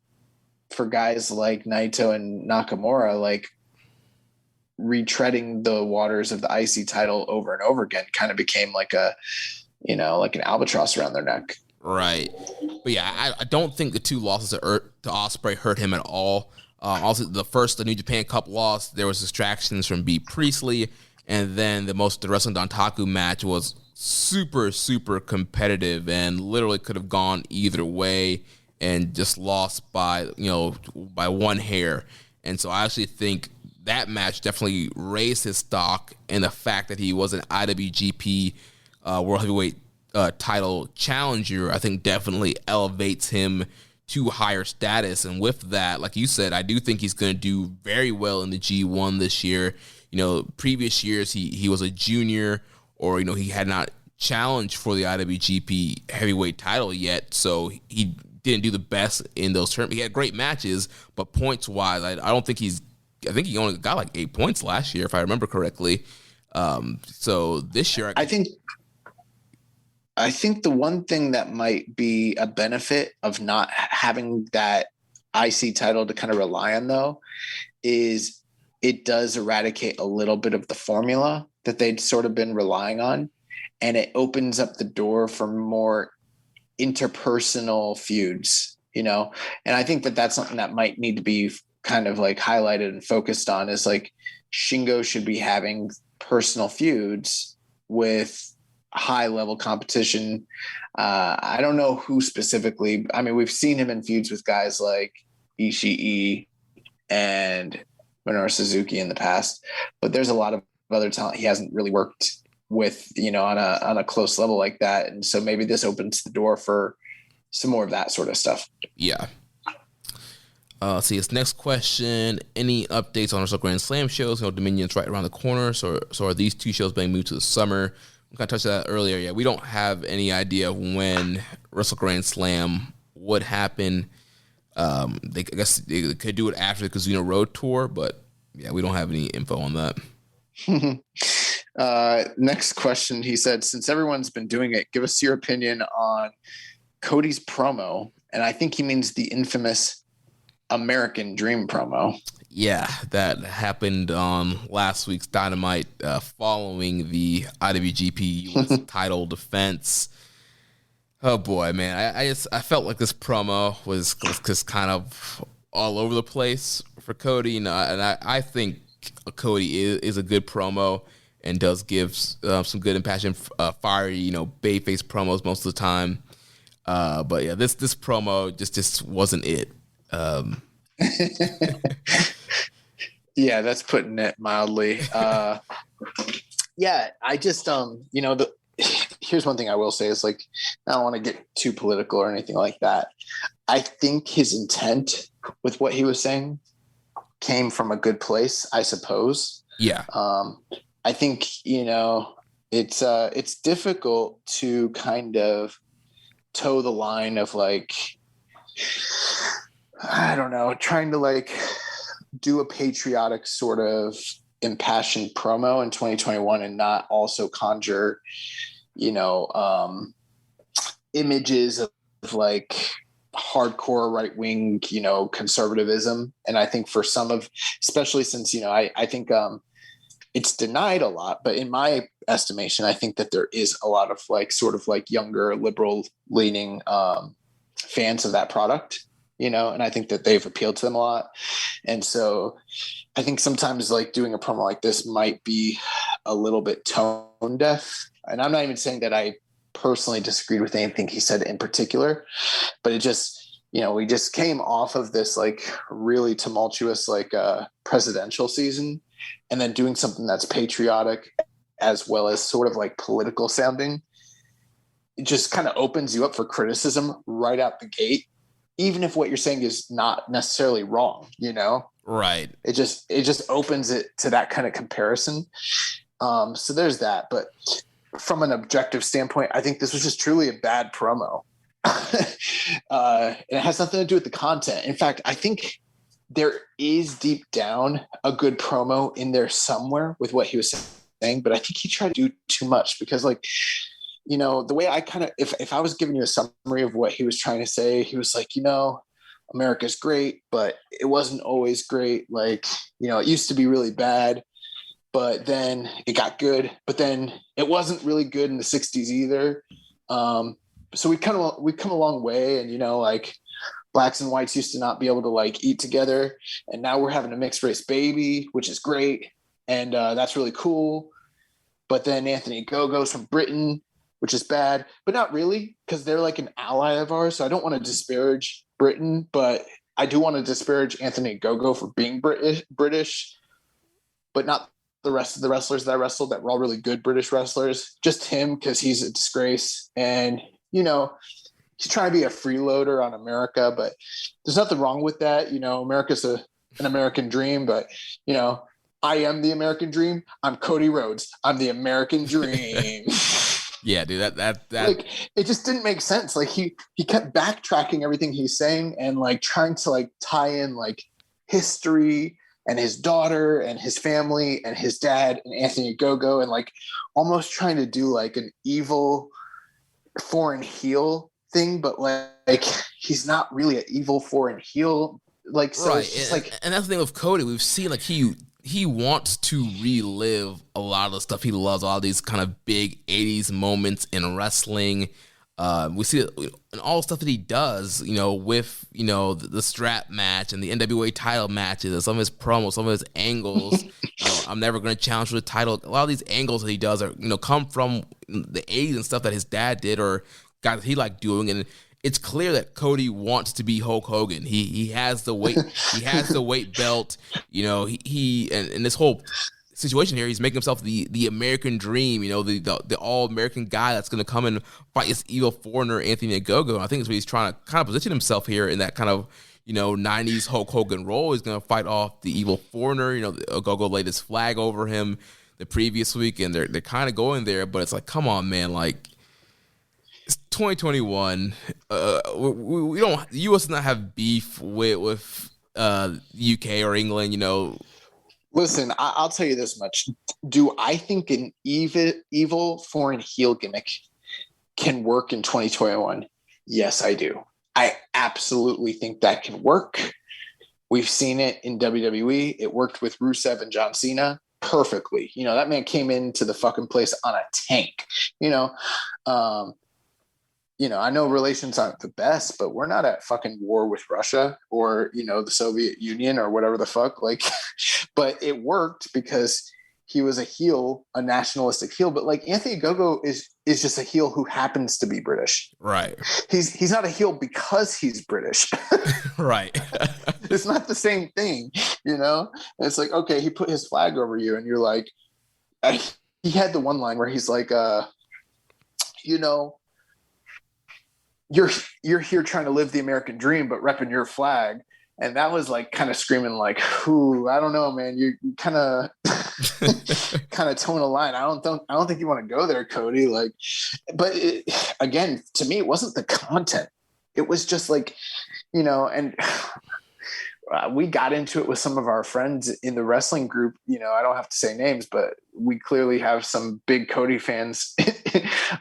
for guys like Naito and Nakamura, like retreading the waters of the IC title over and over again kind of became like a, you know, like an albatross around their neck. Right. But yeah, I don't think the two losses to Ospreay hurt him at all. Also, the New Japan Cup loss, there was distractions from B. Priestley, and then the Wrestling Dontaku match was super, super competitive and literally could have gone either way and just lost by one hair. And so I actually think that match definitely raised his stock, and the fact that he was an IWGP World Heavyweight title challenger, I think definitely elevates him to higher status. And with that, like you said, I do think he's going to do very well in the G1 this year. You know, previous years he was a junior, or, you know, he had not challenged for the IWGP heavyweight title yet, so he didn't do the best in those terms. He had great matches, but points wise, I don't think I think he only got like 8 points last year, if I remember correctly. So this year, I think the one thing that might be a benefit of not having that IC title to kind of rely on, though, is it does eradicate a little bit of the formula that they'd sort of been relying on, and it opens up the door for more interpersonal feuds, you know? And I think that that's something that might need to be kind of like highlighted and focused on, is like Shingo should be having personal feuds with high level competition. I don't know who specifically. I mean, we've seen him in feuds with guys like Ishii and Minoru Suzuki in the past, but there's a lot of other talent he hasn't really worked with, you know, on a close level like that. And so maybe this opens the door for some more of that sort of stuff. Yeah. Let's see, his next question. Any updates on Wrestle Grand Slam shows? You know, Dominion's right around the corner. So are these two shows being moved to the summer? We kind of touched that earlier. Yeah, we don't have any idea when Wrestle Grand Slam would happen. I guess they could do it after the Casino Road Tour, but yeah, we don't have any info on that. Next question. He said, since everyone's been doing it, give us your opinion on Cody's promo. And I think he means the infamous American Dream promo. Yeah, that happened on last week's Dynamite following the IWGP US title defense. Oh boy, man. I felt like this promo was just kind of all over the place for Cody. And I think Cody is a good promo and does give some good impassioned, fiery, you know, bayface promos most of the time. But yeah, this promo just wasn't it. Yeah, that's putting it mildly. Yeah, I just you know, here's one thing I will say is, like, I don't want to get too political or anything like that. I think his intent with what he was saying came from a good place, I suppose. Yeah. I think, it's difficult to kind of toe the line of like, I don't know, trying to like do a patriotic sort of impassioned promo in 2021 and not also conjure, images of like hardcore right-wing, conservatism. And I think for some of, especially since, I think it's denied a lot, but in my estimation, I think that there is a lot of like sort of like younger liberal leaning fans of that product, and I think that they've appealed to them a lot. And so I think sometimes like doing a promo like this might be a little bit tone deaf. And I'm not even saying that I personally disagreed with anything he said in particular, but it just, we just came off of this like really tumultuous, like presidential season, and then doing something that's patriotic as well as sort of like political sounding. It just kind of opens you up for criticism right out the gate, even if what you're saying is not necessarily wrong, Right. It just opens it to that kind of comparison. So there's that. But from an objective standpoint, I think this was just truly a bad promo. It has nothing to do with the content. In fact, I think there is deep down a good promo in there somewhere with what he was saying, but I think he tried to do too much because like, the way I kind of, if I was giving you a summary of what he was trying to say, he was like, America's great, but it wasn't always great. Like, it used to be really bad, but then it got good, but then it wasn't really good in the 60s either. So we've come a long way, and, like blacks and whites used to not be able to like eat together. And now we're having a mixed race baby, which is great. And that's really cool. But then Anthony Gogo's from Britain, which is bad, but not really, because they're like an ally of ours. So I don't want to disparage Britain, but I do want to disparage Anthony Gogo for being British, but not the rest of the wrestlers that I wrestled that were all really good British wrestlers. Just him, because he's a disgrace. And, he's trying to be a freeloader on America, but there's nothing wrong with that. America's an American dream, but, I am the American dream. I'm Cody Rhodes. I'm the American dream. Yeah, dude, that like it just didn't make sense. Like he kept backtracking everything he's saying and like trying to like tie in like history and his daughter and his family and his dad and Anthony Gogo, and like almost trying to do like an evil foreign heel thing, but like he's not really an evil foreign heel. Like, so right. It's just like, and that's the thing with Cody. We've seen like he wants to relive a lot of the stuff he loves, all these kind of big 80s moments in wrestling. We see it in all the stuff that he does, with, the strap match and the NWA title matches and some of his promos, some of his angles. I'm never going to challenge for the title. A lot of these angles that he does are, come from the 80s and stuff that his dad did or guys that he liked doing. And it's clear that Cody wants to be Hulk Hogan. He has the weight. He has the weight belt. He and this whole situation here, he's making himself the American dream. The all American guy that's going to come and fight this evil foreigner, Anthony Gogo. And I think that's what he's trying to kind of position himself here in that kind of 90s Hulk Hogan role. He's going to fight off the evil foreigner. Gogo laid his flag over him the previous week, and they're kind of going there. But it's like, come on, man, like. It's 2021. We don't. The U.S. does not have beef with UK or England. Listen, I'll tell you this much. Do I think an evil foreign heel gimmick can work in 2021? Yes, I do. I absolutely think that can work. We've seen it in WWE. It worked with Rusev and John Cena perfectly. That man came into the fucking place on a tank. I know relations aren't the best, but we're not at fucking war with Russia or, the Soviet Union or whatever the fuck. Like, but it worked because he was a heel, a nationalistic heel. But like Anthony Gogo is just a heel who happens to be British. Right. He's not a heel because he's British. Right. It's not the same thing, And it's like, okay, he put his flag over you and you're like, he had the one line where he's like, you're here trying to live the American dream, but repping your flag. And that was like kind of screaming like, "Ooh, I don't know, man. You kind of towing a line. I don't think you want to go there, Cody." Like, but again, to me, it wasn't the content. It was just like, and we got into it with some of our friends in the wrestling group. I don't have to say names, but we clearly have some big Cody fans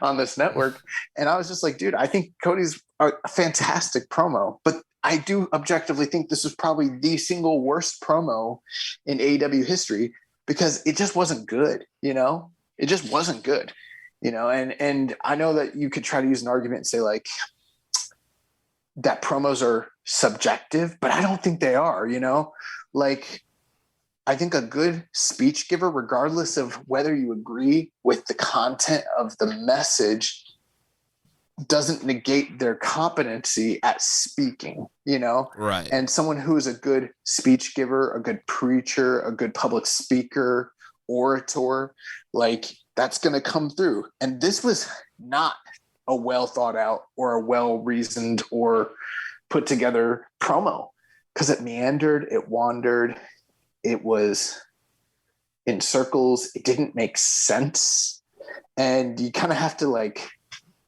on this network. And I was just like, dude, I think Cody's a fantastic promo, but I do objectively think this was probably the single worst promo in AEW history because it just wasn't good. It just wasn't good, and I know that you could try to use an argument and say like, that promos are subjective, but I don't think they are, like I think a good speech giver, regardless of whether you agree with the content of the message, doesn't negate their competency at speaking, Right. And someone who is a good speech giver, a good preacher, a good public speaker, orator, like that's going to come through. And this was not a well thought out or a well reasoned or put together promo because it meandered, it wandered, it was in circles, it didn't make sense. And you kind of have to like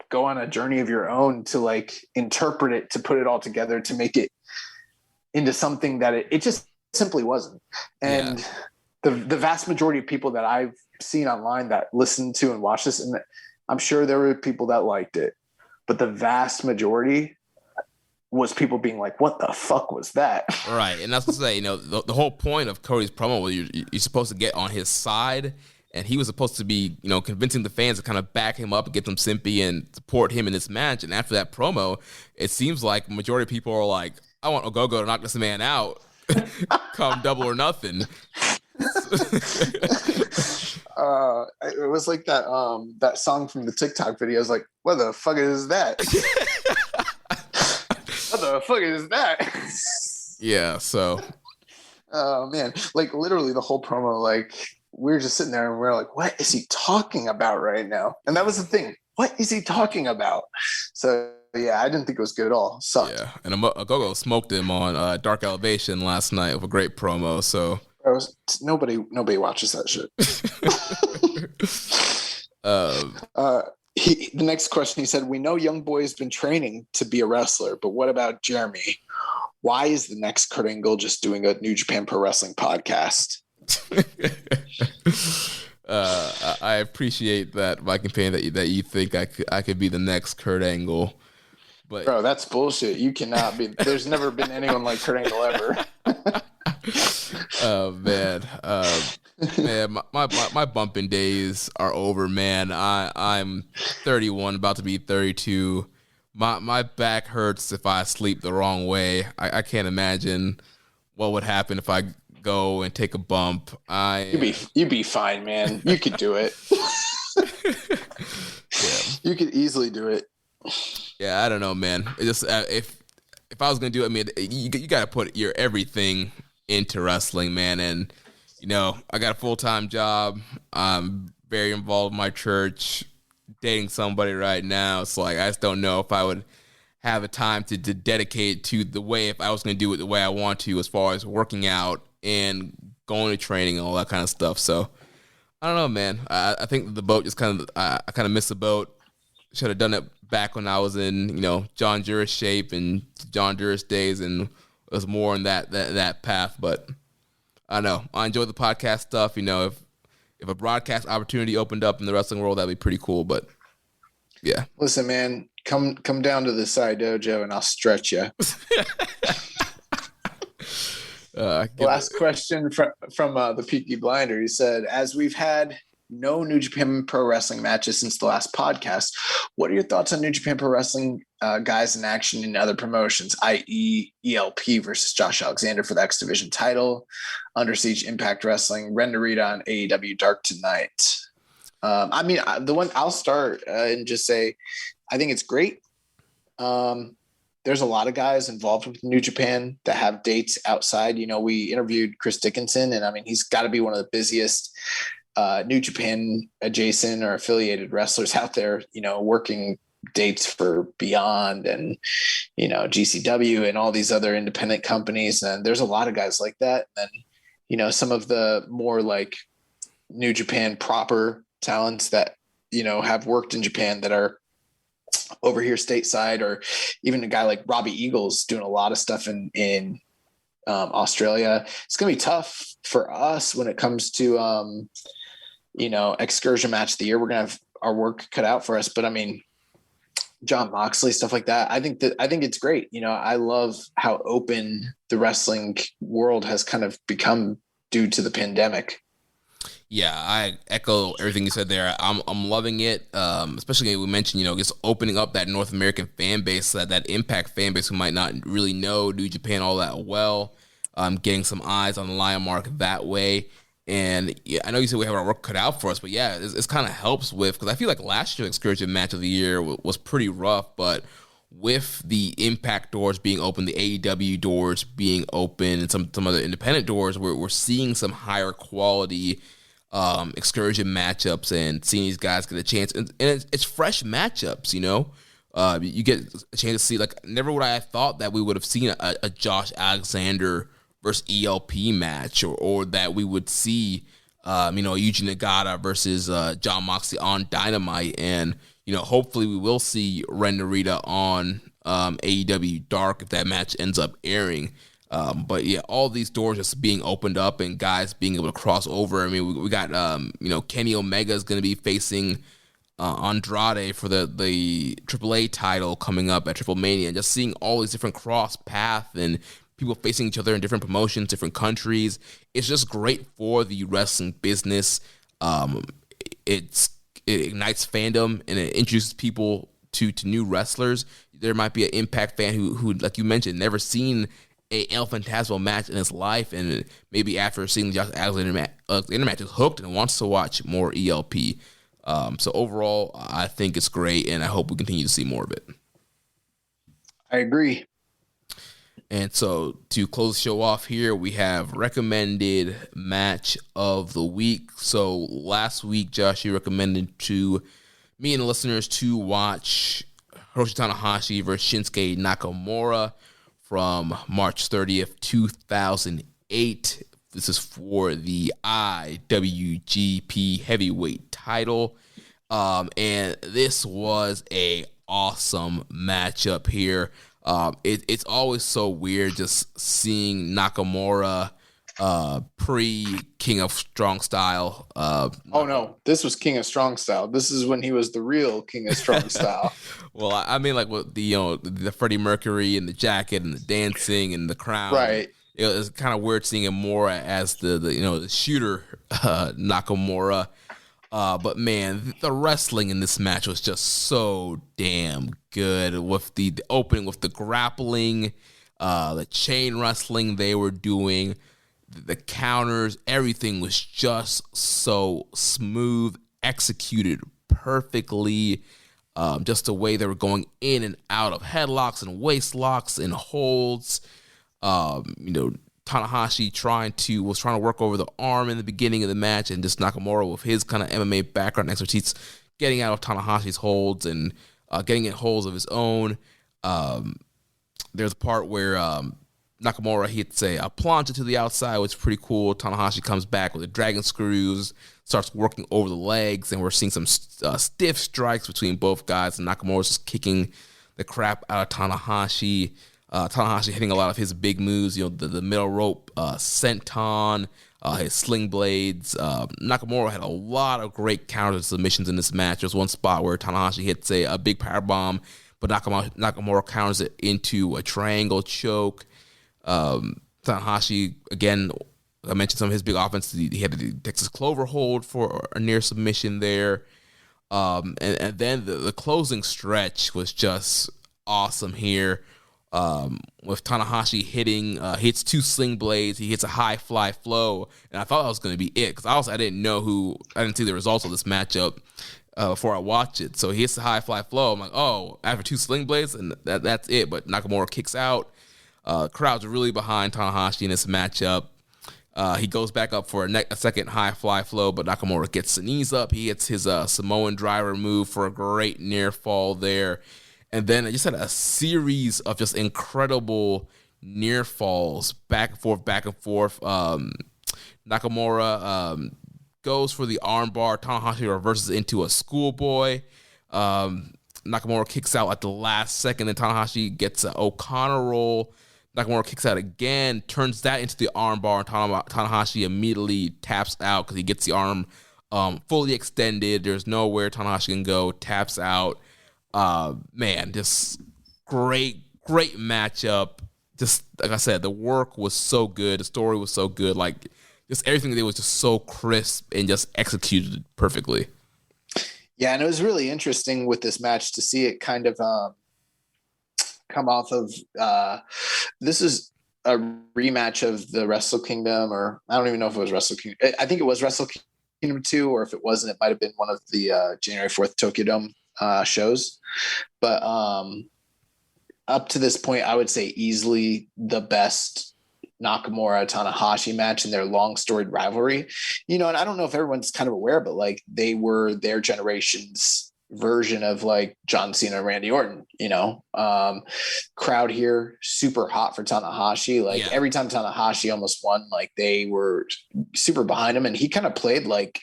go on a journey of your own to like interpret it, to put it all together, to make it into something that it just simply wasn't. And the vast majority of people that I've seen online that listened to and watched this, and I'm sure there were people that liked it, but the vast majority was people being like, what the fuck was that? Right. And that's to say, the whole point of Cody's promo was you're supposed to get on his side, and he was supposed to be, convincing the fans to kind of back him up and get them simpy and support him in this match. And after that promo, it seems like the majority of people are like, I want Ogogo to knock this man out, come double or nothing. It was like that song from the TikTok videos, like, what the fuck is that? What the fuck is that? Yeah, so. Oh man, like literally the whole promo, like we were just sitting there and we are like, what is he talking about right now? And that was the thing. What is he talking about? So yeah, I didn't think it was good at all. Sucked. Yeah, and Ogogo smoked him on Dark Elevation last night with a great promo. So nobody watches that shit. The next question, he said, we know Young Boy has been training to be a wrestler, but what about Jeremy? Why is the next Kurt Angle just doing a New Japan Pro Wrestling podcast? I appreciate that, my companion, that you think I could be the next Kurt Angle. But bro, that's bullshit. You cannot be. There's never been anyone like Kurt Angle ever. Oh man, man, my bumping days are over, man. I'm 31, about to be 32. My back hurts if I sleep the wrong way. I can't imagine what would happen if I go and take a bump. You'd be fine, man. You could do it. Yeah. You could easily do it. Yeah, I don't know, man. It just if I was gonna do it, I mean, you gotta put your everything into wrestling, man. And I got a full-time job. I'm very involved in my church. Dating somebody right now, it's like I just don't know if I would have a time to dedicate to the way, if I was going to do it the way I want to, as far as working out and going to training and all that kind of stuff. So I don't know, man. I think the boat just I kind of missed the boat. Should have done it back when I was in John Juris shape and John Juris days, and was more in that path. But I don't know. I enjoy the podcast stuff. If a broadcast opportunity opened up in the wrestling world, that'd be pretty cool. But yeah, listen, man, come down to the side dojo and I'll stretch you. Last question from the Peaky Blinder. He said, as we've had no New Japan Pro Wrestling matches since the last podcast, what are your thoughts on New Japan Pro Wrestling guys in action in other promotions, i.e. ELP versus Josh Alexander for the X Division title, Under Siege Impact Wrestling, Ren Narita on AEW Dark Tonight? I mean, the one I'll start and just say, I think it's great. There's a lot of guys involved with New Japan that have dates outside. We interviewed Chris Dickinson, and I mean, he's got to be one of the busiest New Japan adjacent or affiliated wrestlers out there, working dates for Beyond and, GCW and all these other independent companies. And there's a lot of guys like that. And then, some of the more like New Japan proper talents that, have worked in Japan that are over here stateside, or even a guy like Robbie Eagles doing a lot of stuff in Australia. It's going to be tough for us when it comes to, excursion match of the year. We're going to have our work cut out for us, but I mean, Jon Moxley, stuff like that. I think it's great. I love how open the wrestling world has kind of become due to the pandemic. Yeah, I echo everything you said there. I'm loving it, especially we mentioned, just opening up that North American fan base, that Impact fan base who might not really know New Japan all that well, getting some eyes on the Lion Mark that way. And yeah, I know you said we have our work cut out for us, but yeah, it's kind of helps with, because I feel like last year's excursion match of the year was pretty rough, but with the Impact doors being open, the AEW doors being open, and some other independent doors, we're seeing some higher quality excursion matchups and seeing these guys get a chance. And it's fresh matchups, you get a chance to see, like, never would I have thought that we would have seen a Josh Alexander versus ELP match, or that we would see, Yuji Nagata versus Jon Moxley on Dynamite. And, hopefully we will see Ren Narita on AEW Dark if that match ends up airing. But yeah, all these doors just being opened up and guys being able to cross over. I mean, we got, Kenny Omega is going to be facing Andrade for the AAA title coming up at Triple Mania, and just seeing all these different cross path and people facing each other in different promotions, different countries. It's just great for the wrestling business. It ignites fandom, and it introduces people to new wrestlers. There might be an Impact fan who, like you mentioned, never seen a El Phantasmo match in his life, and maybe after seeing the Josh Alexander match is hooked and wants to watch more ELP. So overall, I think it's great, and I hope we continue to see more of it. I agree. And so to close the show off here, we have recommended match of the week. So last week, Josh, you recommended to me and the listeners to watch Hiroshi Tanahashi versus Shinsuke Nakamura from March 30th, 2008. This is for the IWGP Heavyweight title. And this was a awesome matchup here. It's always so weird just seeing Nakamura pre-King of Strong Style. Oh, no. This was King of Strong Style. This is when he was the real King of Strong Style. Well, I mean, like with the Freddie Mercury and the jacket and the dancing and the crown. Right. It's kind of weird seeing him more as the shooter Nakamura. But man, the wrestling in this match was just so damn good, with the opening, with the grappling, the chain wrestling they were doing, the counters, everything was just so smooth, executed perfectly. Just the way they were going in and out of headlocks and waist locks and holds. Tanahashi was trying to work over the arm in the beginning of the match, and just Nakamura with his kind of MMA background and expertise getting out of Tanahashi's holds and getting in holds of his own. There's a part where Nakamura hits a plancha to the outside, which is pretty cool. Tanahashi comes back with the dragon screws, starts working over the legs, and we're seeing some stiff strikes between both guys, and Nakamura's just kicking the crap out of Tanahashi. Tanahashi hitting a lot of his big moves, the middle rope senton, his sling blades. Nakamura had a lot of great counter submissions in this match. There's one spot where Tanahashi hits a big powerbomb, but Nakamura counters it into a triangle choke. Tanahashi, again, I mentioned some of his big offense. He had the Texas Clover hold for a near submission there. And then the closing stretch was just awesome here. With Tanahashi hits two sling blades, he hits a high fly flow, and I thought that was going to be it, because I didn't see the results of this matchup before I watched it. So he hits the high fly flow. I'm like, oh, after two sling blades, and that's it. But Nakamura kicks out. Crowd's really behind Tanahashi in this matchup. He goes back up for a second high fly flow, but Nakamura gets the knees up. He hits his Samoan driver move for a great near fall there. And then I just had a series of just incredible near falls, back and forth. Nakamura goes for the armbar. Tanahashi reverses into a schoolboy. Nakamura kicks out at the last second, and Tanahashi gets an O'Connor roll. Nakamura kicks out again, turns that into the armbar, and Tanahashi immediately taps out because he gets the arm fully extended. There's nowhere Tanahashi can go. Taps out. Man, just great matchup. Just like I said, the work was so good. The story was so good. Like, just everything they did was just so crisp and just executed perfectly. Yeah, and it was really interesting with this match to see it kind of come off of this is a rematch of the Wrestle Kingdom, or I don't even know if it was Wrestle Kingdom. I think it was Wrestle Kingdom 2, or if it wasn't, it might have been one of the January 4th Tokyo Dome shows. But up to this point, I would say easily the best Nakamura Tanahashi match in their long storied rivalry, and I don't know if everyone's kind of aware, but like they were their generation's version of like John Cena and Randy Orton, crowd here super hot for Tanahashi. Like every time Tanahashi almost won, like they were super behind him, and he kind of played like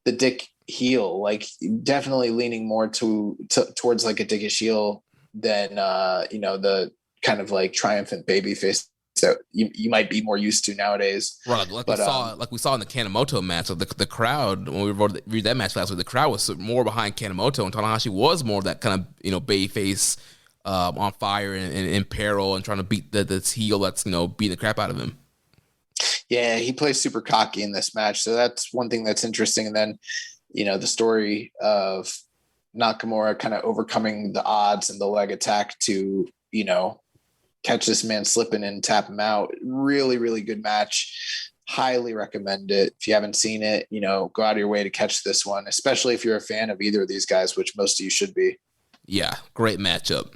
the dick heel, like definitely leaning more towards like a dickish heel than the kind of like triumphant baby face that you might be more used to nowadays. Right, we saw in the Kanemoto match, so the crowd, when we reviewed that match last week, the crowd was more behind Kanemoto, and Tanahashi was more of that kind of baby face on fire and in peril and trying to beat this heel that's beating the crap out of him. Yeah, he plays super cocky in this match, so that's one thing that's interesting. And then the story of Nakamura kind of overcoming the odds and the leg attack to catch this man slipping and tap him out. Really, really good match. Highly recommend it. If you haven't seen it, go out of your way to catch this one, especially if you're a fan of either of these guys, which most of you should be. Yeah, great matchup.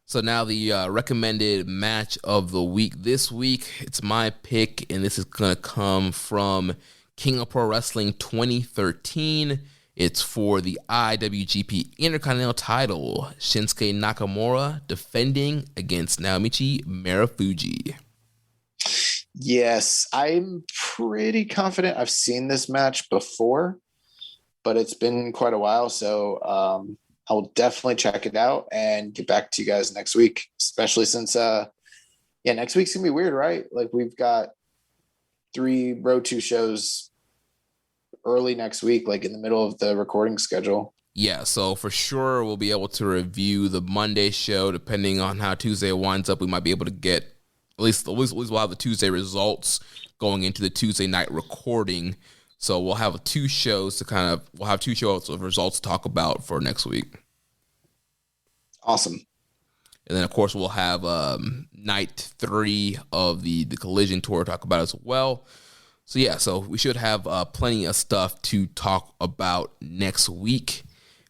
So now the recommended match of the week. This week, it's my pick, and this is going to come from King of Pro Wrestling 2013. It's for the IWGP Intercontinental title. Shinsuke Nakamura defending against Naomichi Marufuji. Yes, I'm pretty confident I've seen this match before, but it's been quite a while, so I'll definitely check it out and get back to you guys next week, especially since next week's gonna be weird, right? Like we've got 3 Road 2 shows early next week, like in the middle of the recording schedule. Yeah, so for sure we'll be able to review the Monday show. Depending on how Tuesday winds up, we might be able to get at least we'll have the Tuesday results going into the Tuesday night recording. So we'll have 2 shows of results to talk about for next week. Awesome. And then of course we'll have night 3 of the Collision tour to talk about as well. So we should have plenty of stuff to talk about next week.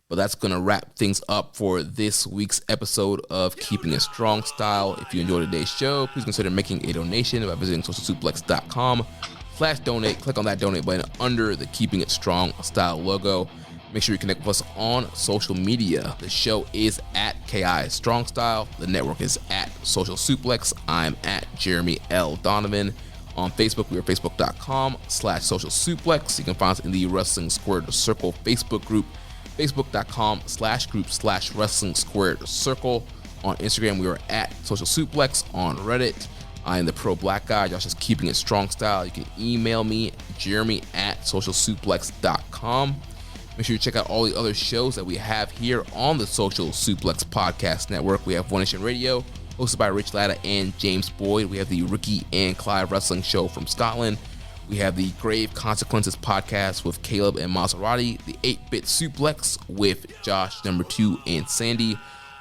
But that's going to wrap things up for this week's episode of Keeping It Strong Style. If you enjoyed today's show, please consider making a donation by visiting socialsuplex.com/donate. Click on that donate button under the Keeping It Strong Style logo. Make sure you connect with us on social media. The show is at KI Strong Style. The network is at Social Suplex. I'm at Jeremy L. Donovan. On Facebook, we are facebook.com/social suplex. You can find us in the Wrestling Squared Circle Facebook group, facebook.com/group/Wrestling Squared Circle. On Instagram, we are at Social Suplex. On Reddit, I am the Pro Black Guy. Josh is Keeping It Strong Style. You can email me, jeremy@socialsuplex.com. Make sure you check out all the other shows that we have here on the Social Suplex Podcast Network. We have One Nation Radio, hosted by Rich Latta and James Boyd. We have the Ricky and Clive Wrestling Show from Scotland. We have the Grave Consequences Podcast with Caleb and Maserati. The 8-Bit Suplex with Josh, Number 2, and Sandy.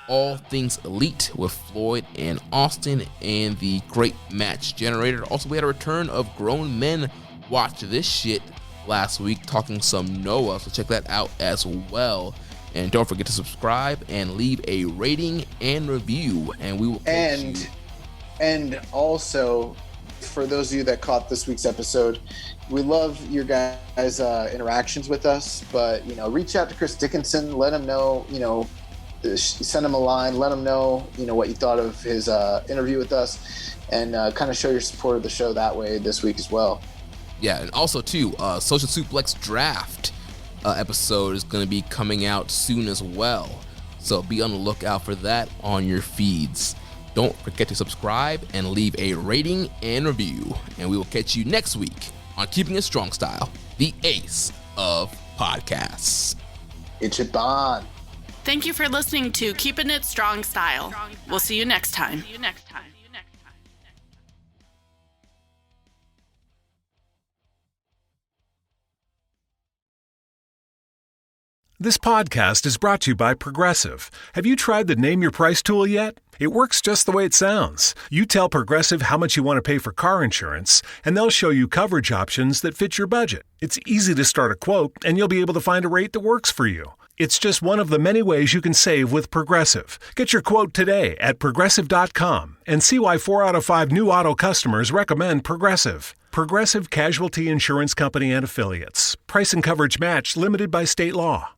All Things Elite with Floyd and Austin. And the Great Match Generator. Also, we had a return of Grown Men Watch This Shit last week, talking some Noah. So check that out as well. And don't forget to subscribe and leave a rating and review. And we will and also for those of you that caught this week's episode, we love your guys' interactions with us, but, reach out to Chris Dickinson, let him know, send him a line, let him know, what you thought of his interview with us, and kind of show your support of the show that way this week as well. Yeah, and also, too, Social Suplex Draft episode is going to be coming out soon as well. So be on the lookout for that on your feeds. Don't forget to subscribe and leave a rating and review. And we will catch you next week on Keeping It Strong Style, the ace of podcasts. It's your bond. Thank you for listening to Keepin' It Strong Style. We'll see you next time. This podcast is brought to you by Progressive. Have you tried the Name Your Price tool yet? It works just the way it sounds. You tell Progressive how much you want to pay for car insurance, and they'll show you coverage options that fit your budget. It's easy to start a quote, and you'll be able to find a rate that works for you. It's just one of the many ways you can save with Progressive. Get your quote today at Progressive.com and see why 4 out of 5 new auto customers recommend Progressive. Progressive Casualty Insurance Company and Affiliates. Price and coverage match limited by state law.